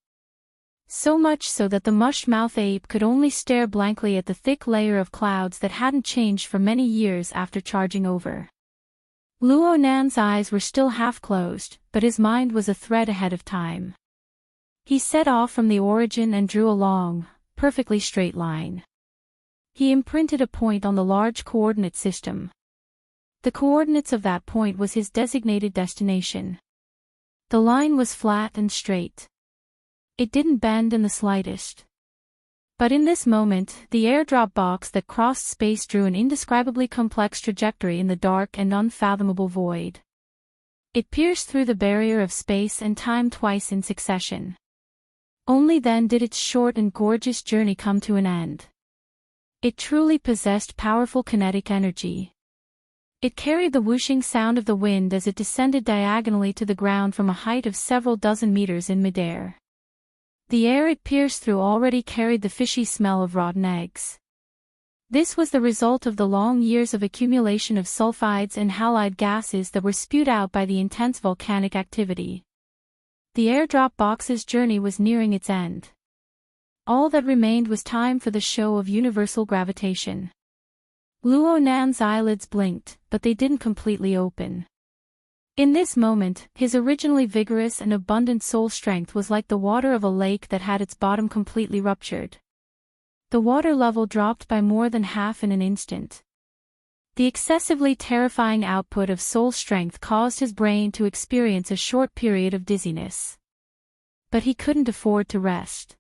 So much so that the mush-mouthed ape could only stare blankly at the thick layer of clouds that hadn't changed for many years after charging over. Luo Nan's eyes were still half closed, but his mind was a thread ahead of time. He set off from the origin and drew a long, perfectly straight line. He imprinted a point on the large coordinate system. The coordinates of that point was his designated destination. The line was flat and straight. It didn't bend in the slightest. But in this moment, the airdrop box that crossed space drew an indescribably complex trajectory in the dark and unfathomable void. It pierced through the barrier of space and time twice in succession. Only then did its short and gorgeous journey come to an end. It truly possessed powerful kinetic energy. It carried the whooshing sound of the wind as it descended diagonally to the ground from a height of several dozen meters in midair. The air it pierced through already carried the fishy smell of rotten eggs. This was the result of the long years of accumulation of sulfides and halide gases that were spewed out by the intense volcanic activity. The airdrop box's journey was nearing its end. All that remained was time for the show of universal gravitation. Luo Nan's eyelids blinked, but they didn't completely open. In this moment, his originally vigorous and abundant soul strength was like the water of a lake that had its bottom completely ruptured. The water level dropped by more than half in an instant. The excessively terrifying output of soul strength caused his brain to experience a short period of dizziness. But he couldn't afford to rest.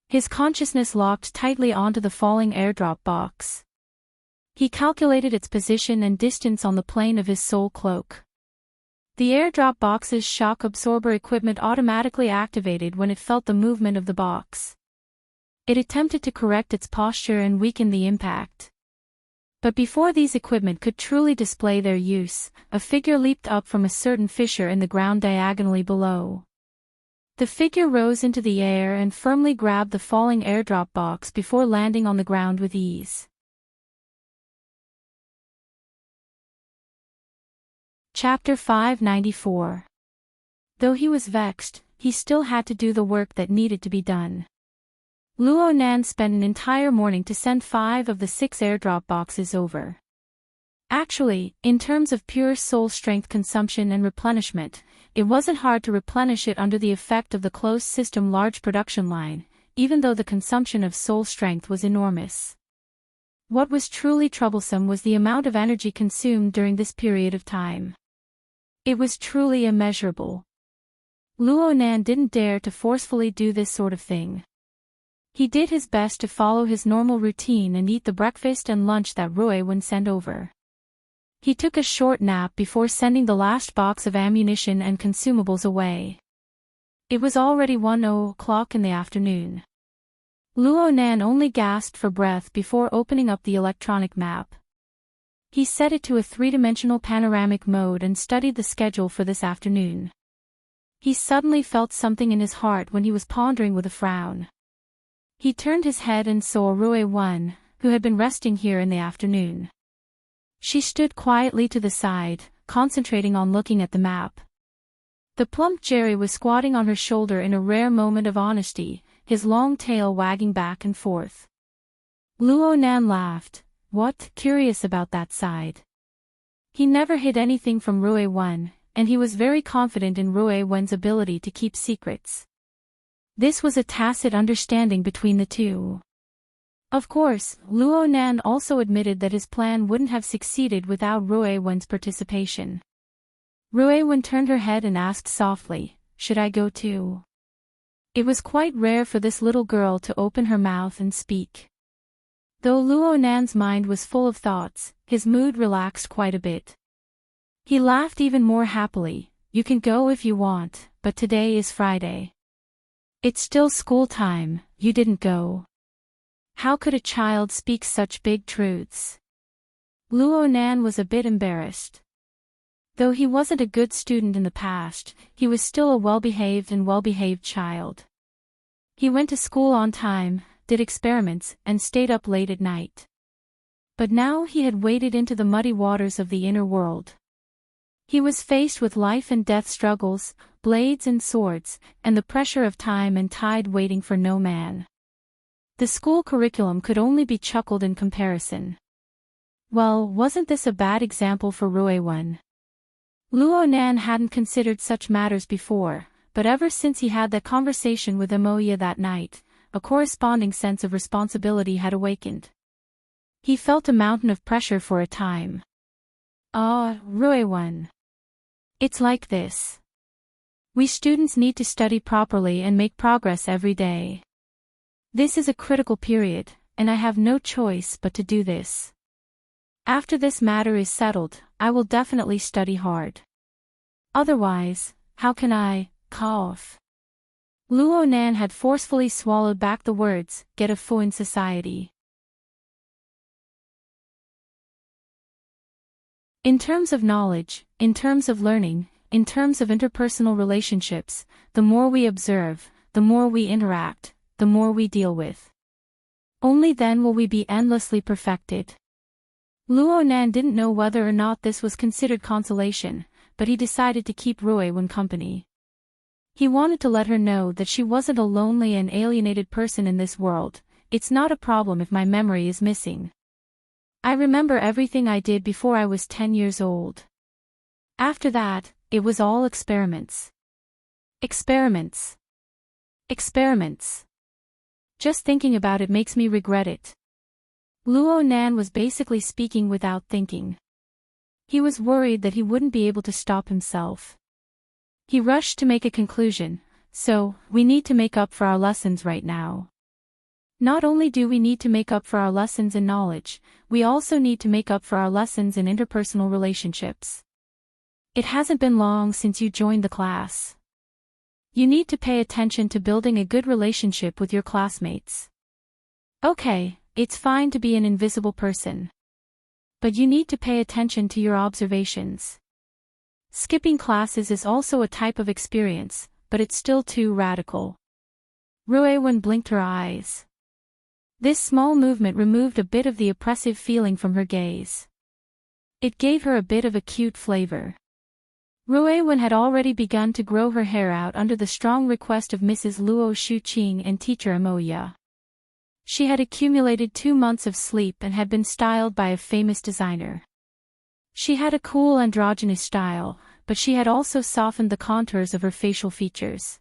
His consciousness locked tightly onto the falling airdrop box. He calculated its position and distance on the plane of his soul cloak. The airdrop box's shock absorber equipment automatically activated when it felt the movement of the box. It attempted to correct its posture and weaken the impact. But before these equipment could truly display their use, a figure leaped up from a certain fissure in the ground diagonally below. The figure rose into the air and firmly grabbed the falling airdrop box before landing on the ground with ease. Chapter 594. Though he was vexed, he still had to do the work that needed to be done. Luo Nan spent an entire morning to send 5 of the 6 airdrop boxes over. Actually, in terms of pure soul strength consumption and replenishment, it wasn't hard to replenish it under the effect of the closed system large production line, even though the consumption of soul strength was enormous. What was truly troublesome was the amount of energy consumed during this period of time. It was truly immeasurable. Luo Nan didn't dare to forcefully do this sort of thing. He did his best to follow his normal routine and eat the breakfast and lunch that Ruiwen sent over. He took a short nap before sending the last box of ammunition and consumables away. It was already 1:00 in the afternoon. Luo Nan only gasped for breath before opening up the electronic map. He set it to a 3-dimensional panoramic mode and studied the schedule for this afternoon. He suddenly felt something in his heart when he was pondering with a frown. He turned his head and saw Ruiwen, who had been resting here in the afternoon. She stood quietly to the side, concentrating on looking at the map. The plump Jerry was squatting on her shoulder in a rare moment of honesty, his long tail wagging back and forth. Luo Nan laughed. What, curious about that side? He never hid anything from Ruiwen, and he was very confident in Ruiwen's ability to keep secrets. This was a tacit understanding between the two. Of course, Luo Nan also admitted that his plan wouldn't have succeeded without Ruiwen's participation. Ruiwen turned her head and asked softly, "Should I go too?" It was quite rare for this little girl to open her mouth and speak. Though Luo Nan's mind was full of thoughts, his mood relaxed quite a bit. He laughed even more happily. "You can go if you want, but today is Friday. It's still school time, you didn't go." How could a child speak such big truths? Luo Nan was a bit embarrassed. Though he wasn't a good student in the past, he was still a well-behaved child. He went to school on time, did experiments, and stayed up late at night. But now he had waded into the muddy waters of the inner world. He was faced with life and death struggles, blades and swords, and the pressure of time and tide waiting for no man. The school curriculum could only be chuckled in comparison. Well, wasn't this a bad example for Ruiwen? Luo Nan hadn't considered such matters before, but ever since he had that conversation with Amoya that night, a corresponding sense of responsibility had awakened. He felt a mountain of pressure for a time. Ruiwen. It's like this. We students need to study properly and make progress every day. This is a critical period, and I have no choice but to do this. After this matter is settled, I will definitely study hard. Otherwise, how can I, cough? Luo Nan had forcefully swallowed back the words, get a fu in society. In terms of knowledge, in terms of learning, in terms of interpersonal relationships, the more we observe, the more we interact, the more we deal with. Only then will we be endlessly perfected. Luo Nan didn't know whether or not this was considered consolation, but he decided to keep Ruiwen company. He wanted to let her know that she wasn't a lonely and alienated person in this world. It's not a problem if my memory is missing. I remember everything I did before I was 10 years old. After that, it was all experiments. Experiments. Experiments. Just thinking about it makes me regret it. Luo Nan was basically speaking without thinking. He was worried that he wouldn't be able to stop himself. He rushed to make a conclusion, so, we need to make up for our lessons right now. Not only do we need to make up for our lessons in knowledge, we also need to make up for our lessons in interpersonal relationships. It hasn't been long since you joined the class. You need to pay attention to building a good relationship with your classmates. Okay, it's fine to be an invisible person. But you need to pay attention to your observations. Skipping classes is also a type of experience, but it's still too radical. Ruiwen blinked her eyes. This small movement removed a bit of the oppressive feeling from her gaze. It gave her a bit of a cute flavor. Ruiwen had already begun to grow her hair out under the strong request of Mrs. Luo Shuqing and teacher Amoya. She had accumulated 2 months of sleep and had been styled by a famous designer. She had a cool androgynous style, but she had also softened the contours of her facial features.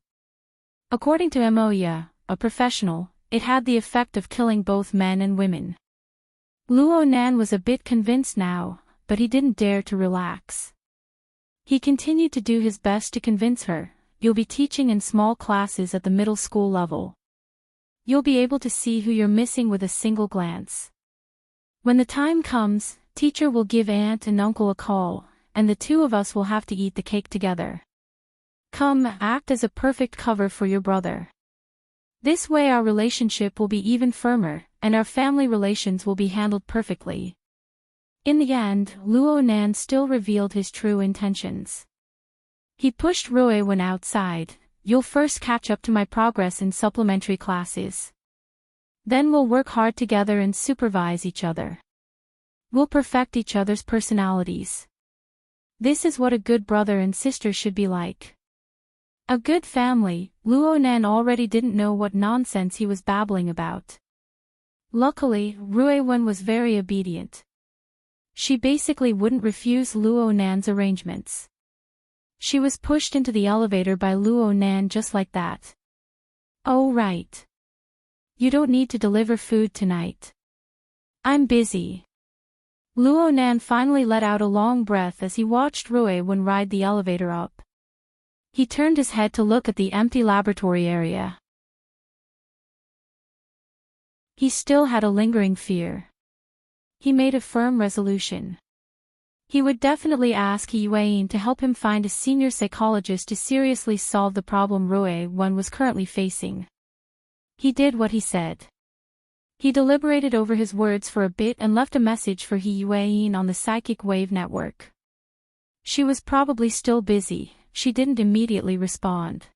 According to Amoya, a professional, it had the effect of killing both men and women. Luo Nan was a bit convinced now, but he didn't dare to relax. He continued to do his best to convince her, you'll be teaching in small classes at the middle school level. You'll be able to see who you're missing with a single glance. When the time comes, teacher will give aunt and uncle a call, and the two of us will have to eat the cake together. Come, act as a perfect cover for your brother. This way our relationship will be even firmer, and our family relations will be handled perfectly. In the end, Luo Nan still revealed his true intentions. He pushed Ruiwen outside. You'll first catch up to my progress in supplementary classes. Then we'll work hard together and supervise each other. We'll perfect each other's personalities. This is what a good brother and sister should be like. A good family. Luo Nan already didn't know what nonsense he was babbling about. Luckily, Ruiwen was very obedient. She basically wouldn't refuse Luo Nan's arrangements. She was pushed into the elevator by Luo Nan just like that. Oh right. You don't need to deliver food tonight. I'm busy. Luo Nan finally let out a long breath as he watched Ruiwen ride the elevator up. He turned his head to look at the empty laboratory area. He still had a lingering fear. He made a firm resolution. He would definitely ask Yuan to help him find a senior psychologist to seriously solve the problem Ruiwen was currently facing. He did what he said. He deliberated over his words for a bit and left a message for Heir on the psychic wave network. She was probably still busy. She didn't immediately respond.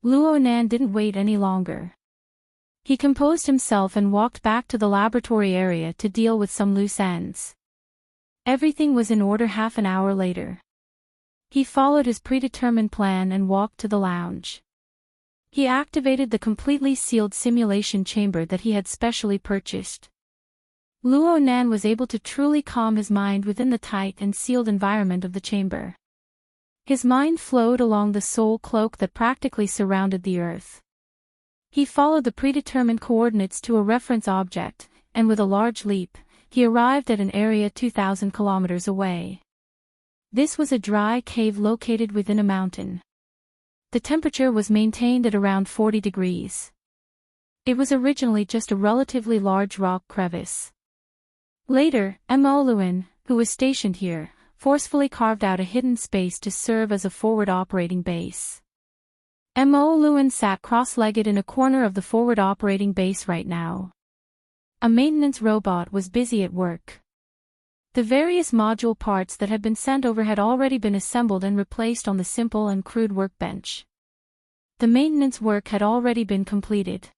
Luo Nan didn't wait any longer. He composed himself and walked back to the laboratory area to deal with some loose ends. Everything was in order half an hour later. He followed his predetermined plan and walked to the lounge. He activated the completely sealed simulation chamber that he had specially purchased. Luo Nan was able to truly calm his mind within the tight and sealed environment of the chamber. His mind flowed along the soul cloak that practically surrounded the earth. He followed the predetermined coordinates to a reference object, and with a large leap, he arrived at an area 2,000 kilometers away. This was a dry cave located within a mountain. The temperature was maintained at around 40 degrees. It was originally just a relatively large rock crevice. Later, Mo Luan, who was stationed here, forcefully carved out a hidden space to serve as a forward operating base. Mo Luan sat cross-legged in a corner of the forward operating base right now. A maintenance robot was busy at work. The various module parts that had been sent over had already been assembled and replaced on the simple and crude workbench. The maintenance work had already been completed.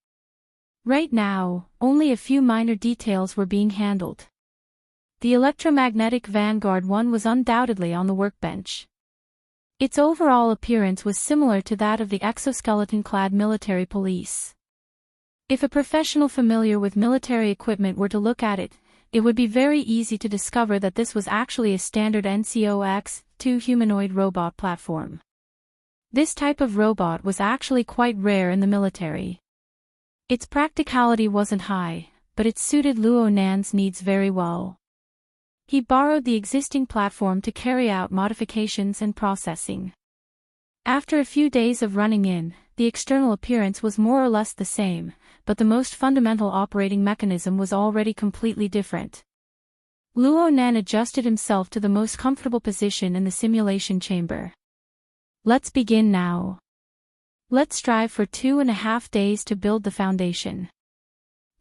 Right now, only a few minor details were being handled. The electromagnetic Vanguard 1 was undoubtedly on the workbench. Its overall appearance was similar to that of the exoskeleton-clad military police. If a professional familiar with military equipment were to look at it, it would be very easy to discover that this was actually a standard NCOX-2 humanoid robot platform. This type of robot was actually quite rare in the military. Its practicality wasn't high, but it suited Luo Nan's needs very well. He borrowed the existing platform to carry out modifications and processing. After a few days of running in, the external appearance was more or less the same, but the most fundamental operating mechanism was already completely different. Luo Nan adjusted himself to the most comfortable position in the simulation chamber. Let's begin now. Let's strive for 2.5 days to build the foundation.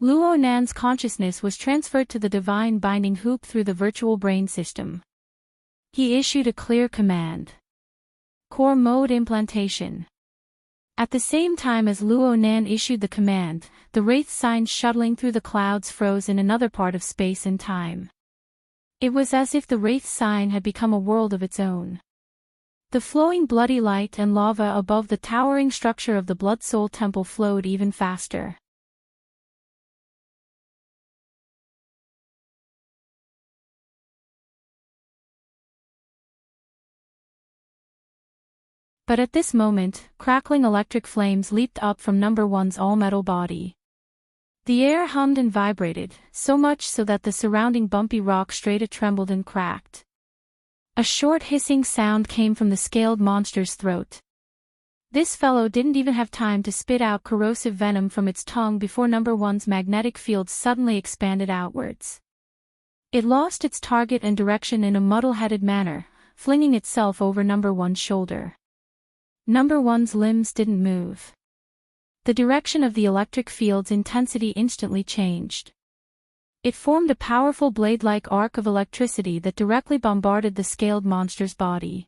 Luo Nan's consciousness was transferred to the divine binding hoop through the virtual brain system. He issued a clear command. Core mode implantation. At the same time as Luo Nan issued the command, the wraith signs shuttling through the clouds froze in another part of space and time. It was as if the wraith sign had become a world of its own. The flowing bloody light and lava above the towering structure of the Blood Soul Temple flowed even faster. But at this moment, crackling electric flames leaped up from Number One's all-metal body. The air hummed and vibrated, so much so that the surrounding bumpy rock strata trembled and cracked. A short hissing sound came from the scaled monster's throat. This fellow didn't even have time to spit out corrosive venom from its tongue before Number One's magnetic field suddenly expanded outwards. It lost its target and direction in a muddle-headed manner, flinging itself over Number One's shoulder. Number One's limbs didn't move. The direction of the electric field's intensity instantly changed. It formed a powerful blade-like arc of electricity that directly bombarded the scaled monster's body.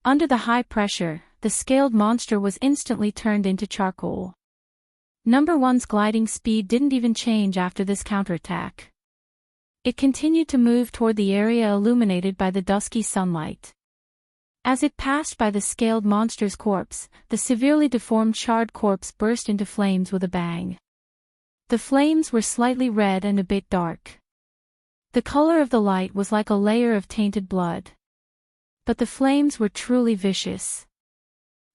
Under the high pressure, the scaled monster was instantly turned into charcoal. Number One's gliding speed didn't even change after this counterattack. It continued to move toward the area illuminated by the dusky sunlight. As it passed by the scaled monster's corpse, the severely deformed charred corpse burst into flames with a bang. The flames were slightly red and a bit dark. The color of the light was like a layer of tainted blood. But the flames were truly vicious.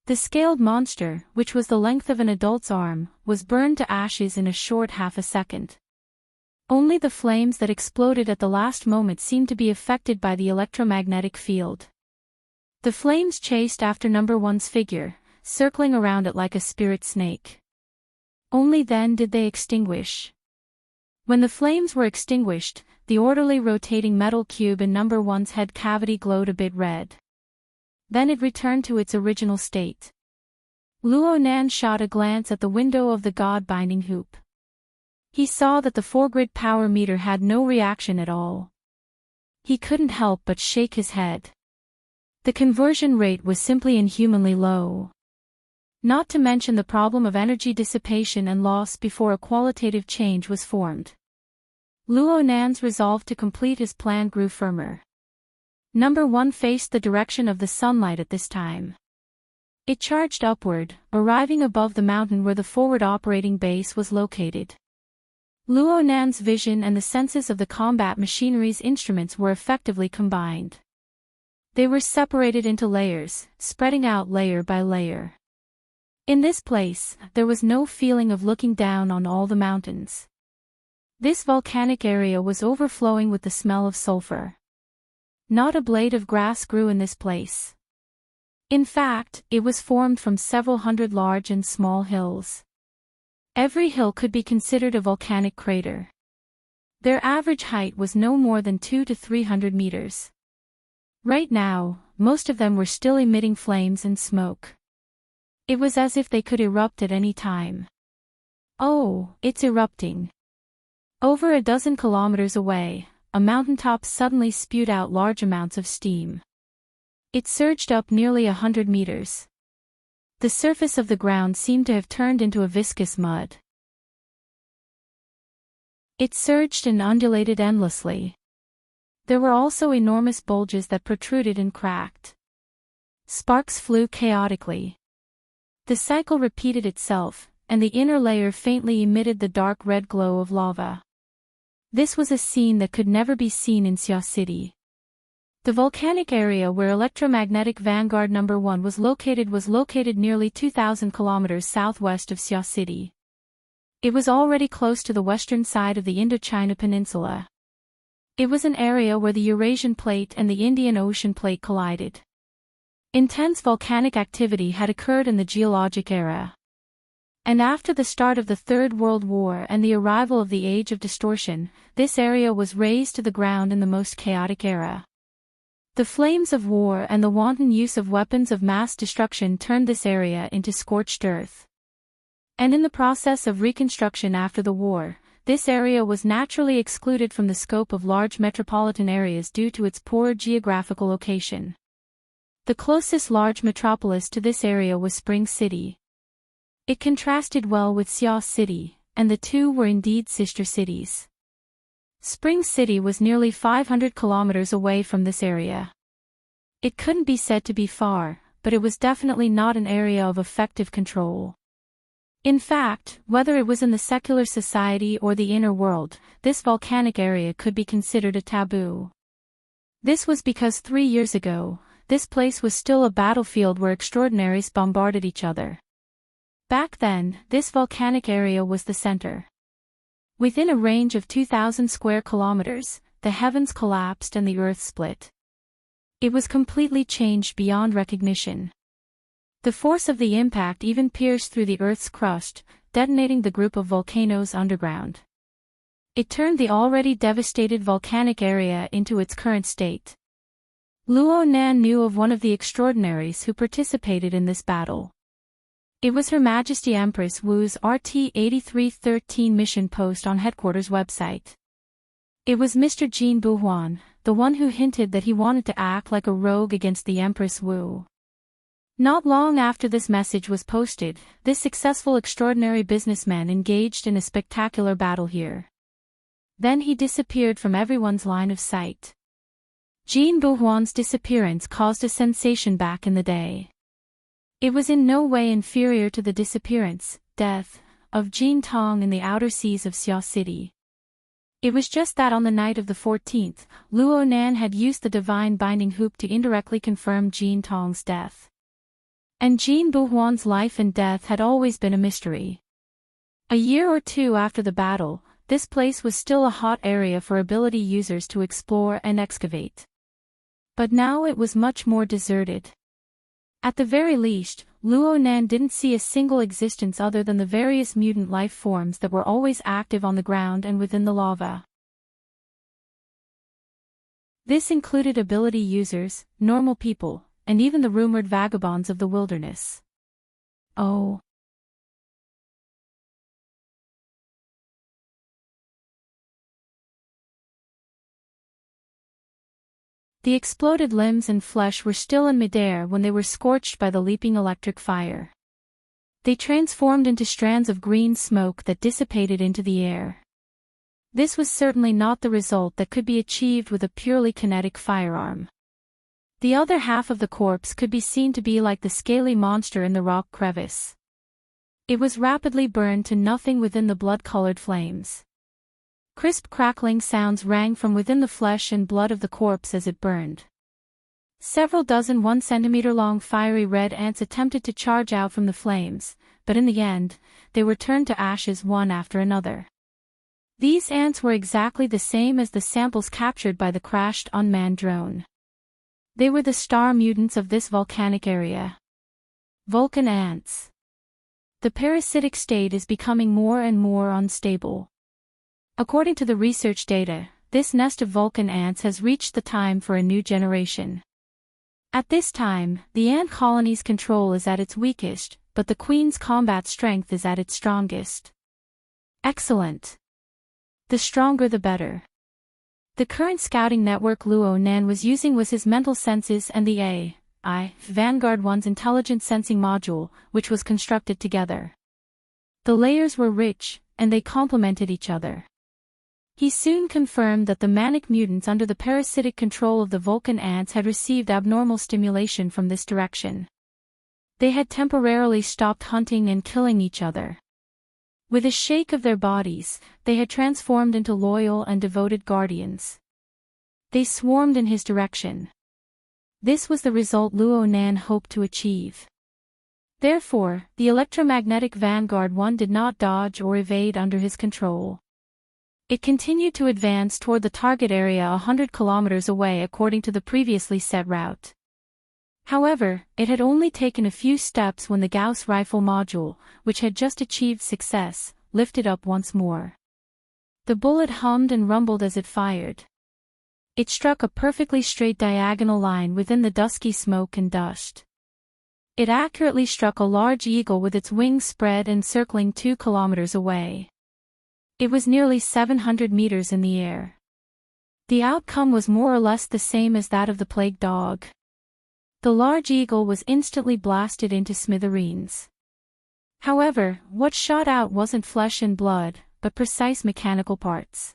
The scaled monster, which was the length of an adult's arm, was burned to ashes in a short half a second. Only the flames that exploded at the last moment seemed to be affected by the electromagnetic field. The flames chased after Number One's figure, circling around it like a spirit snake. Only then did they extinguish. When the flames were extinguished, the orderly rotating metal cube in Number One's head cavity glowed a bit red. Then it returned to its original state. Luo Nan shot a glance at the window of the god-binding hoop. He saw that the 4-grid power meter had no reaction at all. He couldn't help but shake his head. The conversion rate was simply inhumanly low. Not to mention the problem of energy dissipation and loss before a qualitative change was formed. Luo Nan's resolve to complete his plan grew firmer. Number 1 faced the direction of the sunlight at this time. It charged upward, arriving above the mountain where the forward operating base was located. Luo Nan's vision and the senses of the combat machinery's instruments were effectively combined. They were separated into layers, spreading out layer by layer. In this place, there was no feeling of looking down on all the mountains. This volcanic area was overflowing with the smell of sulfur. Not a blade of grass grew in this place. In fact, it was formed from several hundred large and small hills. Every hill could be considered a volcanic crater. Their average height was no more than 200 to 300 meters. Right now, most of them were still emitting flames and smoke. It was as if they could erupt at any time. Oh, it's erupting. Over a dozen kilometers away, a mountaintop suddenly spewed out large amounts of steam. It surged up nearly 100 meters. The surface of the ground seemed to have turned into a viscous mud. It surged and undulated endlessly. There were also enormous bulges that protruded and cracked. Sparks flew chaotically. The cycle repeated itself, and the inner layer faintly emitted the dark red glow of lava. This was a scene that could never be seen in Xia City. The volcanic area where electromagnetic vanguard number 1 was located nearly 2,000 kilometers southwest of Xia City. It was already close to the western side of the Indochina Peninsula. It was an area where the Eurasian Plate and the Indian Ocean Plate collided. Intense volcanic activity had occurred in the geologic era. And after the start of the Third World War and the arrival of the Age of Distortion, this area was razed to the ground in the most chaotic era. The flames of war and the wanton use of weapons of mass destruction turned this area into scorched earth. And in the process of reconstruction after the war, this area was naturally excluded from the scope of large metropolitan areas due to its poor geographical location. The closest large metropolis to this area was Spring City. It contrasted well with Xia City, and the two were indeed sister cities. Spring City was nearly 500 kilometers away from this area. It couldn't be said to be far, but it was definitely not an area of effective control. In fact, whether it was in the secular society or the inner world, this volcanic area could be considered a taboo. This was because 3 years ago, this place was still a battlefield where extraordinaries bombarded each other. Back then, this volcanic area was the center. Within a range of 2,000 square kilometers, the heavens collapsed and the earth split. It was completely changed beyond recognition. The force of the impact even pierced through the earth's crust, detonating the group of volcanoes underground. It turned the already devastated volcanic area into its current state. Luo Nan knew of one of the extraordinaries who participated in this battle. It was Her Majesty Empress Wu's RT-8313 mission post on headquarters website. It was Mr. Jin Buhuan, the one who hinted that he wanted to act like a rogue against the Empress Wu. Not long after this message was posted, this successful extraordinary businessman engaged in a spectacular battle here. Then he disappeared from everyone's line of sight. Jin Buhuan's disappearance caused a sensation back in the day. It was in no way inferior to the disappearance, death, of Jin Tong in the outer seas of Xia City. It was just that on the night of the 14th, Luo Nan had used the divine binding hoop to indirectly confirm Jin Tong's death. And Jin Buhuan's life and death had always been a mystery. A year or two after the battle, this place was still a hot area for ability users to explore and excavate. But now it was much more deserted. At the very least, Luo Nan didn't see a single existence other than the various mutant life forms that were always active on the ground and within the lava. This included ability users, normal people, and even the rumored vagabonds of the wilderness. Oh. The exploded limbs and flesh were still in midair when they were scorched by the leaping electric fire. They transformed into strands of green smoke that dissipated into the air. This was certainly not the result that could be achieved with a purely kinetic firearm. The other half of the corpse could be seen to be like the scaly monster in the rock crevice. It was rapidly burned to nothing within the blood-colored flames. Crisp crackling sounds rang from within the flesh and blood of the corpse as it burned. Several dozen 1 centimeter long fiery red ants attempted to charge out from the flames, but in the end, they were turned to ashes one after another. These ants were exactly the same as the samples captured by the crashed unmanned drone. They were the star mutants of this volcanic area. Vulcan ants. The parasitic state is becoming more and more unstable. According to the research data, this nest of Vulcan ants has reached the time for a new generation. At this time, the ant colony's control is at its weakest, but the queen's combat strength is at its strongest. Excellent. The stronger the better. The current scouting network Luo Nan was using was his mental senses and the AI, Vanguard 1's intelligent sensing module, which was constructed together. The layers were rich, and they complemented each other. He soon confirmed that the manic mutants under the parasitic control of the Vulcan ants had received abnormal stimulation from this direction. They had temporarily stopped hunting and killing each other. With a shake of their bodies, they had transformed into loyal and devoted guardians. They swarmed in his direction. This was the result Luo Nan hoped to achieve. Therefore, the electromagnetic Vanguard 1 did not dodge or evade under his control. It continued to advance toward the target area 100 kilometers away according to the previously set route. However, it had only taken a few steps when the Gauss rifle module, which had just achieved success, lifted up once more. The bullet hummed and rumbled as it fired. It struck a perfectly straight diagonal line within the dusky smoke and dust. It accurately struck a large eagle with its wings spread and circling 2 kilometers away. It was nearly 700 meters in the air. The outcome was more or less the same as that of the plague dog. The large eagle was instantly blasted into smithereens. However, what shot out wasn't flesh and blood, but precise mechanical parts.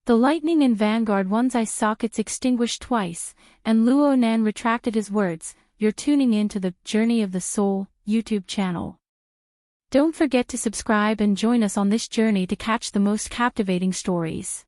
The lightning in Vanguard 1's eye sockets extinguished twice, and Luo Nan retracted his words, "You're tuning in to the Journey of the Soul YouTube channel. Don't forget to subscribe and join us on this journey to catch the most captivating stories."